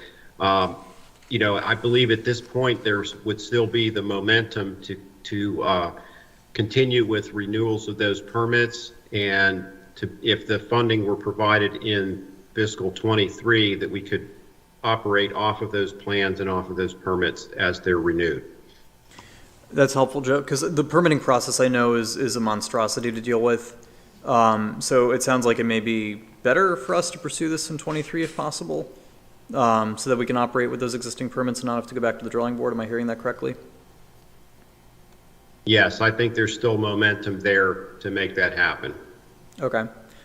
[SPEAKER 2] you know, I believe at this point there would still be the momentum to continue with renewals of those permits, and if the funding were provided in fiscal 23, that we could operate off of those plans and off of those permits as they're renewed.
[SPEAKER 13] That's helpful, Joe, because the permitting process I know is a monstrosity to deal with. So it sounds like it may be better for us to pursue this in 23 if possible, so that we can operate with those existing permits and not have to go back to the drawing board. Am I hearing that correctly?
[SPEAKER 2] Yes, I think there's still momentum there to make that happen.
[SPEAKER 13] Okay.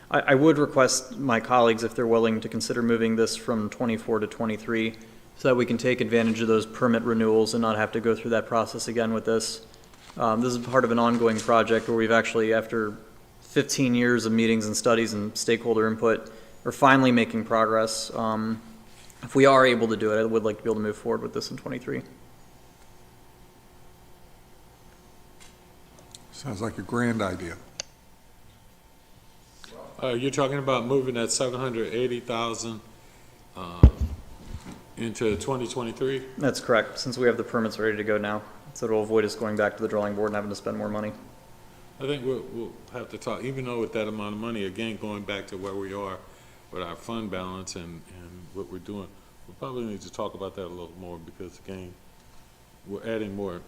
[SPEAKER 13] I would request my colleagues, if they're willing, to consider moving this from 24 to 23 so that we can take advantage of those permit renewals and not have to go through that process again with this. This is part of an ongoing project where we've actually, after 15 years of meetings and studies and stakeholder input, we're finally making progress. If we are able to do it, I would like to be able to move forward with this in 23.
[SPEAKER 4] Sounds like a grand idea.
[SPEAKER 1] You're talking about moving that 780,000 into 2023?
[SPEAKER 13] That's correct, since we have the permits ready to go now. So it'll avoid us going back to the drawing board and having to spend more money.
[SPEAKER 1] I think we'll have to talk, even though with that amount of money, again, going back to where we are with our fund balance and what we're doing, we probably need to talk about that a little more, because again, we're adding more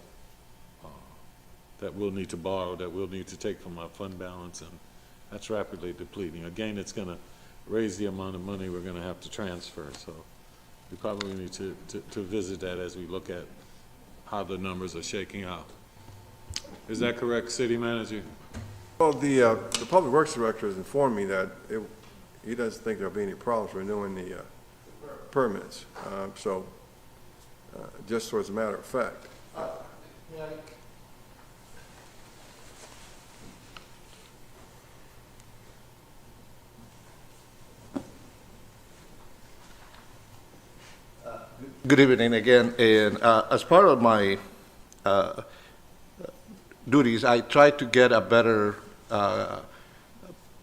[SPEAKER 1] that we'll need to borrow, that we'll need to take from our fund balance, and that's rapidly depleting. Again, it's going to raise the amount of money we're going to have to transfer, so we probably need to visit that as we look at how the numbers are shaking out. Is that correct, City Manager?
[SPEAKER 3] Well, the Public Works Director has informed me that he doesn't think there'll be any problems renewing the permits. Just as a matter of fact.
[SPEAKER 17] Good evening again, and as part of my duties, I try to get a better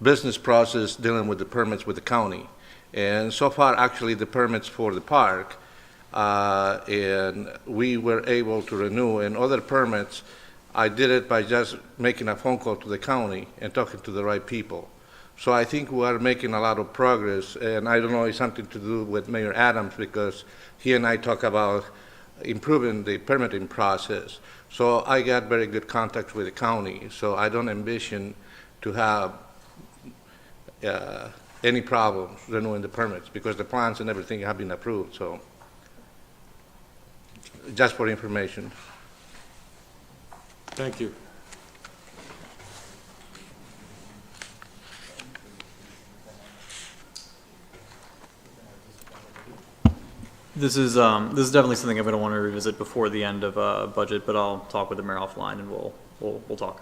[SPEAKER 17] business process dealing with the permits with the county. And so far, actually, the permits for the park, and we were able to renew, and other permits, I did it by just making a phone call to the county and talking to the right people. So I think we are making a lot of progress, and I don't know, it's something to do with Mayor Adams, because he and I talk about improving the permitting process. So I got very good contacts with the county, so I don't envision to have any problems renewing the permits, because the plans and everything have been approved, so just for information.
[SPEAKER 1] Thank you.
[SPEAKER 13] This is definitely something I'm going to want to revisit before the end of budget, but I'll talk with the mayor offline and we'll talk.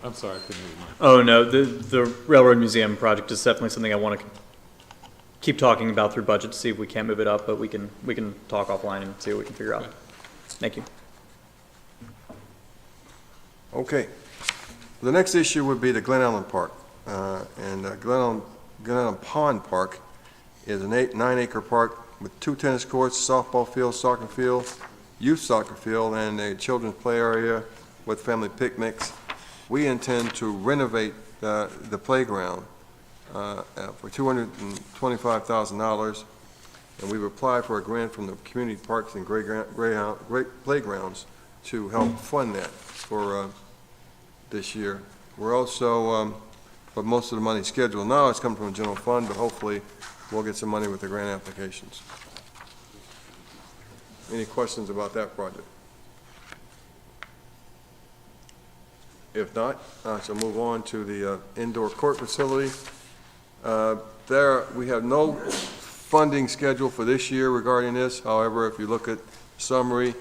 [SPEAKER 1] I'm sorry, I couldn't hear you.
[SPEAKER 13] Oh no, the Railroad Museum project is definitely something I want to keep talking about through budget to see if we can't move it up, but we can talk offline and see what we can figure out. Thank you.
[SPEAKER 3] Okay. The next issue would be the Glen Ellen Park. Glen Ellen Pond Park is a 9-acre park with 2 tennis courts, softball field, soccer field, youth soccer field, and a children's play area with family picnics. We intend to renovate the playground for $225,000, and we've applied for a grant from the Community Parks and Great Playgrounds to help fund that for this year. We're also, but most of the money scheduled now is coming from the general fund, but hopefully we'll get some money with the grant applications. Any questions about that project? If not, I shall move on to the indoor court facility. There, we have no funding scheduled for this year regarding this. However, if you look at summary.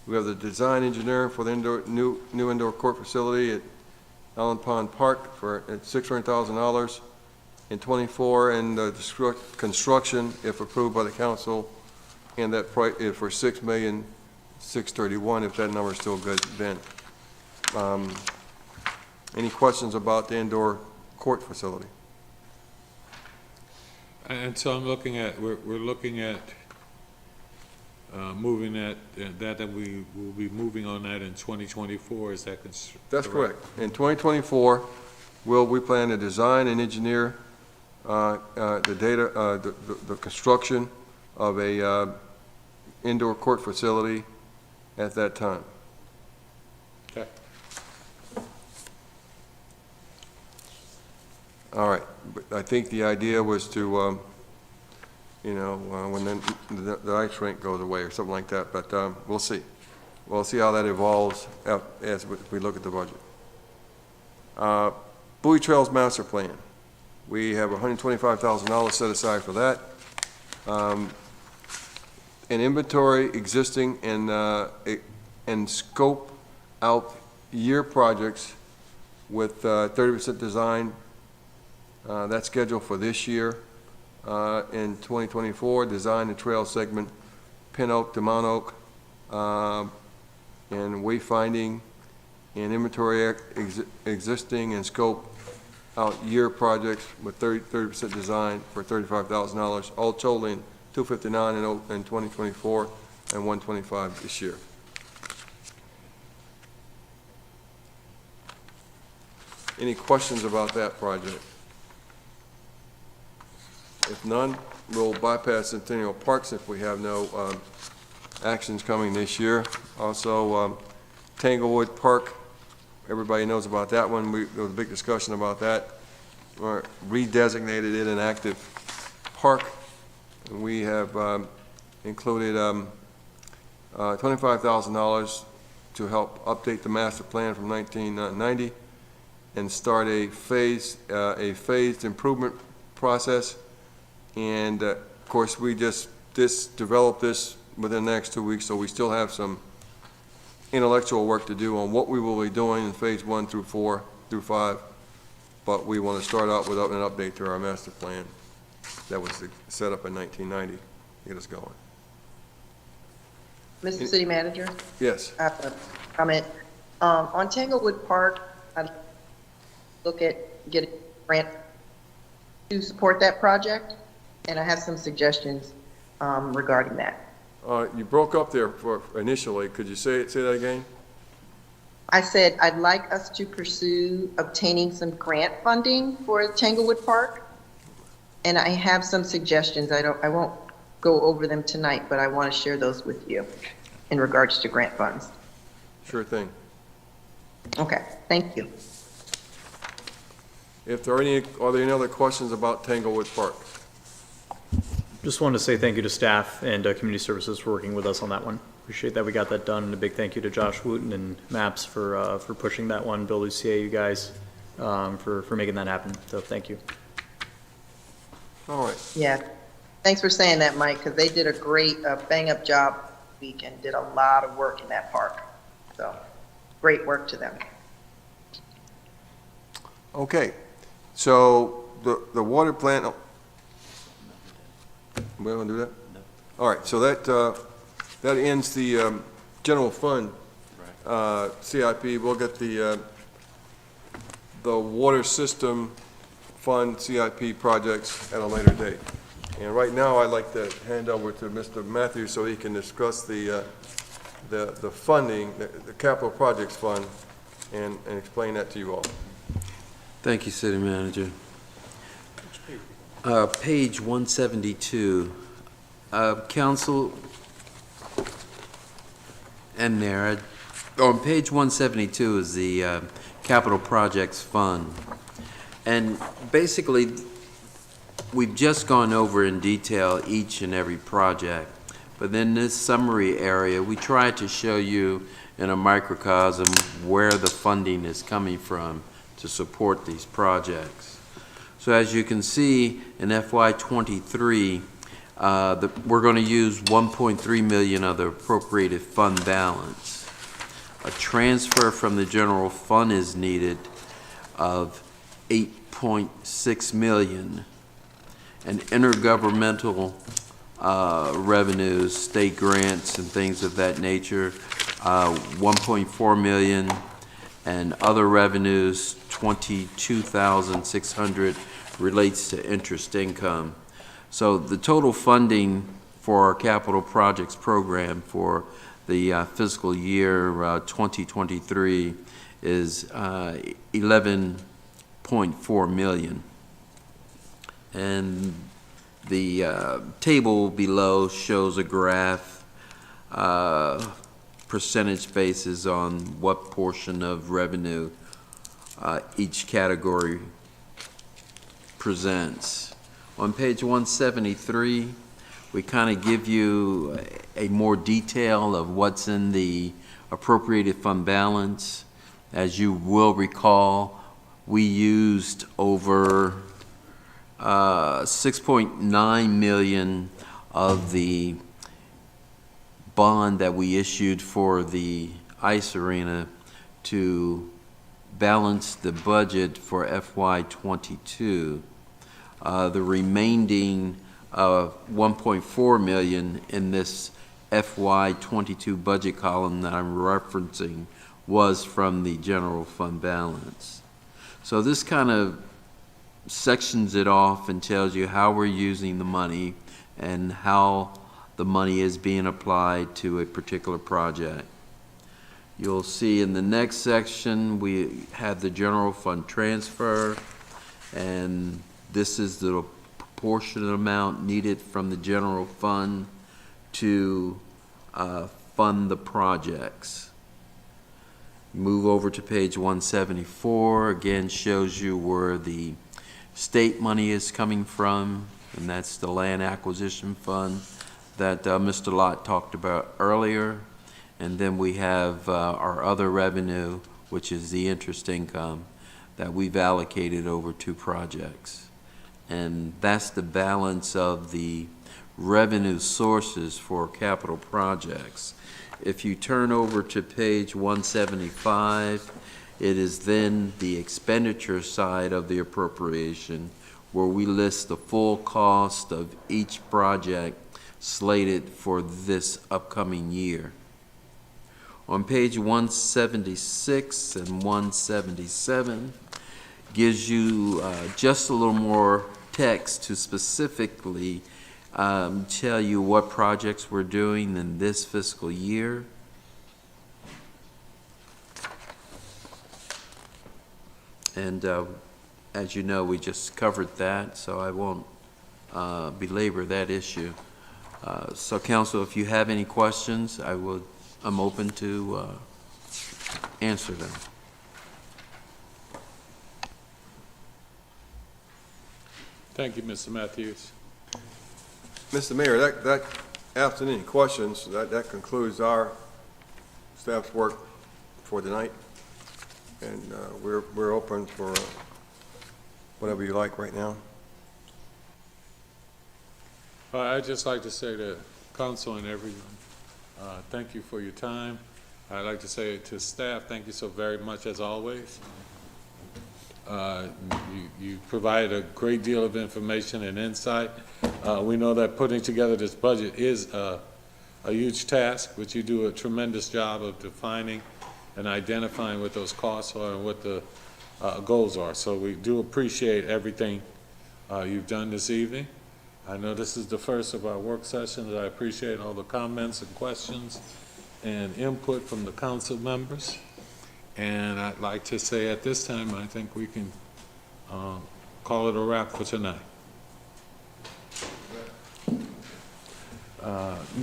[SPEAKER 3] We have the design engineer for the new indoor court facility at Allen Pond Park at $600,000 in '24, and construction, if approved by the council, and that price for $6,631,000, if that number is still good then. Any questions about the indoor court facility?
[SPEAKER 1] And so I'm looking at, we're looking at moving that we will be moving on that in 2024, is that
[SPEAKER 3] That's correct. In 2024, we plan to design and engineer the construction of a indoor court facility at that time.
[SPEAKER 1] Okay.
[SPEAKER 3] All right, but I think the idea was to, when the ice rink goes away or something like that, but we'll see. We'll see how that evolves as we look at the budget. Bowie Trails Master Plan. We have $125,000 set aside for that. An inventory existing and scope out year projects with 30% design. That's scheduled for this year. In 2024, design the trail segment Pin Oak to Mount Oak, and wayfinding and inventory existing and scope out year projects with 30% design for $35,000, all totaling $259 in 2024 and $125 this year. Any questions about that project? If none, we'll bypass Centennial Parks if we have no actions coming this year. Also, Tanglewood Park, everybody knows about that one. There was a big discussion about that. We redesignated it an active park. And we have included $25,000 to help update the master plan from 1990 and start a phased improvement process. And of course, we just developed this within the next 2 weeks, so we still have some intellectual work to do on what we will be doing in phase 1 through 4 through 5. But we want to start out with an update to our master plan that was set up in 1990 to get us going.
[SPEAKER 20] Mr. City Manager?
[SPEAKER 3] Yes.
[SPEAKER 20] I have a comment. On Tanglewood Park, I'd look at getting a grant to support that project, and I have some suggestions regarding that.
[SPEAKER 3] You broke up there initially. Could you say that again?
[SPEAKER 20] I said I'd like us to pursue obtaining some grant funding for Tanglewood Park, and I have some suggestions. I won't go over them tonight, but I want to share those with you in regards to grant funds.
[SPEAKER 3] Sure thing.
[SPEAKER 20] Okay, thank you.
[SPEAKER 3] If there are any other questions about Tanglewood Park?
[SPEAKER 13] Just wanted to say thank you to staff and Community Services for working with us on that one. Appreciate that we got that done, and a big thank you to Josh Wooten and MAPS for pushing that one. Bill Lussier, you guys, for making that happen. So thank you.
[SPEAKER 3] All right.
[SPEAKER 20] Yeah, thanks for saying that, Mike, because they did a great bang-up job this week and did a lot of work in that park. So great work to them.
[SPEAKER 3] Okay, so the water plant. Oh, we don't do that? No. All right, so that ends the general fund CIP. We'll get the water system fund CIP projects at a later date. And right now, I'd like to hand over to Mr. Matthews so he can discuss the funding, the capital projects fund, and explain that to you all.
[SPEAKER 14] Thank you, City Manager. Page 172. Council, and there, on page 172 is the Capital Projects Fund. And basically, we've just gone over in detail each and every project. But in this summary area, we try to show you in a microcosm where the funding is coming from to support these projects. So as you can see, in FY23, we're going to use 1.3 million of the appropriated fund balance. A transfer from the general fund is needed of 8.6 million. And intergovernmental revenues, state grants and things of that nature, 1.4 million, and other revenues, 22,600 relates to interest income. So the total funding for our capital projects program for the fiscal year 2023 is 11.4 million. And the table below shows a graph, percentage basis on what portion of revenue each category presents. On page 173, we kind of give you a more detail of what's in the appropriated fund balance. As you will recall, we used over 6.9 million of the bond that we issued for the ice arena to balance the budget for FY22. The remaining 1.4 million in this FY22 budget column that I'm referencing was from the general fund balance. So this kind of sections it off and tells you how we're using the money and how the money is being applied to a particular project. You'll see in the next section we have the general fund transfer, and this is the proportionate amount needed from the general fund to fund the projects. Move over to page 174, again shows you where the state money is coming from, and that's the land acquisition fund that Mr. Lott talked about earlier. And then we have our other revenue, which is the interest income that we've allocated over 2 projects. And that's the balance of the revenue sources for capital projects. If you turn over to page 175, it is then the expenditure side of the appropriation, where we list the full cost of each project slated for this upcoming year. On page 176 and 177 gives you just a little more text to specifically tell you what projects we're doing in this fiscal year. And as you know, we just covered that, so I won't belabor that issue. So Council, if you have any questions, I'm open to answer them.
[SPEAKER 1] Thank you, Mr. Matthews.
[SPEAKER 3] Mr. Mayor, that after any questions, that concludes our staff's work for tonight. And we're open for whatever you like right now.
[SPEAKER 1] I'd just like to say to council and everyone, thank you for your time. I'd like to say to staff, thank you so very much as always. You provided a great deal of information and insight. We know that putting together this budget is a huge task, but you do a tremendous job of defining and identifying what those costs are and what the goals are. So we do appreciate everything you've done this evening. I know this is the first of our work sessions. I appreciate all the comments and questions and input from the council members. And I'd like to say at this time, I think we can call it a wrap for tonight.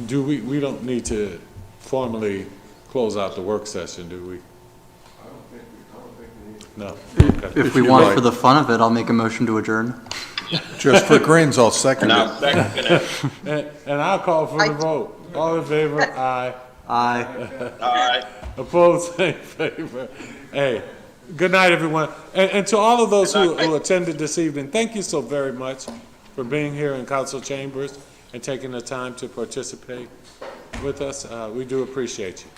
[SPEAKER 1] We don't need to formally close out the work session, do we? No. Okay.
[SPEAKER 13] If we want it for the fun of it, I'll make a motion to adjourn.
[SPEAKER 4] Just for grins, I'll second
[SPEAKER 1] it. And I'll call for the vote. All in favor? Aye.
[SPEAKER 13] Aye.
[SPEAKER 18] Aye.
[SPEAKER 1] Opposed? Same favor. Hey, good night, everyone. And to all of those who attended this evening, thank you so very much for being here in council chambers. and taking the time to participate with us. We do appreciate you.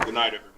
[SPEAKER 18] Good night, everyone.